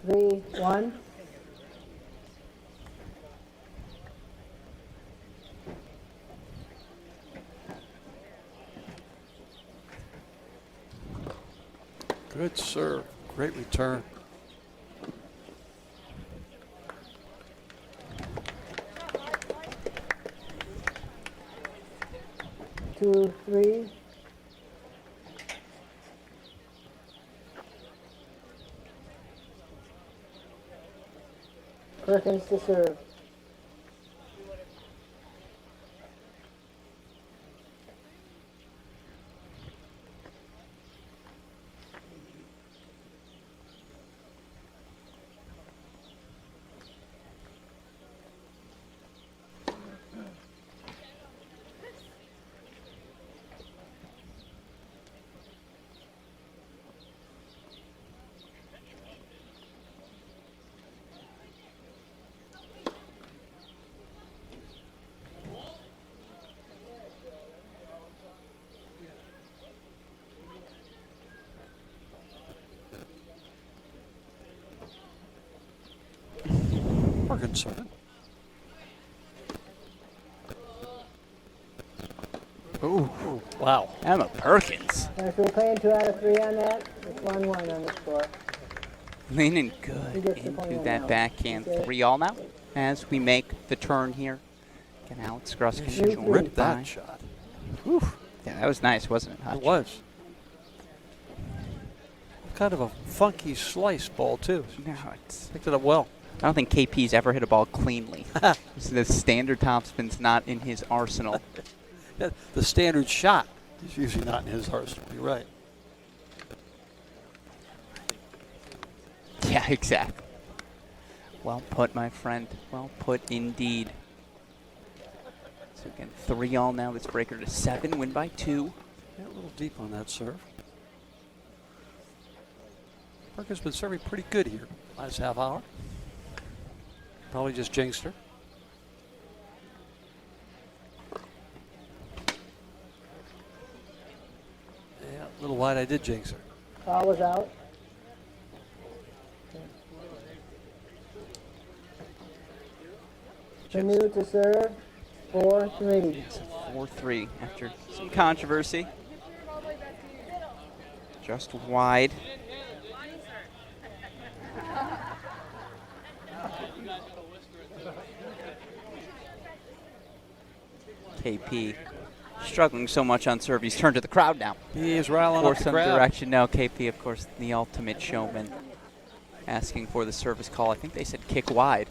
3-1. Good serve. Great return. Two, 3. Perkins to serve. Perkins serving. Ooh, wow. Emma Perkins. If we're playing 2 out of 3 on that, it's 1-1 on the score. Leaning good into that backhand. 3-all now as we make the turn here. Again, Alex Gruskin Ripped that shot. Whew. Yeah, that was nice, wasn't it, Hutch? It was. Kind of a funky slice ball, too. No, it's picked it up well. I don't think KP's ever hit a ball cleanly. The standard topspin's not in his arsenal. The standard shot is usually not in his arsenal. You're right. Yeah, exactly. Well put, my friend. Well put indeed. So again, 3-all now. This breaker to 7, win by 2. Yeah, a little deep on that serve. Perkins been serving pretty good here. Last half hour. Probably just jinxed her. Yeah, a little wide. I did jinx her. Ball was out. Pannu to serve, 4-3. 4-3 after some controversy. Just wide. KP struggling so much on serve. He's turned to the crowd now. He is riling for up the some crowd. direction. Now KP, of course, the ultimate showman, asking for the service call. I think they said kick wide.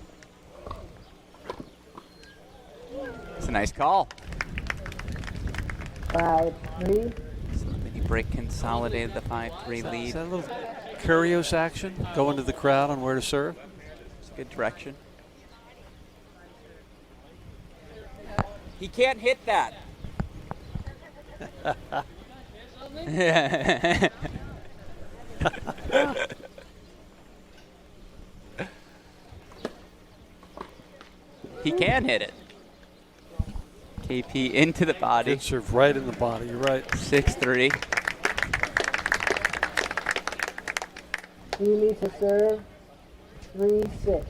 It's a nice call. 5-3. So the mini break consolidated the 5-3 lead. Is that a little curious action? Going to the crowd on where to serve? It's a good direction. He can't hit that. He can hit it. KP into the body. Good serve right in the body. You're right. 6-3. Healey to serve, 3-6.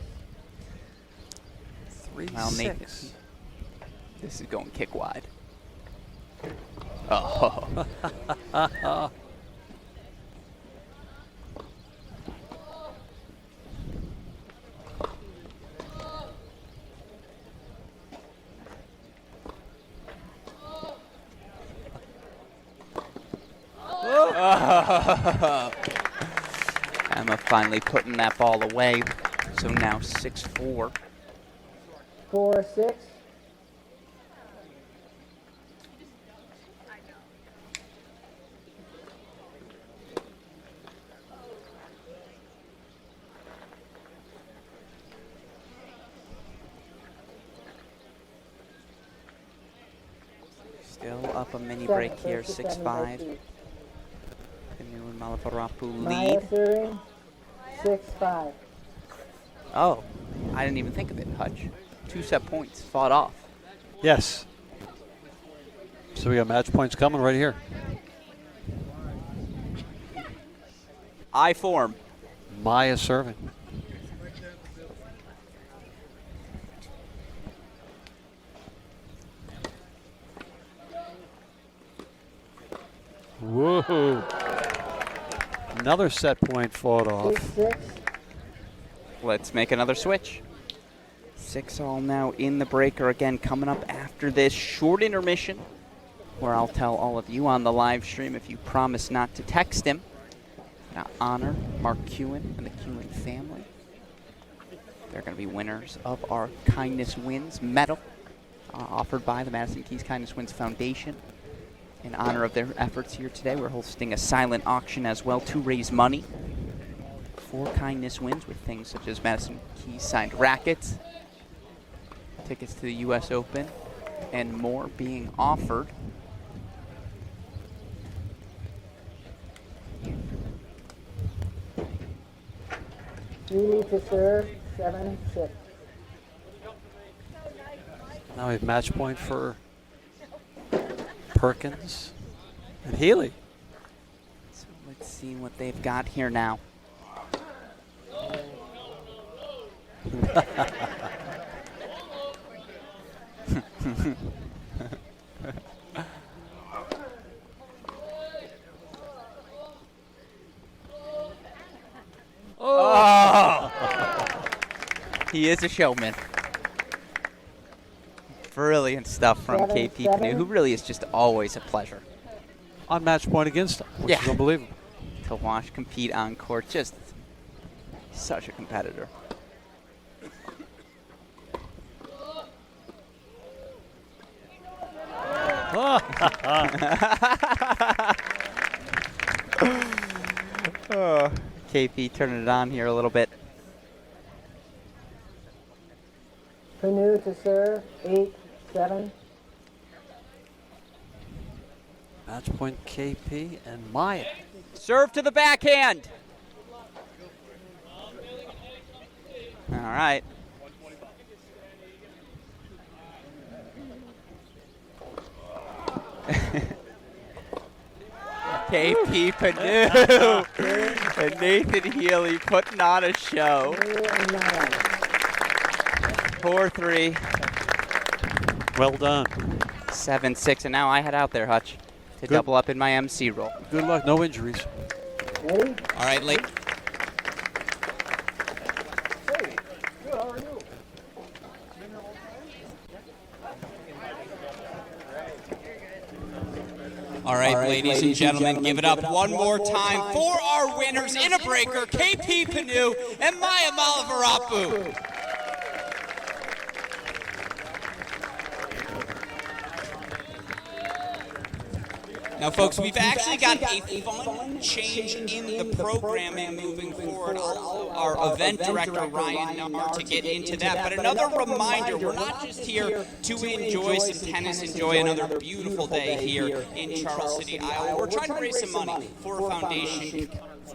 3-6. Well, Nathan, this is going kick wide. Oh. Emma finally putting that ball away. So now 6-4. 4-6. Still up a mini break here, 6-5. Pannu and Mallavarapu lead. Serving, 6-5. Oh, I didn't even think of it, Hutch. 2 set points fought off. Yes. So we got match points coming right here. I form. Maya serving. Whoa. Another set point fought off. 6-6. Let's make another switch. 6-all now in the breaker again, coming up after this short intermission, where I'll tell all of you on the live stream if you promise not to text him. Now honor Mark Kuhn and the Kuhn family. They're going to be winners of our Kindness Wins medal offered by the Madison Keys Kindness Wins Foundation. In honor of their efforts here today, we're hosting a silent auction as well to raise money for Kindness Wins with things such as Madison Keys signed rackets, tickets to the U.S. Open, and more being offered. Healey to serve, 7-6. Now we have match point for Perkins and Healey. So let's see what they've got here now. Oh! He is a showman. Brilliant stuff from KP Pannu, who really is just always a pleasure. On match point against him, which is unbelievable. To watch compete on court, just such a competitor. Oh, KP turning it on here a little bit. Pannu to serve, 8-7. Match point KP and Maya. Serve to the backhand. All right. KP Pannu and Nathan Healey putting on a show. 4-3. Well done. 7-6, and now I head out there, Hutch, to double up in my MC role. Good luck, no injuries. Ready? All right, late. All right, ladies and gentlemen, give it up one more time for our winners in a breaker, KP Pannu and Maya Mallavarapu. Now, folks, we've actually got a fun change in the programming moving forward. Our event director, Ryan Nahr, to get into that. But another reminder, we're not just here to enjoy some tennis, enjoy another beautiful day here in Charles City, Iowa. We're trying to raise some money for a foundation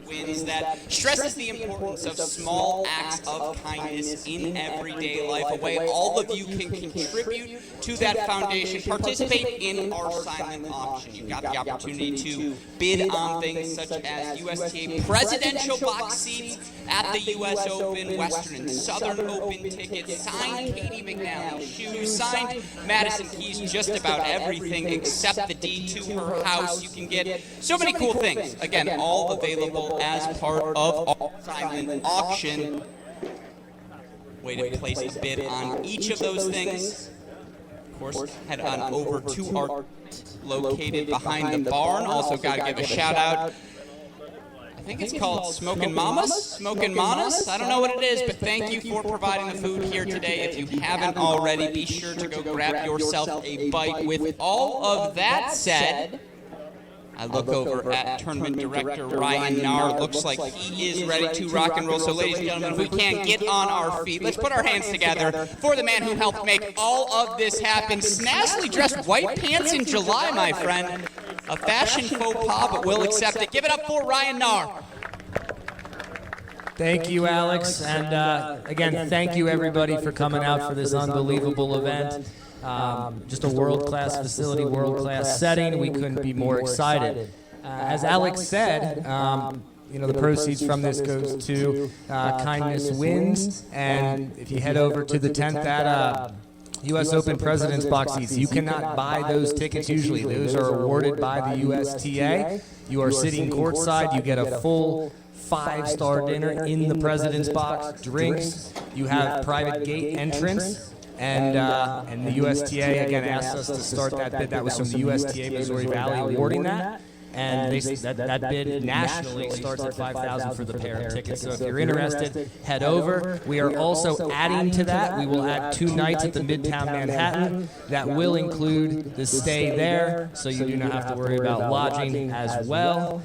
wins that stresses the importance of small acts of kindness in everyday life. A way all of you can contribute to that foundation. Participate in our silent auction. You've got the opportunity to bid on things such as USTA presidential box seats at the U.S. Open, Western and Southern Open tickets, signed Katie McNally shoes, signed Madison Keys, just about everything except the deed to her house. You can get so many cool things. Again, all available as part of our silent auction. Way to place a bid on each of those things. Of course, head on over to our located behind the barn. Also got to give a shout out. I think it's called Smokin' Mamas? Smokin' Mamas? I don't know what it is, but thank you for providing the food here today. If you haven't already, be sure to go grab yourself a bite. With all of that said, I look over at Tournament Director Ryan Nahr. Looks like he is ready to rock and roll. So, ladies and gentlemen, if we can't get on our feet, let's put our hands together for the man who helped make all of this happen. Snazzily dressed white pants in July, my friend. A fashion faux pas, but we'll accept it. Give it up for Ryan Nahr. Thank you, Alex. And again, thank you, everybody, for coming out for this unbelievable event. Just a world-class facility, world-class setting. We couldn't be more excited. As Alex said, the proceeds from this goes to Kindness Wins. And if you head over to the 10th at U.S. Open President's Box seats, you cannot buy those tickets usually. Those are awarded by the USTA. You are sitting courtside. You get a full 5-star dinner in the President's Box, drinks. You have private gate entrance. And the USTA, again, asked us to start that bid. That was from the USTA Missouri Valley awarding that. And that bid nationally starts at $5,000 for the pair of tickets. So if you're interested, head over. We are also adding to that. We will add 2 nights at the Midtown Manhattan. That will include the stay there, so you do not have to worry about lodging as well.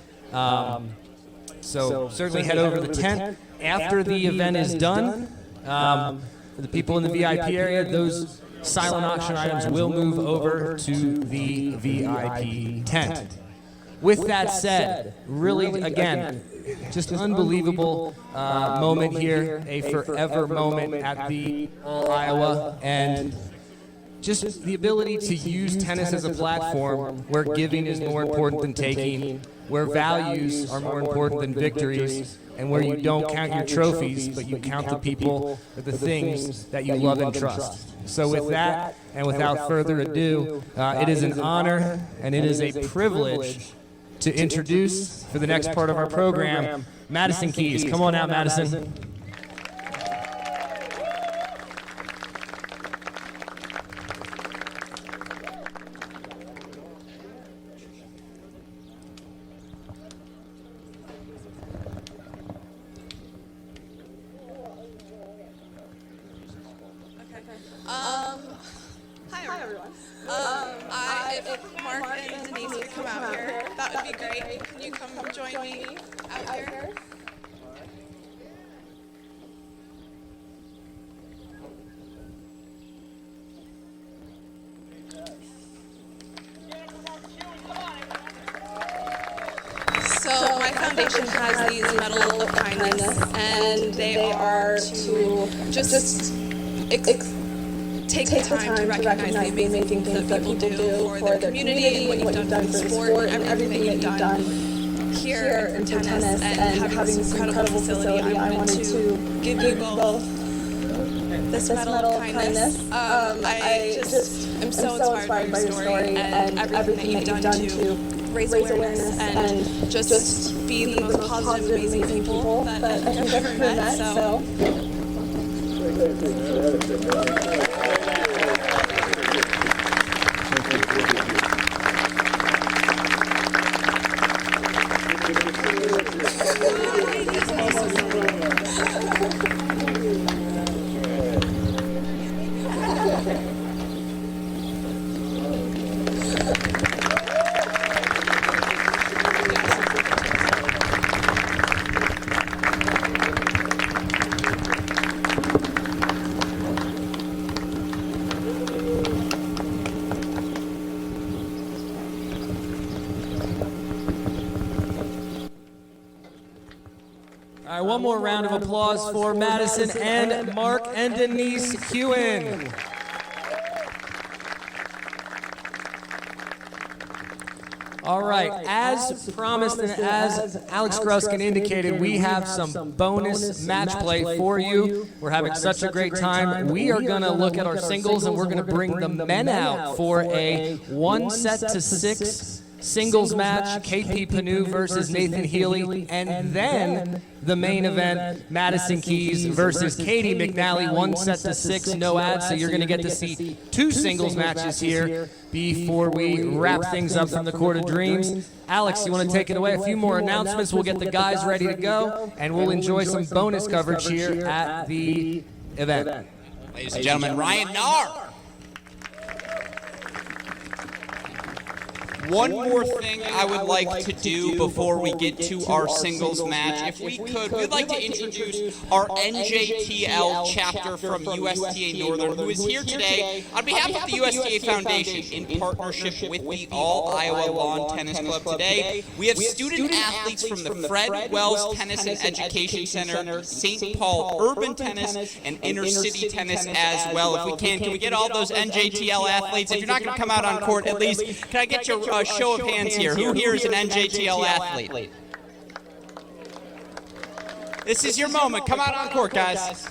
So certainly head over to the tent. After the event is done, for the people in the VIP area, those silent auction items will move over to the VIP tent. With that said, really, again, just an unbelievable moment here, a forever moment at the All-Iowa, and just the ability to use tennis as a platform where giving is more important than taking, where values are more important than victories, and where you don't count your trophies, but you count the people or the things that you love and trust. So with that, and without further ado, it is an honor and it is a privilege to introduce, for the next part of our program, Madison Keys. Come on out, Madison. Hi everyone. If Mark and Denise could come out here, that would be great. Can you come join me out here? So my foundation has these Medal of Kindness, and they are to just take the time to recognize the amazing things that people do for their community, and what you've done for the sport, and everything that you've done here in tennis, and having this incredible facility. I wanted to give you both this Medal of Kindness. I just am so inspired by your story and everything that you've done to raise awareness and just be the most positive, amazing people that I've ever met. So. All right, one more round of applause for Madison and Mark and Denise Kuhn. All right, as promised and as Alex Gruskin indicated, we have some bonus match play for you. We're having such a great time. We are going to look at our singles, and we're going to bring the men out for a 1-set-to-6 singles match, KP Pannu versus Nathan Healey, and then the main event, Madison Keys versus Katie McNally, 1-set-to-6, no ads, so you're going to get to see 2 singles matches here before we wrap things up from the Court of Dreams. Alex, you want to take it away? A few more announcements. We'll get the guys ready to go, and we'll enjoy some bonus coverage here at the event. Ladies and gentlemen, Ryan Nahr. One more thing I would like to do before we get to our singles match. If we could, we'd like to introduce our NJTL chapter from USTA Northern, who is here today on behalf of the USTA Foundation in partnership with the All-Iowa Lawn Tennis Club today. We have student athletes from the Fred Wells Tennis and Education Center, St. Paul Urban Tennis, and Inner City Tennis as well. If we can we get all those NJTL athletes? If you're not going to come out on court, at least, can I get your show of hands here? Who here is an NJTL athlete? This is your moment. Come out on court, guys.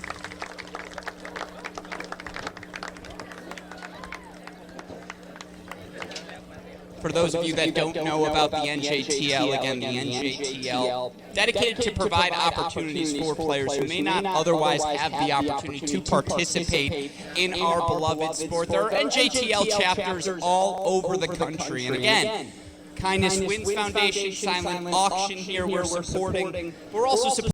For those of you that don't know about the NJTL, again, the NJTL, dedicated to provide opportunities for players who may not otherwise have the opportunity to participate in our beloved sport. There are NJTL chapters all over the country. And again, Kindness Wins Foundation, silent auction here we're supporting. We're also supporting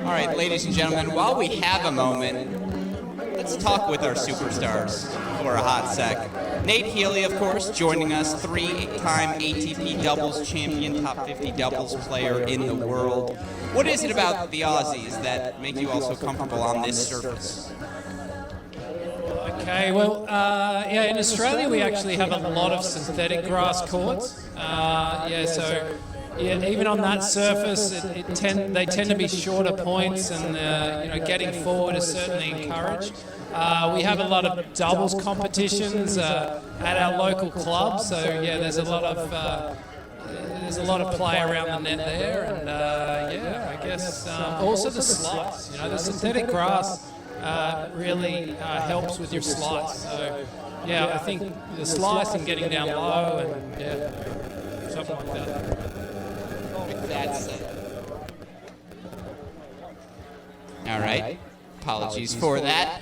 All right, ladies and gentlemen, while we have a moment, let's talk with our superstars for a hot sec. Nate Healey, of course, joining us, three-time ATP doubles champion, top 50 doubles player in the world. What is it about the Aussies that make you all so comfortable on this surface? Okay, well, in Australia we actually have a lot of synthetic grass courts. Even on that surface, they tend to be shorter points, and getting forward is certainly encouraged. We have a lot of doubles competitions at our local club, so there's a lot of play around the net there, and I guess also the slice. The synthetic grass really helps with your slice. So I think the slice and getting down low, and something like that. That's it. All right. Apologies for that.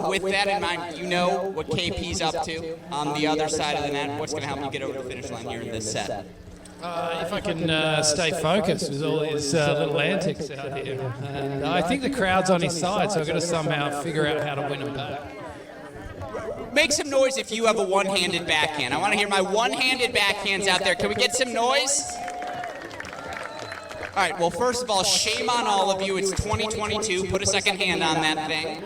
With that in mind, you know what KP's up to on the other side of the net. What's going to help you get over the finish line here in this set? If I can stay focused with all his little antics out here. And I think the crowd's on his side, so I've got to somehow figure out how to win them back. Make some noise if you have a one-handed backhand. I want to hear my one-handed backhands out there. Can we get some noise? All right, well, first of all, shame on all of you. It's 2022. Put a second hand on that thing.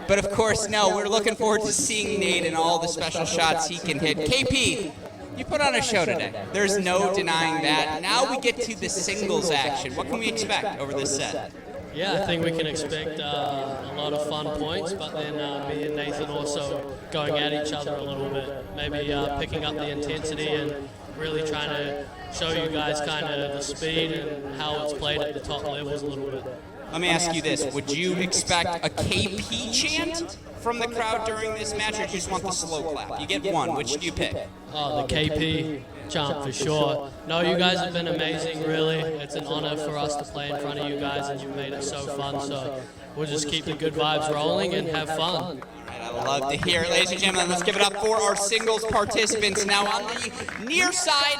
But of course, no, we're looking forward to seeing Nate and all the special shots he can hit. KP, you put on a show today. There's no denying that. Now we get to the singles action. What can we expect over this set? Yeah, I think we can expect a lot of fun points, but then me and Nathan also going at each other a little bit. Maybe picking up the intensity and really trying to show you guys kind of the speed and how it's played at the top levels a little bit. Let me ask you this. Would you expect a KP chant from the crowd during this match, or do you just want the slow clap? You get one. Which do you pick? Oh, the KP. champ for sure. No, you guys have been amazing, really. It's an honor for us to play in front of you guys, and you've made it so fun. So we'll just keep the good vibes rolling and have fun. I love to hear it, ladies and gentlemen. Let's give it up for our singles participants. Now on the near side,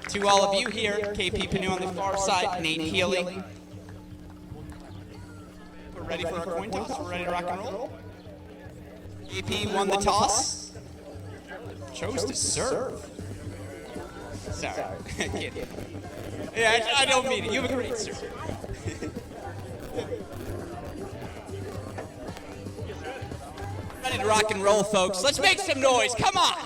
to all of you here, KP Pannu on the far side, Nate Healey. We're ready for our coin toss. We're ready to rock and roll. KP won the toss. Chose to serve. Sorry, kidding. Yeah, I don't mean it. You have a great serve. Ready to rock and roll, folks. Let's make some noise. Come on.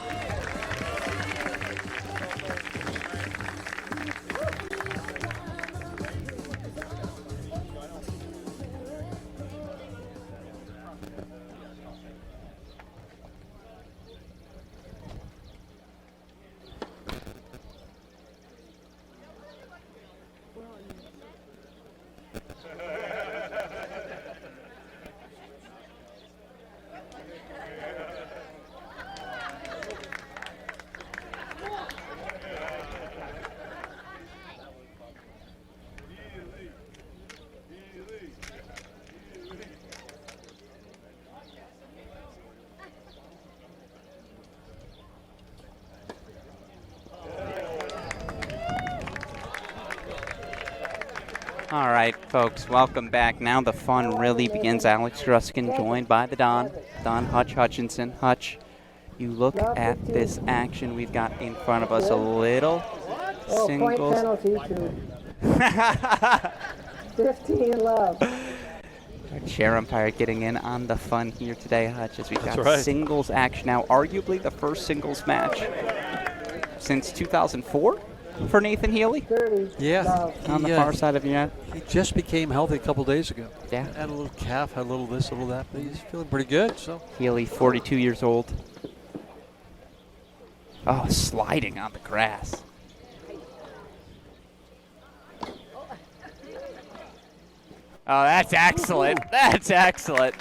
All right, folks, welcome back. Now the fun really begins. Alex Ruskin joined by the Don Hutch Hutchinson. Hutch, you look at this action we've got in front of us. A little singles. Point penalty to 15 love. Our chair umpire getting in on the fun here today, Hutch, as we've got right. singles action now. Arguably the first singles match since 2004 for Nathan Healey. Yeah. On the far side of your net. He just became healthy a couple days ago. Yeah. Had a little calf, had a little this, a little that, but he's feeling pretty good. So Healey, 42 years old. Oh, sliding on the grass. Oh, that's excellent. That's excellent.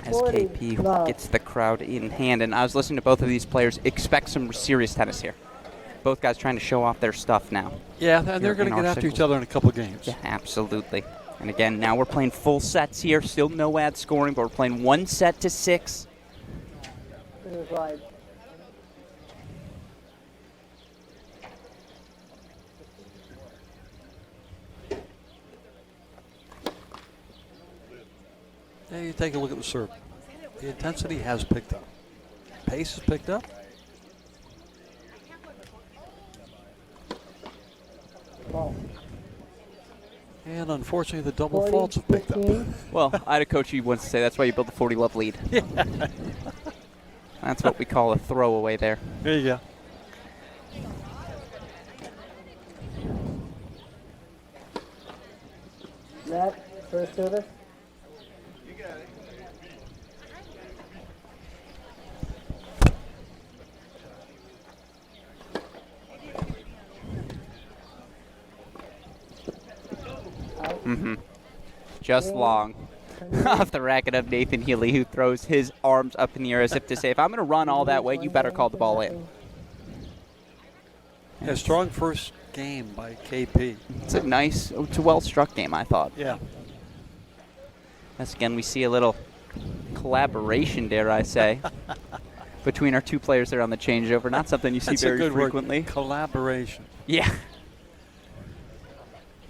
As KP gets the crowd in hand, and I was listening to both of these players. Expect some serious tennis here. Both guys trying to show off their stuff now. yeah, and they're going to get after each other in a couple games. Yeah, absolutely. And again, now we're playing full sets here. Still no ad scoring, but we're playing 1 set to 6. Yeah, you take a look at the serve. The intensity has picked up. Pace has picked up. And unfortunately, the double faults have picked up. Well, I had a coach who once say that's why you build a 40-love lead. Yeah. That's what we call a throwaway there. There you go. Matt, first service. Just long. Off the racket of Nathan Healey, who throws his arms up in the air as if to say, if I'm going to run all that way, you better call the ball in. A strong first game by KP. It's a well-struck game, I thought. Yeah. As again, we see a little collaboration, dare I say, between our two players there on the changeover. Not something you see That's very a good frequently. Word. Collaboration. Yeah.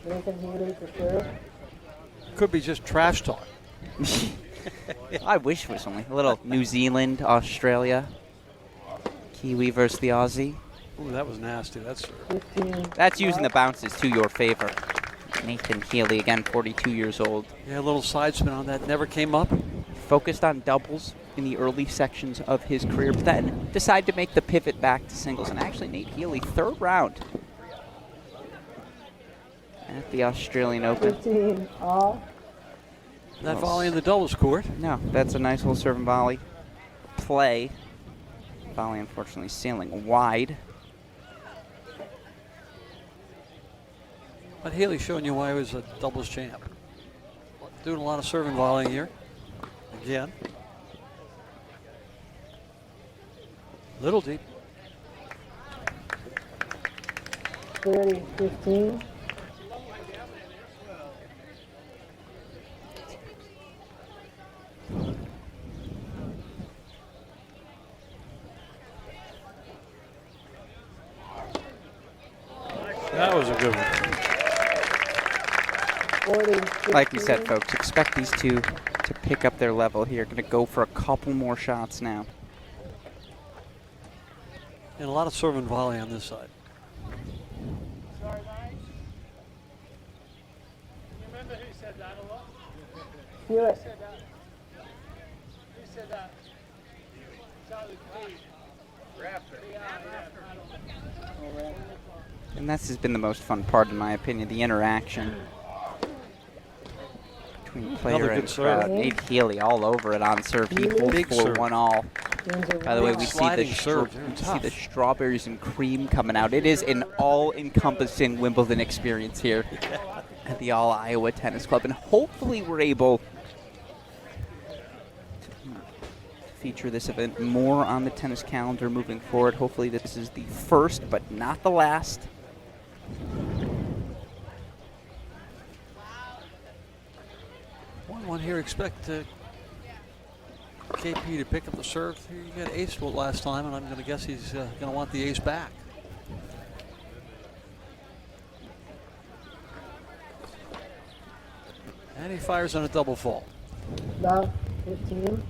Nathan Healey for serve. Could be just trash talk. I wish it was only a little New Zealand, Australia, Kiwi versus the Aussie. Ooh, that was nasty. That's using the bounces to your favor. Nathan Healey, again, 42 years old. Yeah, a little side spin on that. Never came up. Focused on doubles in the early sections of his career, but then decided to make the pivot back to singles. And actually, Nate Healey, 3rd round at the Australian Open. 15 all. That volley in the doubles court. No, that's a nice little serve and volley play. Volley, unfortunately, sailing wide. But Healey showing you why he was a doubles champ. Doing a lot of serving volleying here. Again. Little deep. 30-15. That was a good one. 40-15. Like we said, folks, expect these two to pick up their level here. Going to go for a couple more shots now. And a lot of serve and volley on this side. Sorry, mate. You remember who said that a lot? Hewitt. Who said that? Who said that? Charlie P. And this has been the most fun part, in my opinion, the interaction between player and crowd. Nate Healey all over it on serve. He holds 4-1 all. By the way, we see the strawberries and cream coming out. It is an all-encompassing Wimbledon experience here at the All Iowa Tennis Club, and hopefully we're able to feature this event more on the tennis calendar moving forward. Hopefully this is the first, but not the last. One here, expect KP to pick up the serve. Here you got ace last time, and I'm going to guess he's going to want the ace back. And he fires on a double fault. Love, 15.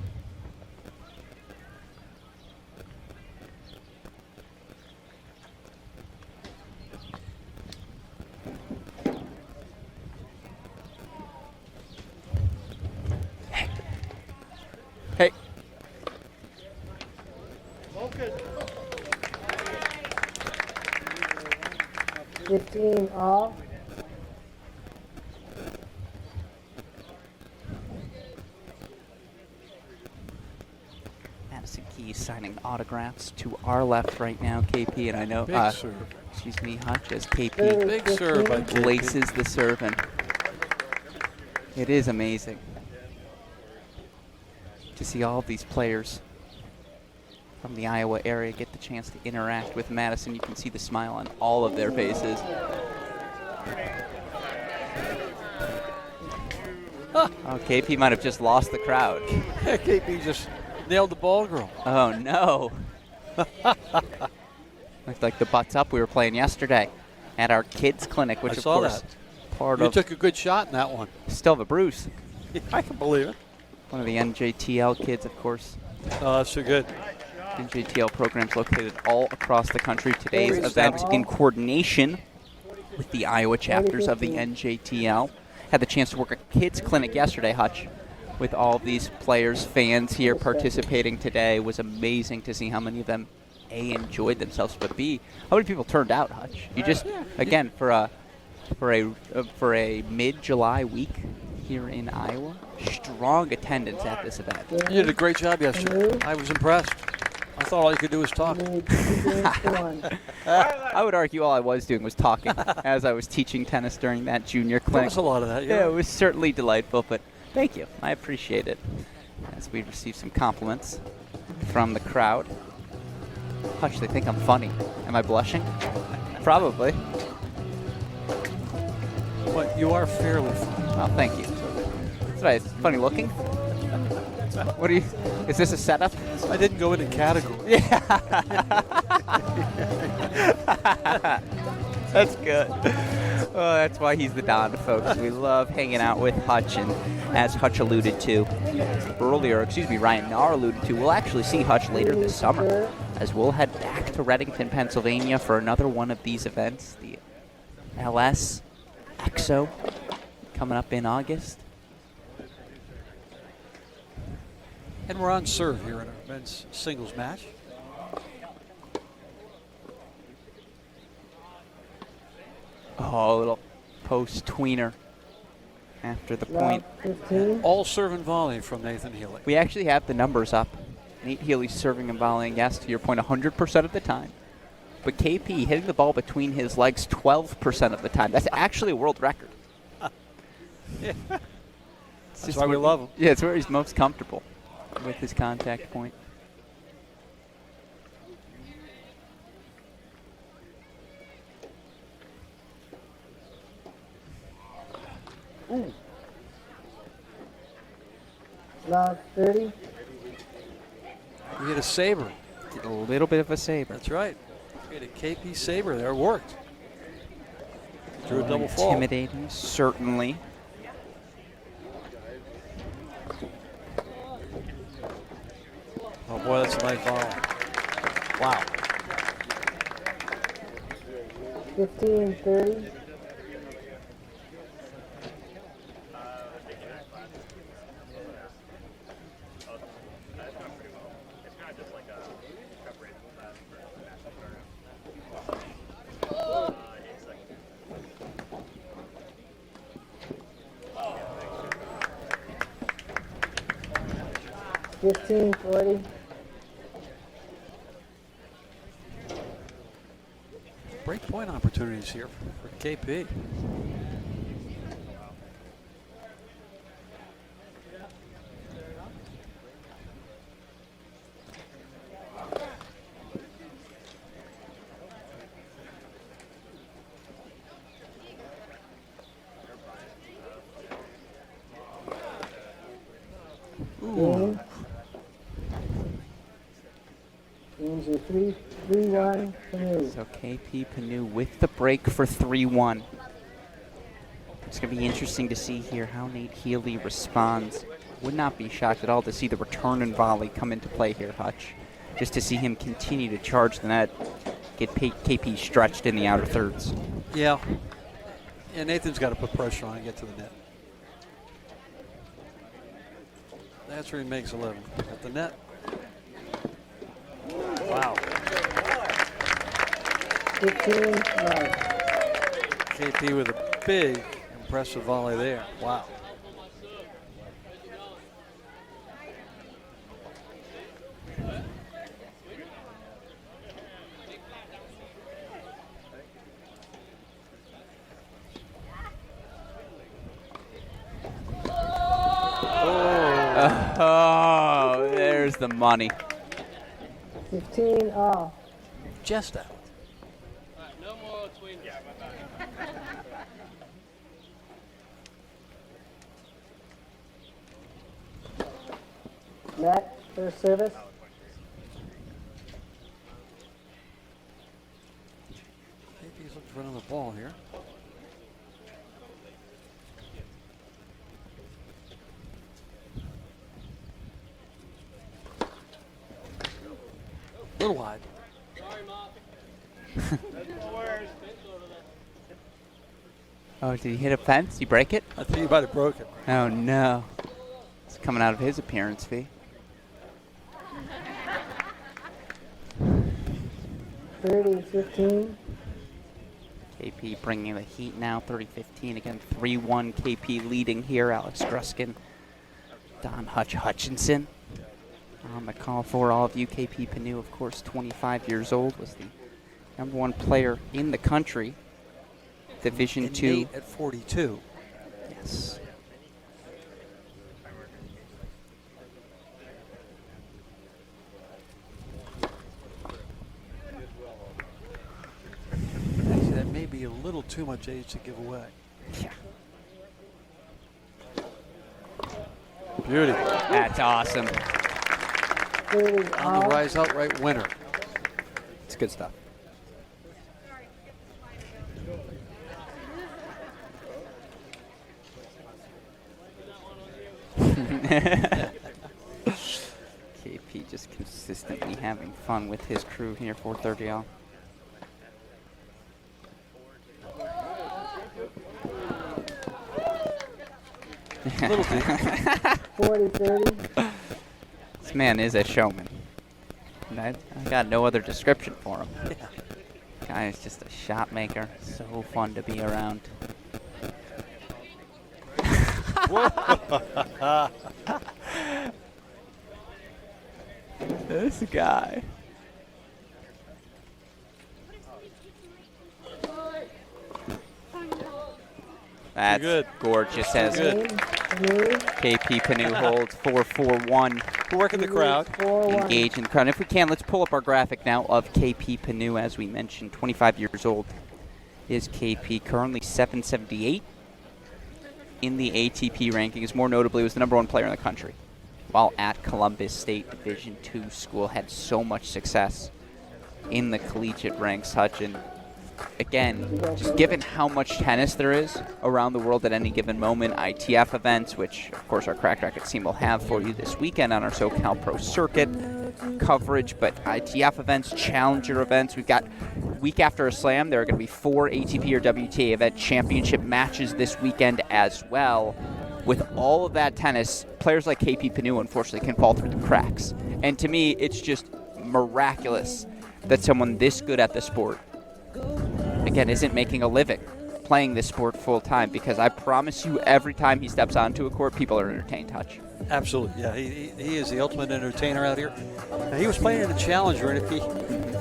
Hey. 15 all. Madison Keys signing autographs to our left right now, KP, and I know, excuse me, Hutch, as KP Big serve by KP. laces the serve, and it is amazing to see all of these players from the Iowa area get the chance to interact with Madison. You can see the smile on all of their faces. Oh, KP might have just lost the crowd. KP just nailed the ball girl. Oh, no. Looked like the Butts Up we were playing yesterday at our kids clinic, which I of saw course that. part You of. took a good shot in that one. Still have a bruise. I can believe it. One of the NJTL kids, of course. Oh, that's so good. NJTL programs located all across the country. Today's event in coordination with the Iowa chapters of the NJTL. Had the chance to work a kids clinic yesterday, Hutch, with all of these players, fans here participating today. It was amazing to see how many of them, A, enjoyed themselves, but B, how many people turned out, Hutch? You just, again, for a mid-July week here in Iowa, strong attendance at this event. You did a great job yesterday. I was impressed. I thought all you could do was talk. I would argue all I was doing was talking as I was teaching tennis during that junior clinic. There was a lot of that, Yeah, it was certainly delightful, but thank you. I appreciate it. As we received some compliments from the crowd. Hutch, they think I'm funny. Am I blushing? Probably. But you are fairly funny. Oh, thank you. That's right. Funny looking? What do you... Is this a setup? I didn't go into category. Yeah. That's good. Oh, that's why he's the Don, folks. We love hanging out with Hutch, and as Hutch alluded to earlier, Ryan Nahr alluded to, we'll actually see Hutch later this summer, as we'll head back to Reddington, Pennsylvania for another one of these events, the LS EXO, coming up in August. And we're on serve here in our men's singles match. Oh, a little post tweener after the point. All serve and volley from Nathan Healey. We actually have the numbers up. Nate Healey's serving and volleying, yes, to your point, 100% of the time. But KP hitting the ball between his legs 12% of the time. That's actually a world record. Yeah. That's why we love him. Yeah, it's where he's most comfortable with his contact point. Love 30. You hit a saber. Did a little bit of a saber. That's right. You hit a KP saber there. It worked. Drew a double fall. Intimidating, certainly. Oh boy, that's a nice ball. Wow. 15, 30. Fifteen, 40. Break point opportunities here for KP. Game. Games are 3-1 Pannu. So KP Pannu with the break for 3-1. It's going to be interesting to see here how Nate Healey responds. Would not be shocked at all to see the return and volley come into play here, Hutch. Just to see him continue to charge the net, get KP stretched in the outer thirds. Yeah. Yeah, Nathan's got to put pressure on and get to the net. That's where he makes 11. At the net. Wow. 15, love. KP with a big, impressive volley there. Wow. Oh, there's the money. 15 off. Just out. No more twins. Net, first service. KP's looking for another ball here. A little wide. Sorry, Mark. Oh, did he hit a fence? Did he break it? I think he might have broke it. Oh, no. It's coming out of his appearance fee. 30, 15. KP bringing the heat now, 30-15. Again, 3-1 KP leading here. Alex Gruskin, Don Hutchinson on the call for all of you. KP Pannu, of course, 25 years old, was the #1 player in the country. Division and II. Nate at 42. Yes. Actually, that may be a little too much age to give away. Yeah. Beauty. That's awesome. 30 On the off. rise outright winner. It's good stuff. KP just consistently having fun with his crew here, 4:30 all. Little deep. 40, 30. This man is a showman. And I got no other description for him. Guy is just a shot maker. So fun to be around. This guy. That's good. Gorgeous as Good. KP Pannu holds 4-4-1. Work in the crowd. Engage in the crowd. If we can, let's pull up our graphic now of KP Pannu. As we mentioned, 25 years old is KP, currently 778. in the ATP rankings. More notably, was the #1 player in the country, while at Columbus State Division II school. Had so much success in the collegiate ranks, Hutch. And again, just given how much tennis there is around the world at any given moment, ITF events, which of course our Cracked Racquets team will have for you this weekend on our SoCal Pro Circuit coverage, but ITF events, Challenger events. We've got week after a slam, there are going to be 4 ATP or WTA event championship matches this weekend as well. With all of that tennis, players like KP Pannu unfortunately can fall through the cracks. And to me, it's just miraculous that someone this good at the sport, again, isn't making a living playing this sport full time, because I promise you every time he steps onto a court, people are entertained, Hutch. Absolutely, yeah. He is the ultimate entertainer out here. Now, he was playing in a Challenger, and if he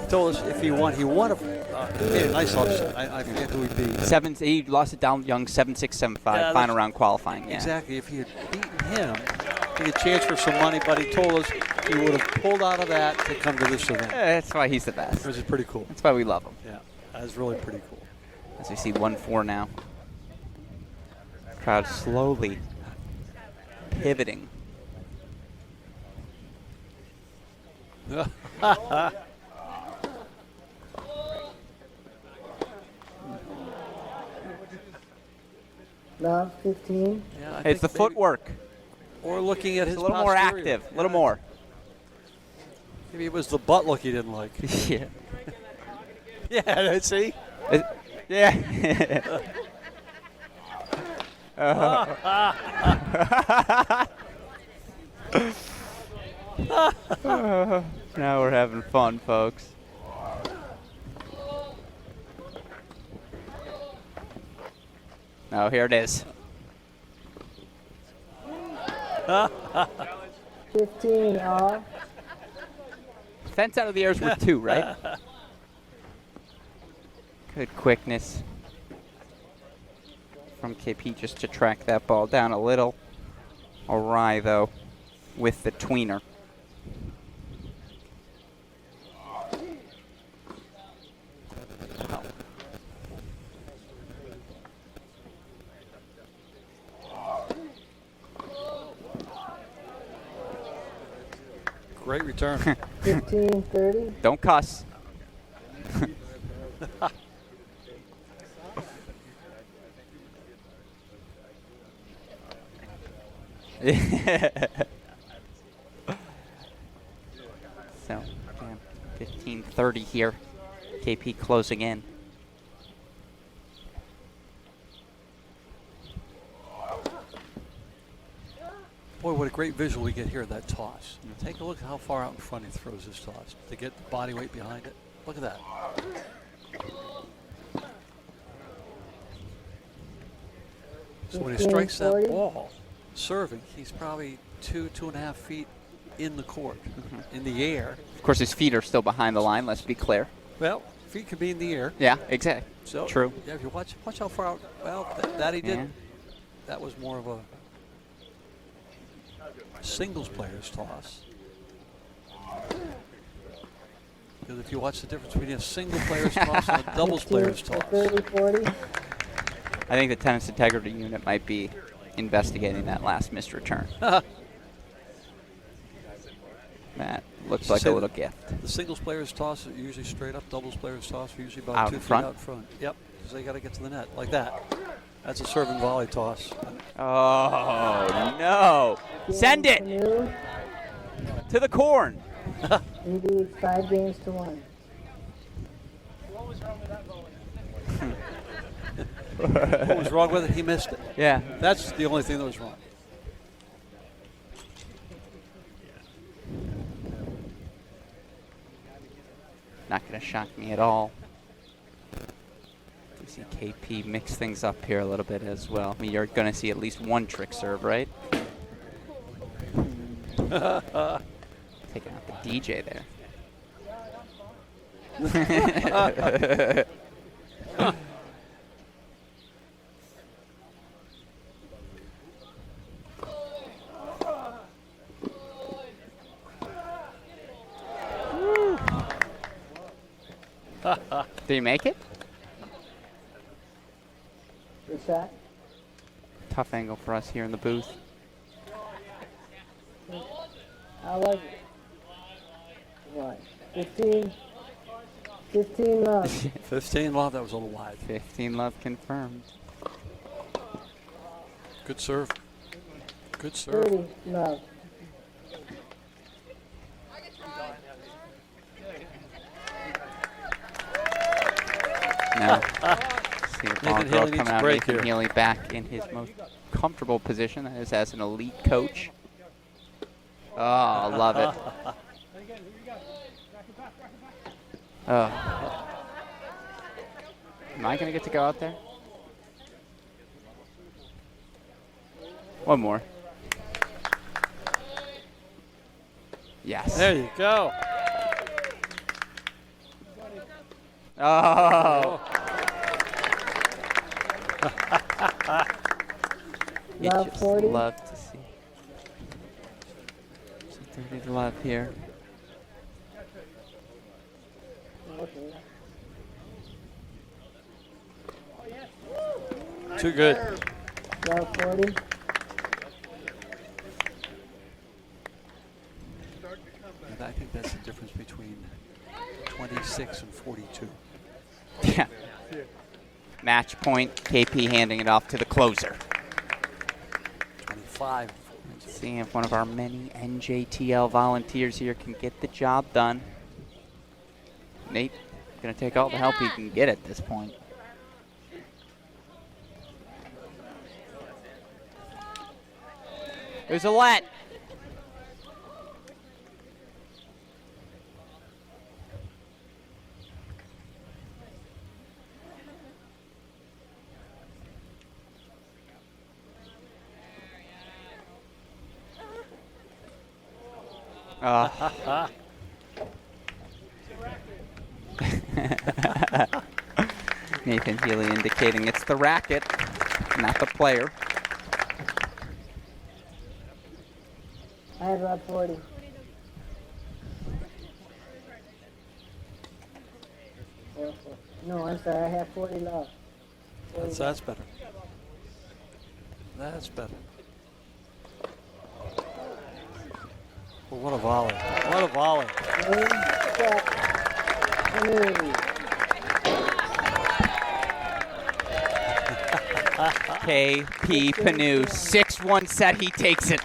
told us if he won he made a nice upset. I forget who he beat. He lost it down young 7-6, 7-5, final round qualifying. Yeah. Exactly. If he had beaten him, he had a chance for some money, but he told us he would have pulled out of that to come to this event. That's why he's the best. Which is pretty cool. That's why we love him. Yeah, that's really pretty cool. As we see 1-4 now. Crowd slowly pivoting. No, 15. Yeah, it's the footwork. Or looking at his a little more active, a little more. Maybe it was the butt look he didn't like. Yeah. Yeah, see? Yeah. Now we're having fun, folks. Oh, here it is. 15 off. Fence out of the air is worth 2, right? Good quickness from KP just to track that ball down a little. Awry, though, with the tweener. Great return. 15, 30. Don't cuss. So, 15-30 here. KP closing in. Boy, what a great visual we get here of that toss. Take a look at how far out in front he throws this toss to get the body weight behind it. Look at that. So when he strikes that ball, serving, he's probably 2.5 feet in the court, in the air. Of course, his feet are still behind the line, let's be clear. Well, feet could be in the air. Yeah, exactly. So, true. Yeah, if you watch how far out, well, that he did. Yeah. That was more of a singles player's toss. Because if you watch the difference between a single player's toss and a doubles player's toss. 30, 40. I think the tennis integrity unit might be investigating that last missed return. That looks like a little gift. The singles player's toss are usually straight up. Doubles player's toss are usually about Out 2 in feet front? out front. Yep, because they got to get to the net like that. That's a serving volley toss. Oh, no. Send it to the corn. He leads 5 games to 1. What was wrong with that volley? What was wrong with it? He missed it. Yeah. That's the only thing that was wrong. Not going to shock me at all. You see KP mix things up here a little bit as well. I mean, you're going to see at least one trick serve, right? Taking out the DJ there. Did he make it? Good shot. tough angle for us here in the booth. I like it. Right. 15 love. 15 love, that was a little wide. 15 love confirmed. Good serve. Good serve. 30 love. Now, see the ball Nathan girl Healey needs coming a out. break Nathan here. Healey back in his most comfortable position, that is as an elite coach. Oh, I love it. Oh. Am I going to get to go out there? One more. Yes. There you go. Oh. You Love just 40. love to see. Some 30 love here. Okay. Too good. Love 40. And I think that's the difference between 26 and 42. Yeah. Match point, KP handing it off to the closer. 25. Let's see if one of our many NJTL volunteers here can get the job done. Nate, gonna take all the help he can get at this point. There's a let. Nathan Healey indicating it's the racket, not the player. I had love 40. No, I'm sorry. I have 40 love. 40 That's better. That's better. Well, what a volley. What a volley. KP Pannu, 6-1 set, he takes it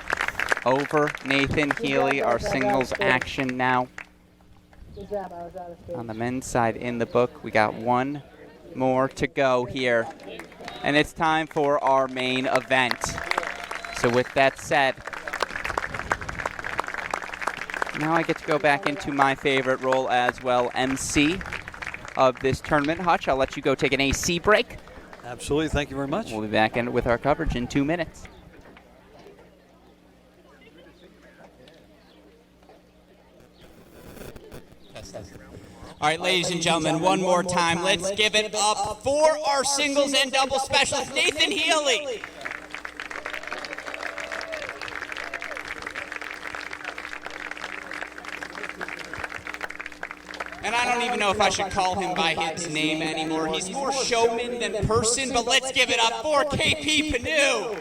over Nathan Healey. Our singles action now Good job. I was out of space. on the men's side in the book. We got one more to go here, and it's time for our main event. So with that said, now I get to go back into my favorite role as well, MC of this tournament. Hutch, I'll let you go take an AC break. Absolutely. Thank you very much. We'll be back in with our coverage in 2 minutes. All right, ladies and gentlemen, one more time. Let's give it up for our singles and doubles specialist, Nathan Healey. And I don't even know if I should call him by his name anymore. He's more showman than person, but let's give it up for KP Pannu.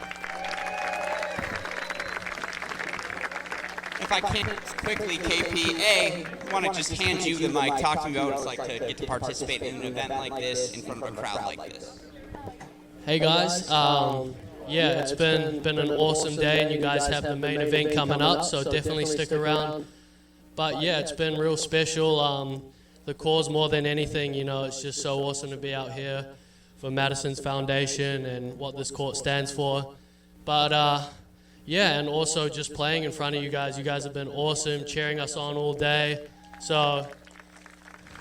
If I can quickly, KP, I want to just hand you the mic. Talk to me about what it's like to get to participate in an event like this in front of a crowd like this. Hey guys, yeah, it's been an awesome day, and you guys have the main event coming up, so definitely stick around. But yeah, it's been real special. The cause more than anything, you know, it's just so awesome to be out here for Madison's foundation and what this court stands for. But yeah, and also just playing in front of you guys. You guys have been awesome, cheering us on all day. So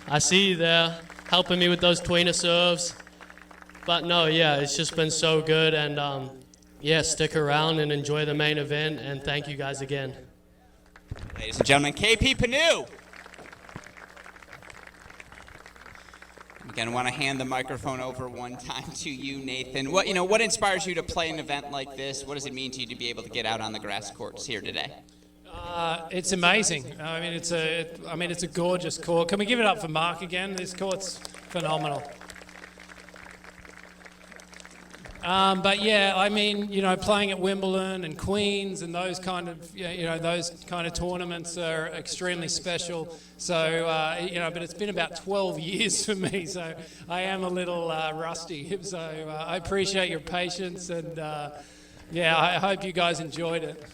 I see you there, helping me with those tweener serves. But no, yeah, it's just been so good, and yeah, stick around and enjoy the main event, and thank you guys again. Ladies and gentlemen, KP Pannu. Again, I want to hand the microphone over one time to you, Nathan. What inspires you to play an event like this? What does it mean to you to be able to get out on the grass courts here today? It's amazing. I mean, it's a gorgeous court. Can we give it up for Mark again? This court's phenomenal. But yeah, I mean, you know, playing at Wimbledon and Queens and those kind of, those kind of tournaments are extremely special. So, but it's been about 12 years for me, so I am a little rusty. So I appreciate your patience, and I hope you guys enjoyed it.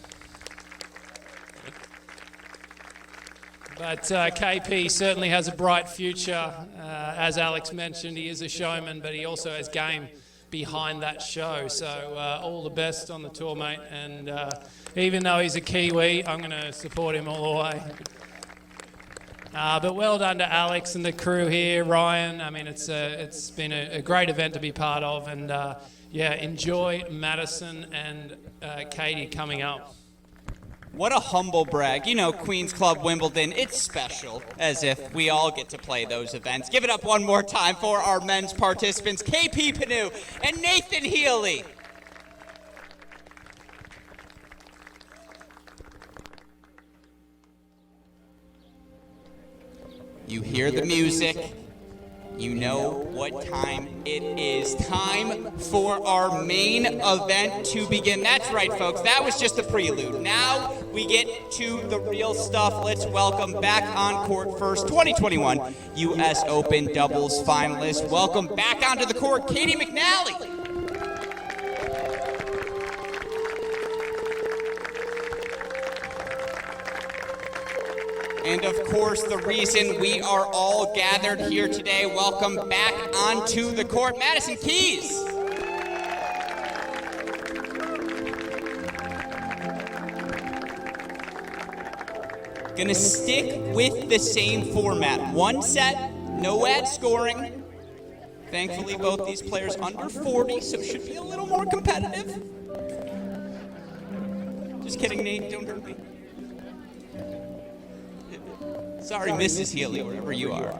But KP certainly has a bright future. As Alex mentioned, he is a showman, but he also has game behind that show. So all the best on the tour, mate. And even though he's a Kiwi, I'm going to support him all the way. But well done to Alex and the crew here, Ryan. I mean, it's been a great event to be part of. And enjoy Madison and Katie coming up. What a humble brag. You know, Queen's Club Wimbledon, it's special, as if we all get to play those events. Give it up one more time for our men's participants, KP Pannu and Nathan Healey. You hear the music. You know what time it is. Time for our main event to begin. That's right, folks. That was just a prelude. Now we get to the real stuff. Let's welcome back on court first, 2021 U.S. Open doubles finalist. Welcome back onto the court, Katie McNally. And of course, the reason we are all gathered here today, welcome back onto the court, Madison Keys. Gonna stick with the same format. One set, no ad scoring. Thankfully, both these players under 40, so should be a little more competitive. Just kidding, Nate, don't hurt me. Sorry, Mrs. Healey, wherever you are.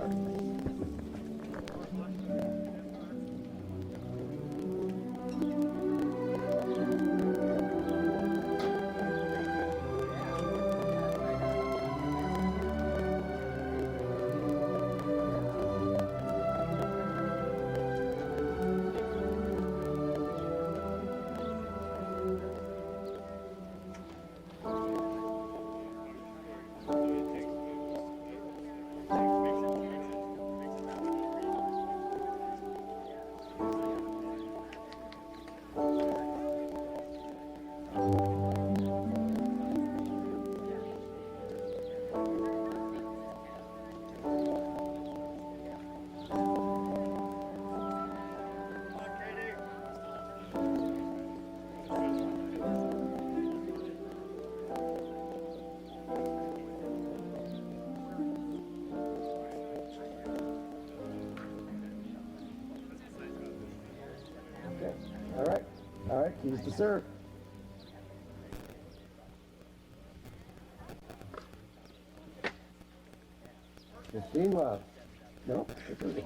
All right, keys to serve. Christine Love. No, it's a Christine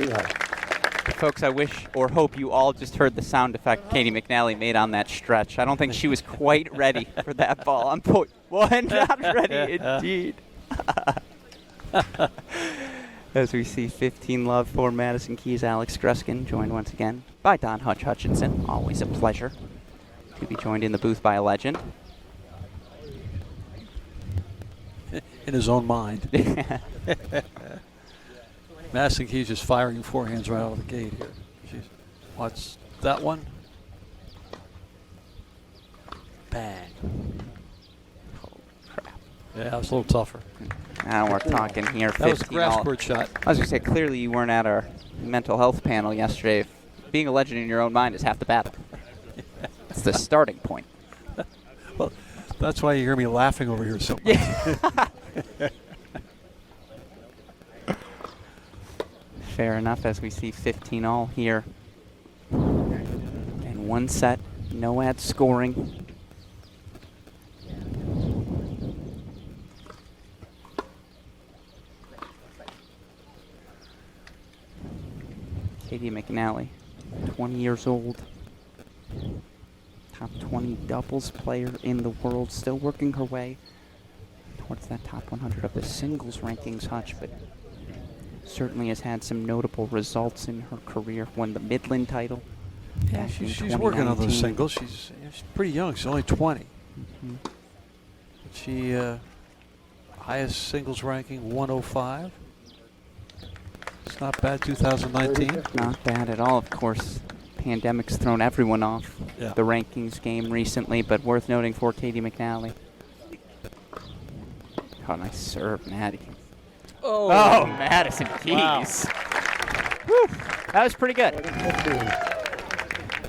Love. Folks, I wish or hope you all just heard the sound effect Katie McNally made on that stretch. I don't think she was quite ready for that ball. I'm not ready indeed. As we see 15 love for Madison Keys, Alex Gruskin, joined once again by Don Hutch Hutchinson. Always a pleasure to be joined in the booth by a legend. In his own mind. Madison Keys just firing forehands right out of the gate here. She's, what's that one? Bang. Oh, crap. Yeah, it's a little tougher. Now we're talking here. That was a grass court shot. I was going to say, clearly you weren't at our mental health panel yesterday. Being a legend in your own mind is half the battle. It's the starting point. Well, that's why you hear me laughing over here so much. Yeah. Fair enough, as we see 15 all here. And one set, no ad scoring. Katie McNally, 20 years old. top 20 doubles player in the world, still working her way towards that top 100 of the singles rankings, Hutch, but certainly has had some notable results in her career. Won the Midland title. Yeah, she's working on those singles. She's pretty young. She's only 20. Mm-hmm. She highest singles ranking 105. It's not bad. 2019. Not bad at all. Of course, pandemic's thrown everyone off the rankings game recently, but worth noting for Katie McNally. Oh, nice serve, Maddie. Oh, Madison Keys. Wow. Whew, that was pretty good.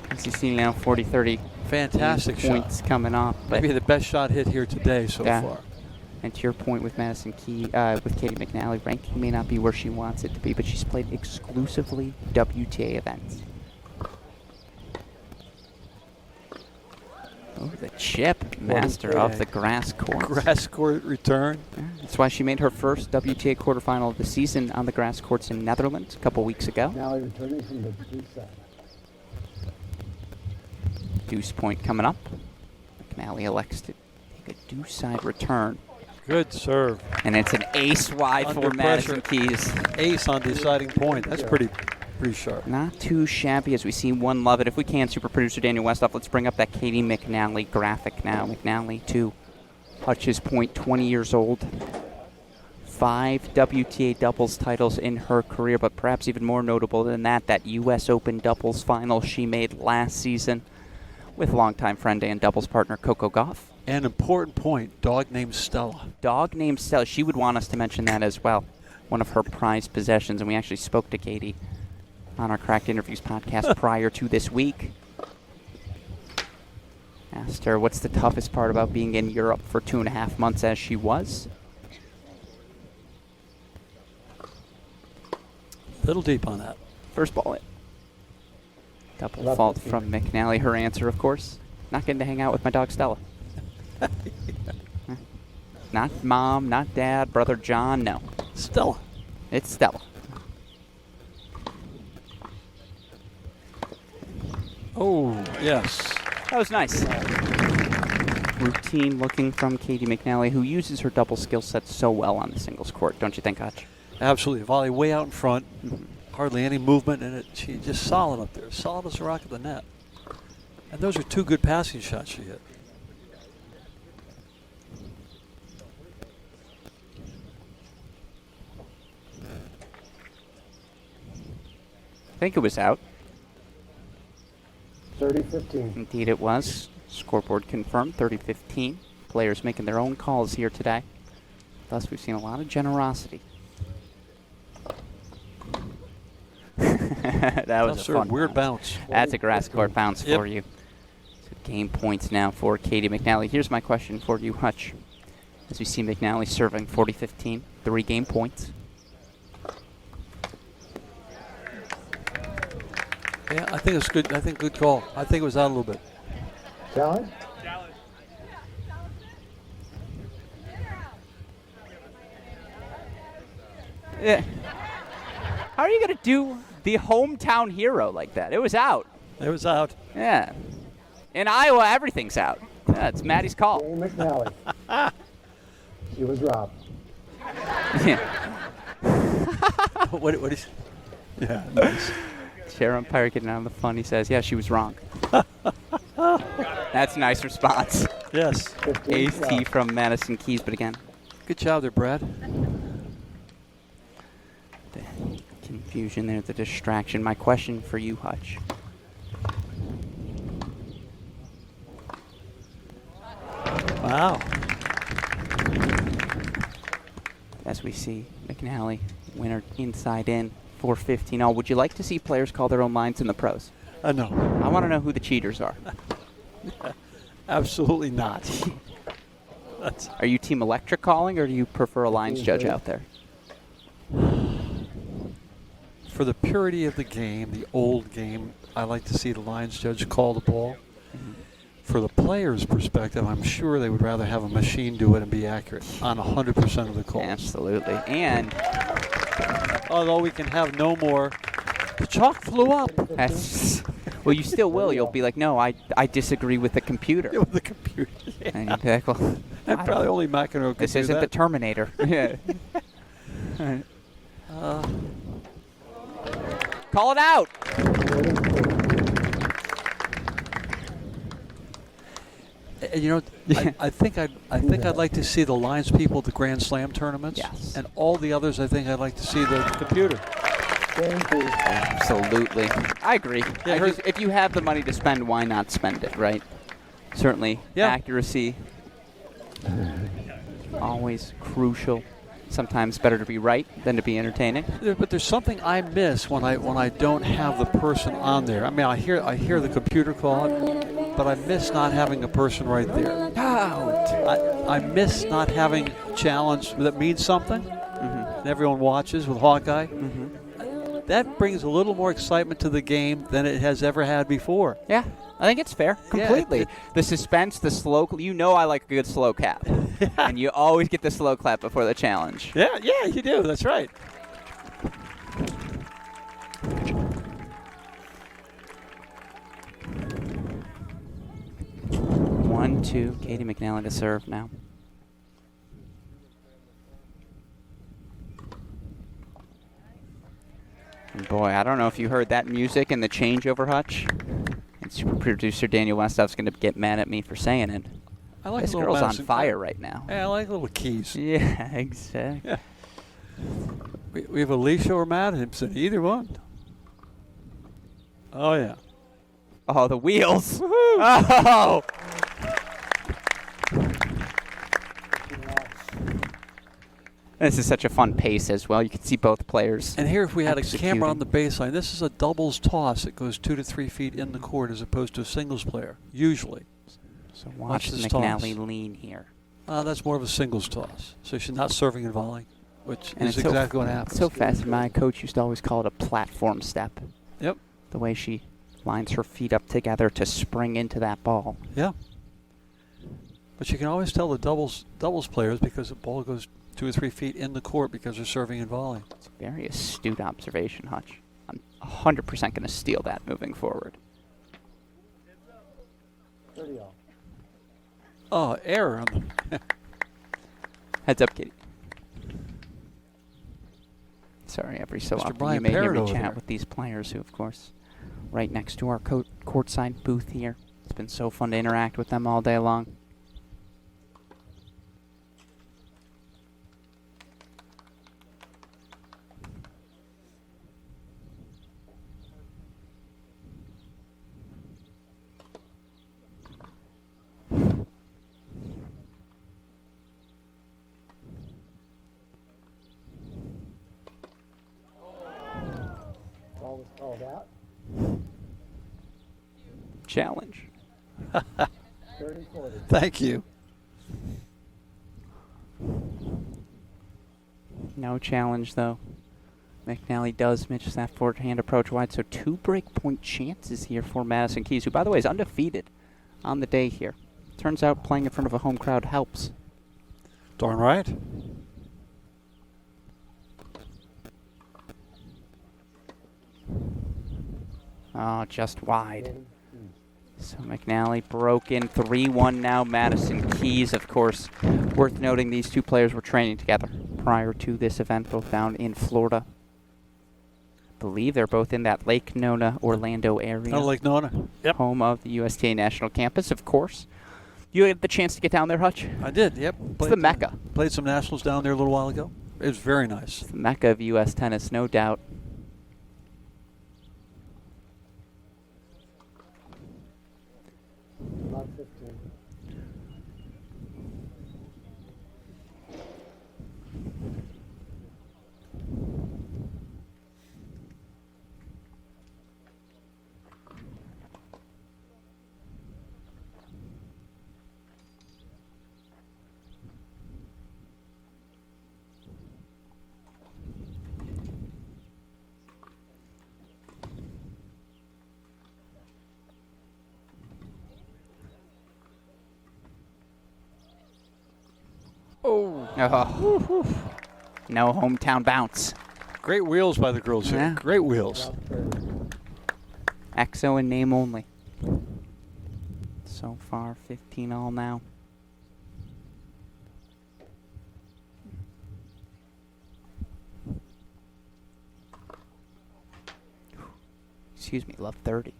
As you see now, 40-30. Fantastic points shot. Coming off. But maybe the best shot hit here today so far. And to your point with Madison with Katie McNally, ranking may not be where she wants it to be, but she's played exclusively WTA events. Oh, the chip, master of the grass court. Grass court return. Yeah, that's why she made her first WTA quarterfinal of the season on the grass courts in Netherlands a couple weeks ago. Now returning from the deuce side. Deuce point coming up. McNally elects to take a deuce side return. Good serve. And it's an ace wide Under for Madison pressure. Keys. Ace on deciding point. That's pretty sharp. Not too shabby as we see one love it. If we can, super producer Daniel Westhoff, let's bring up that Katie McNally graphic now. McNally, to Hutch's point, 20 years old. 5 WTA doubles titles in her career, but perhaps even more notable than that U.S. Open doubles final she made last season with longtime friend and doubles partner Coco Gauff. An important point, dog named Stella. Dog named Stella. She would want us to mention that as well. One of her prized possessions, and we actually spoke to Katie on our Cracked Interviews podcast prior to this week. Asked her what's the toughest part about being in Europe for 2.5 months as she was. Little deep on that. First ball in. Double fault from McNally. Her answer, of course, not getting to hang out with my dog Stella. Not mom, not dad, brother John, no. Stella. It's Stella. Oh, yes. That was nice. Routine looking from Katie McNally, who uses her double skill set so well on the singles court, don't you think, Hutch? Absolutely. Volley way out in front. Hardly any movement, and she's just solid up there. Solid as a rock at the net. And those are 2 good passing shots she hit. I think it was out. 30-15. Indeed it was. Scoreboard confirmed, 30-15. Players making their own calls here today. Thus, we've seen a lot of generosity. That was a fun weird bounce. That's a grass court bounce for you. So game points now for Katie McNally. Here's my question for you, Hutch. As we see McNally serving 40-15, 3 game points. Yeah, I think it's good. I think good call. I think it was out a little bit. Challenge? Yeah. How are you going to do the hometown hero like that? It was out. It was out. Yeah. In Iowa, everything's out. Yeah, it's Maddie's call. Jane McNally. She was robbed. Yeah. What is? Yeah. Nice. Chair umpire getting on the fun. He says, "Yeah, she was wrong." That's a nice response. Yes. Ace tee from Madison Keys, but again, good job there, Brad. The confusion there, the distraction. My question for you, Hutch. Wow. As we see McNally, winner inside in, 4-15 all. Would you like to see players call their own lines in the pros? No. I want to know who the cheaters are. Absolutely not. Are you Team Electric calling, or do you prefer a lines judge out there? For the purity of the game, the old game, I like to see the lines judge call the ball. For the player's perspective, I'm sure they would rather have a machine do it and be accurate on 100% of the calls. Absolutely. And although we can have no more, the chalk flew up. Well, you still will. You'll be like, no, I disagree with the computer. Yeah, with the computer. Yeah. And you'll be like, well, and probably only McEnroe could this do isn't that. the Terminator. Yeah. Call it out. You know, I think I'd like to see the Lions people at the Grand Slam tournaments. Yes. And all the others, I think I'd like to see the computer. Absolutely. I agree. Yeah, If you have the money to spend, why not spend it, right? Certainly, accuracy, always crucial. Sometimes better to be right than to be entertaining. But there's something I miss when I don't have the person on there. I mean, I hear the computer call it, but I miss not having a person right there. I miss not having a challenge that means something, and everyone watches with Hawkeye. That brings a little more excitement to the game than it has ever had before. Yeah, I think it's fair, completely. The suspense, the slow, I like a good slow clap. And you always get the slow clap before the challenge. Yeah, you do. That's right. One, two, Katie McNally to serve now. And boy, I don't know if you heard that music and the changeover, Hutch. And super producer Daniel Westhoff's going to get mad at me for saying it. I like this little girl's Madison on fire right now. Yeah, I like little keys. Yeah, exactly. Yeah. We have Alicia or Madison, either one. Oh, yeah. Oh, the wheels. Oh! This is such a fun pace as well. You can see both players. And here, if we had executing. a camera on the baseline, this is a doubles toss. It goes 2 to 3 feet in the court as opposed to a singles player, usually. So watch McNally lean here. That's more of a singles toss. So she's not serving and volleying, which And is it's exactly what happens. So fast. My coach used to always call it a platform step. Yep. The way she lines her feet up together to spring into that ball. Yeah. But you can always tell the doubles players because the ball goes 2 or 3 feet in the court because they're serving and volleying. It's a very astute observation, Hutch. I'm 100% going to steal that moving forward. 30 all. Oh, error on the Heads up, Katie. Sorry, every so Mr. often Brian you may hear Parrott me over chat there. with these players who, of course, right next to our courtside booth here. It's been so fun to interact with them all day long. Ball was called out. Challenge. 30-40. Thank you. No challenge, though. McNally does miss that forehand approach wide, so 2 break-point chances here for Madison Keys, who, by the way, is undefeated on the day here. Turns out playing in front of a home crowd helps. Darn right. Oh, just wide. So McNally broke in 3-1 now. Madison Keys, of course. Worth noting these two players were training together prior to this event, both down in Florida. I believe they're both in that Lake Nona, Orlando area. Oh, Lake Nona. Yep. Home of the USTA National Campus, of course. You had the chance to get down there, Hutch? I did, yep. It's the Mecca. Played some nationals down there a little while ago. It was very nice. It's the Mecca of U.S. tennis, no doubt. About 15. Oh. No hometown bounce. Great wheels by the girls here. Yeah. Great wheels. XO in name only. So far, 15 all now. Excuse me, love 30.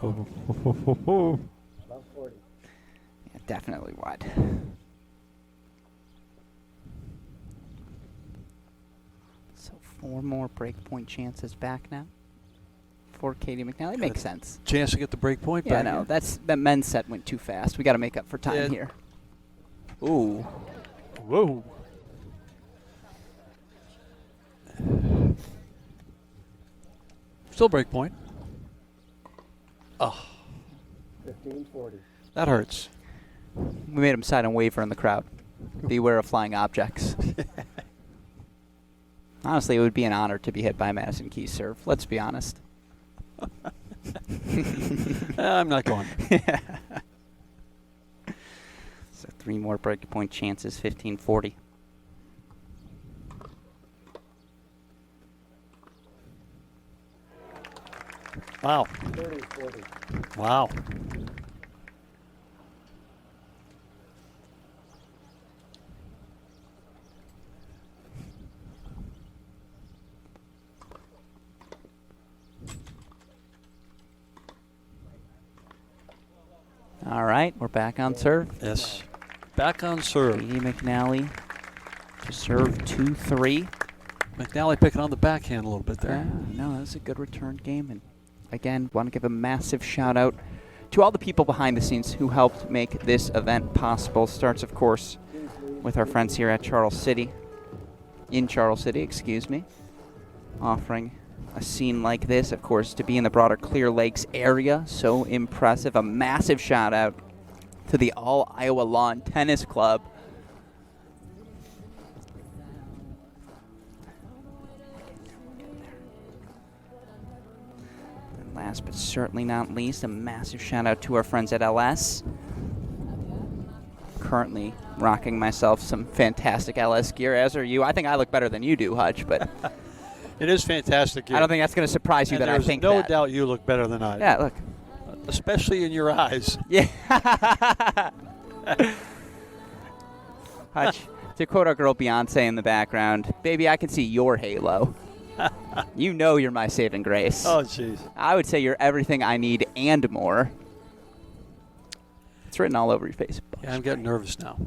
Oh. Love 40. Yeah, definitely wide. So 4 more breakpoint chances back now for Katie McNally. Makes sense. Chance to get the break point Yeah, back. no, that men's set went too fast. We got to make up for time here. Ooh. Whoa. Still break point. Oh. 15-40. That hurts. We made him sign a waiver in the crowd. Beware of flying objects. Honestly, it would be an honor to be hit by Madison Keys' serve. Let's be honest. I'm not going. So 3 more break-point chances, 15-40. Wow. 30-40. Wow. All right, we're back on serve. Yes. Back on serve. Katie McNally to serve 2-3. McNally picking on the backhand a little bit there. No, that was a good return game. And again, want to give a massive shout out to all the people behind the scenes who helped make this event possible. Starts, of course, with our friends here at Charles City, excuse me, offering a scene like this, of course, to be in the broader Clear Lakes area. So impressive. A massive shout out to the All Iowa Lawn Tennis Club. And last but certainly not least, a massive shout out to our friends at LS. Currently rocking myself some fantastic LS gear, as are you. I think I look better than you do, Hutch, but it is fantastic gear. I don't think that's going to surputch you that I think no that. doubt you look better than I do. Yeah, look. Especially in your eyes. Yeah. Hutch, to quote our girl Beyonce in the background, baby, I can see your halo. You know you're my saving grace. Oh, jeez. I would say you're everything I need and more. It's written all over your face. Yeah, I'm getting nervous now.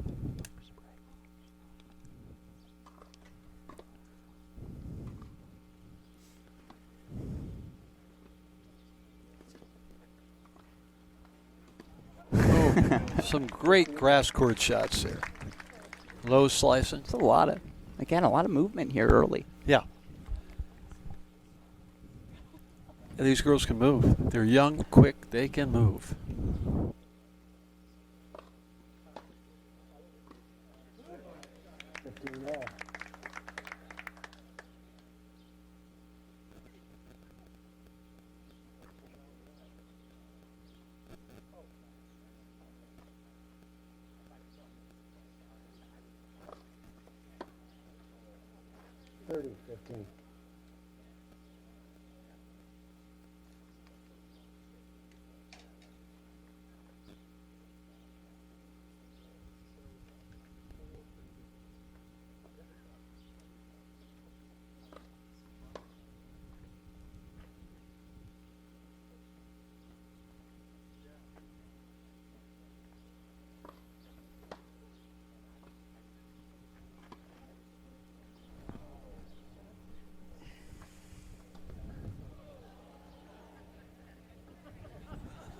Oh, some great grass court shots there. Low slicing. It's a lot of movement here early. Yeah. And these girls can move. They're young, quick, they can move. $30-15.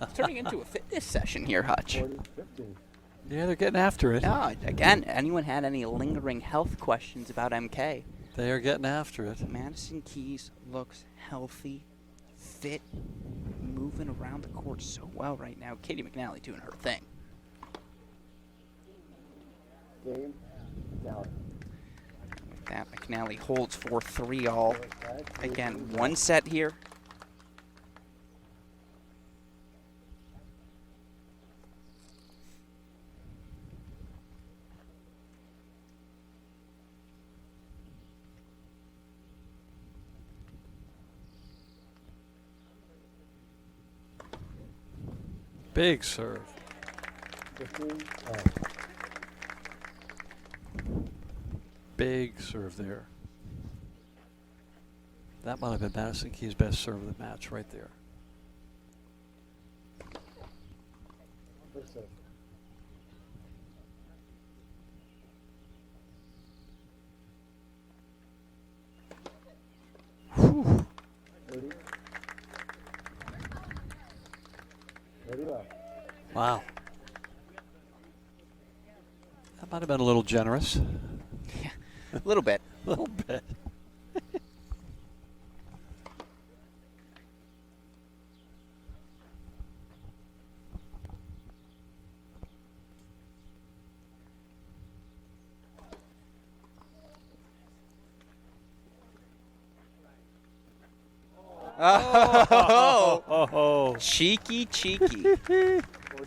It's turning into a fitness session here, Hutch. Yeah, they're getting after it. No, again, anyone had any lingering health questions about MK? They are getting after it. Madison Keys looks healthy, fit, moving around the court so well right now. Katie McNally doing her thing. Game. Now. With that, McNally holds 4-3 all. Again, one set here. Big serve. 15, Big serve there. That might have been Madison Keys' best serve of the match right there. first serve. Whew. 30. 30 left. Wow. That might have been a little generous. Yeah, a little bit. A little bit. Oh, cheeky. 40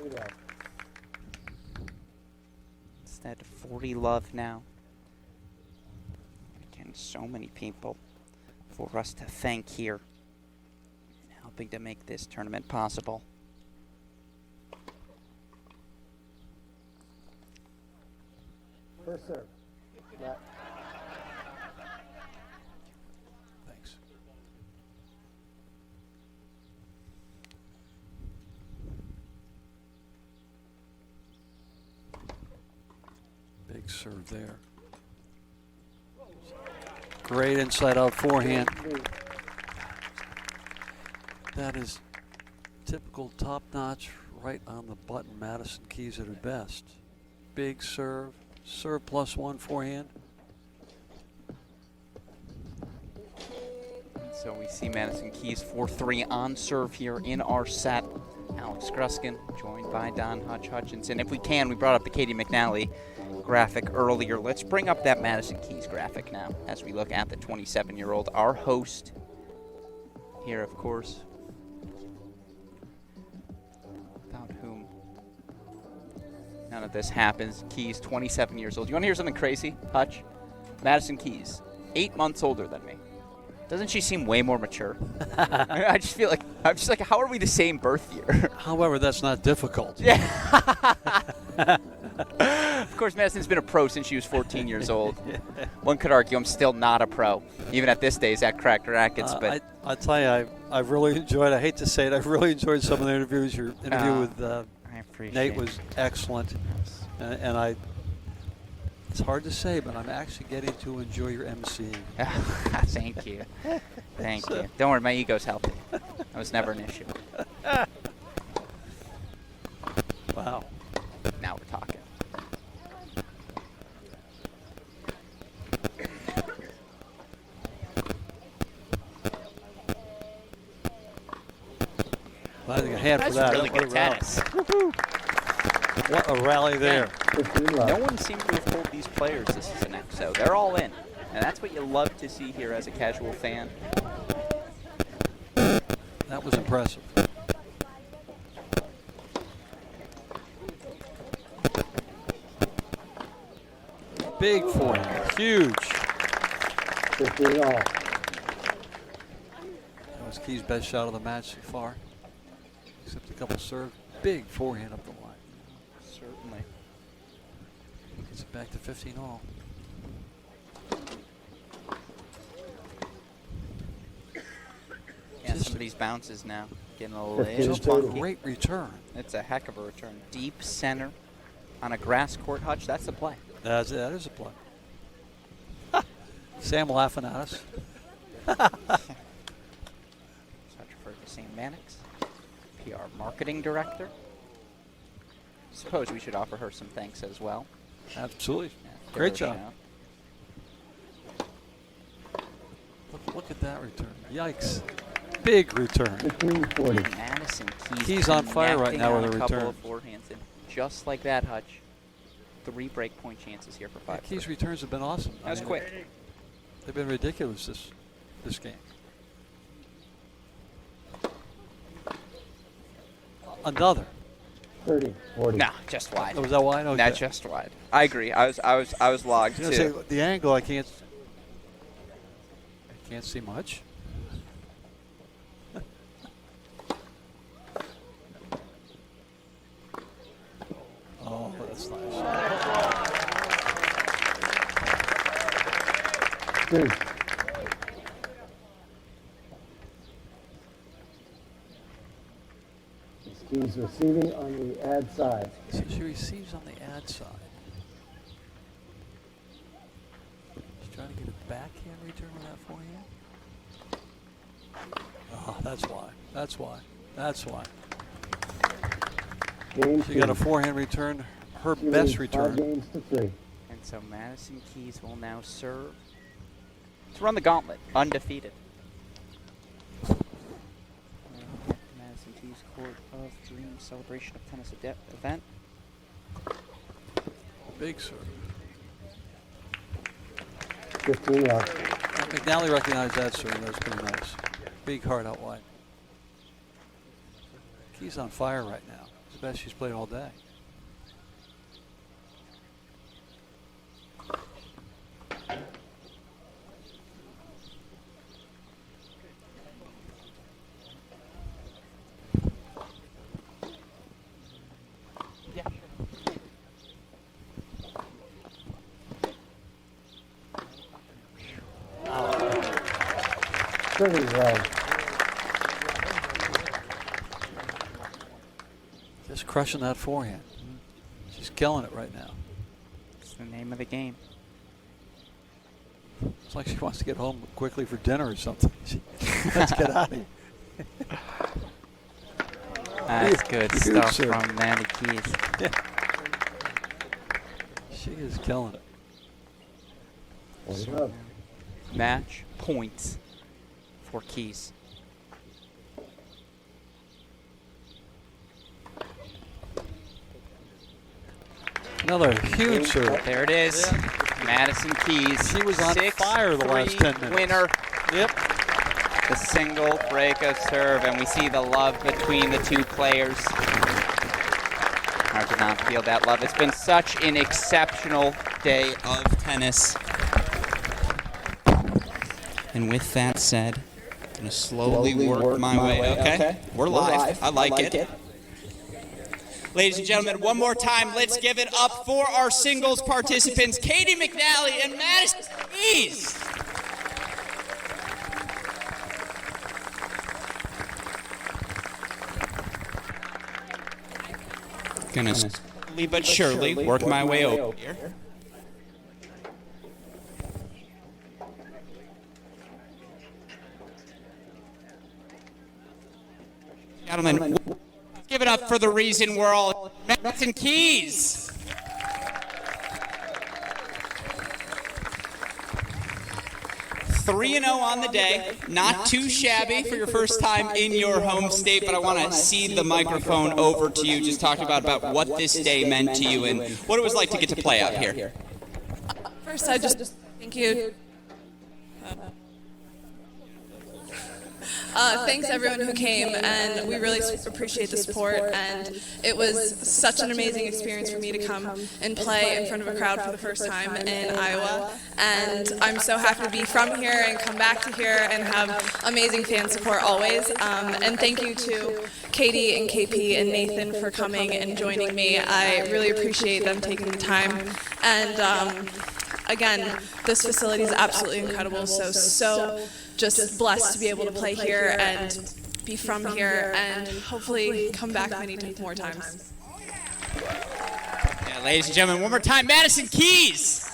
left. It's that 40 love now. Again, so many people for us to thank here, helping to make this tournament possible. First serve. Flat. Thanks. Big serve there. Great inside out forehand. That is typical top notch, right on the button Madison Keys at her best. Big serve, serve +1 forehand. So we see Madison Keys 4-3 on serve here in our set. Alex Gruskin joined by Don Hutchinson. If we can, we brought up the Katie McNally graphic earlier. Let's bring up that Madison Keys graphic now as we look at the 27-year-old, our host here, of course, without whom none of this happens. Keys, 27 years old. You want to hear something crazy, Hutch? Madison Keys, 8 months older than me. Doesn't she seem way more mature? I just feel like, I'm just like, how are we the same birth year? However, that's not difficult. Yeah. Of course, Madison's been a pro since she was 14 years old. One could argue I'm still not a pro, even at this stage at Cracked Racquets. But I tell you, I've really enjoyed, I hate to say it, I've really enjoyed some of the interviews. Your interview with I appreciate Nate was excellent. And it's hard to say, but I'm actually getting to enjoy your emceeing. Thank you. Thank you. Don't worry, my ego's healthy. That was never an issue. Wow. Now we're talking. I think a hand for That's that. really good tennis. What a rally there. No one seemed to have told these players this is an XO. They're all in. And that's what you love to see here as a casual fan. That was impressive. Big forehand. Huge. 15 all. That was Key's best shot of the match so far. Except a couple serve. Big forehand up the line. Certainly. Gets it back to 15 all. Yeah, some of these bounces now getting a little Just a funky. great return. It's a heck of a return. Deep center on a grass court, Hutch. That's the play. That is a play. Sam laughing at us. Such for St. Mannix, PR marketing director. Suppose we should offer her some thanks as well. Absolutely. Yeah, Great give her a job. shout. Look at that return. Yikes. Big return. 15, 40. Madison Keys. He's on fire right now with a a couple return. of forehands, and just like that, Hutch. 3 break point chances here for 5. Keys' returns have been awesome. That was quick. They've been ridiculous this game. Another. 30, 40. No, just wide. Oh, was that wide? Okay. Not just wide. I agree. I was logged I too. was gonna say, the angle I can't see much. That's nice. Dude. He's receiving on the ad side. So she receives on the ad side. She's trying to get a backhand return with that forehand. Oh, that's why. That's why. That's why. She got a forehand return, her best return. 5 games to 3. And so Madison Keys will now serve to run the gauntlet, undefeated. Madison Keys Court of Dreams celebration of tennis event. Big serve. 15 left. McNally recognized that serve. That was pretty nice. Big heart out wide. Keys on fire right now. It's the best she's played all day. Pretty well. Just crushing that forehand. She's killing it right now. It's the name of the game. It's like she wants to get home quickly for dinner or something. Let's get out of here. That's good stuff serve. from Maddie Keys. Yeah. She is killing it. So, match points for Keys. Another huge serve. There it is. Yeah. Madison Keys. She was on fire the last 10 minutes. Winner. Yep. The single break of serve, and we see the love between the two players. Hard to not feel that love. It's been such an exceptional day of tennis. And with that said, I'm going to slowly work my way. Okay. We're live. I like it. Ladies and gentlemen, one more time, let's give it up for our singles participants, Katie McNally and Madison Keys. Gonna slowly but surely work my way over here. Gentlemen, give it up for the reason we're all Madison Keys. (3-0) on the day. Not too shabby for your first time in your home state, but I want to cede the microphone over to you. Just talk about what this day meant to you and what it was like to get to play out here. First, I just thank you. Thanks everyone who came, and we really appreciate the support, and it was such an amazing experience for me to come and play in front of a crowd for the first time in Iowa, and I'm so happy to be from here and come back to here and have amazing fan support always, and thank you to Katie and KP and Nathan for coming and joining me. I really appreciate them taking the time, and again, this facility is absolutely incredible, so just blessed to be able to play here and be from here and hopefully come back many more times. Yeah, ladies and gentlemen, one more time, Madison Keys.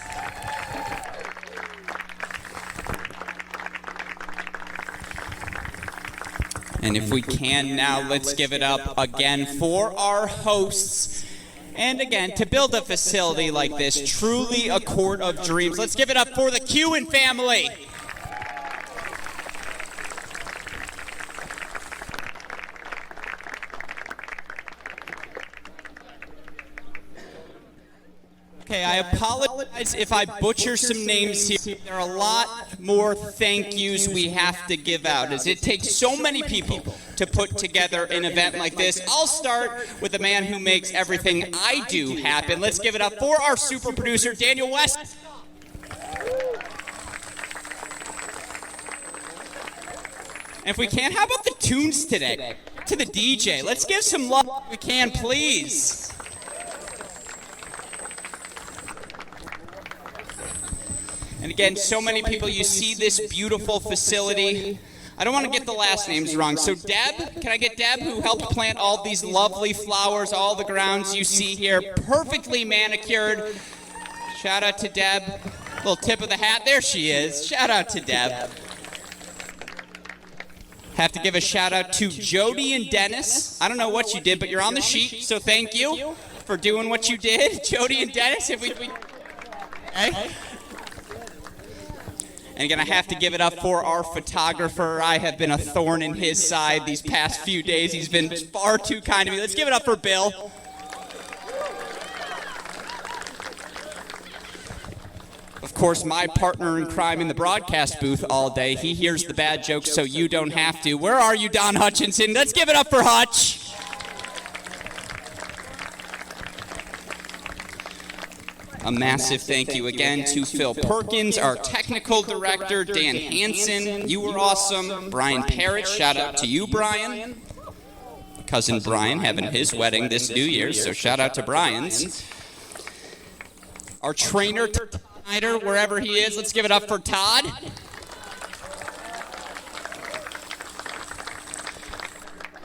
And if we can now, let's give it up again for our hosts. And again, to build a facility like this, truly a court of dreams. Let's give it up for the Kuhn family. Okay, I apologize if I butcher some names here. There are a lot more thank yous we have to give out, as it takes so many people to put together an event like this. I'll start with the man who makes everything I do happen. Let's give it up for our super producer, Daniel West. And if we can, how about the tunes today? To the DJ. Let's give some love if we can, please. And again, so many people, you see this beautiful facility. I don't want to get the last names wrong. So Deb, can I get Deb, who helped plant all these lovely flowers, all the grounds you see here, perfectly manicured. Shout out to Deb. Little tip of the hat. There she is. Shout out to Deb. Have to give a shout out to Jody and Dennis. I don't know what you did, but you're on the sheet, so thank you for doing what you did. Jody and Dennis, if we okay. And again, I have to give it up for our photographer. I have been a thorn in his side these past few days. He's been far too kind to me. Let's give it up for Bill. Of course, my partner in crime in the broadcast booth all day. He hears the bad jokes so you don't have to. Where are you, Don Hutchinson? Let's give it up for Hutch. A massive thank you again to Phil Perkins, our technical director, Dan Hansen. You were awesome. Brian Parrott, shout out to you, Brian. Cousin Brian having his wedding this New Year's, so shout out to Brian's. Our trainer, Snyder, wherever he is, let's give it up for Todd.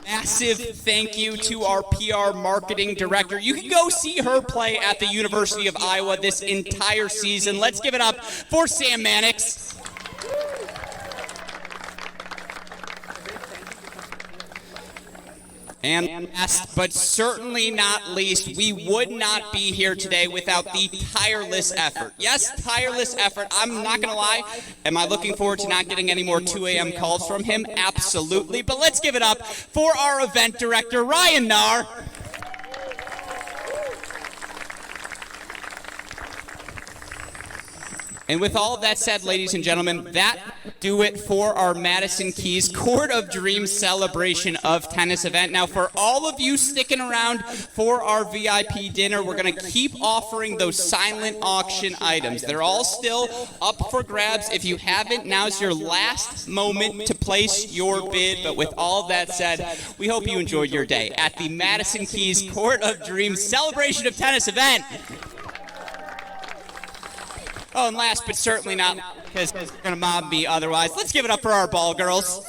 Massive thank you to our PR marketing director. You can go see her play at the University of Iowa this entire season. Let's give it up for Sam Mannix. And last but certainly not least, we would not be here today without the tireless effort. Yes, tireless effort. I'm not going to lie. Am I looking forward to not getting any more 2 a.m. calls from him? Absolutely. But let's give it up for our event director, Ryan Nahr. And with all of that said, ladies and gentlemen, that do it for our Madison Keys Court of Dreams celebration of tennis event. Now, for all of you sticking around for our VIP dinner, we're going to keep offering those silent auction items. They're all still up for grabs. If you haven't, now's your last moment to place your bid. But with all of that said, we hope you enjoyed your day at the Madison Keys Court of Dreams celebration of tennis event. Oh, and last but certainly not, because they're going to mob me otherwise, let's give it up for our ball girls.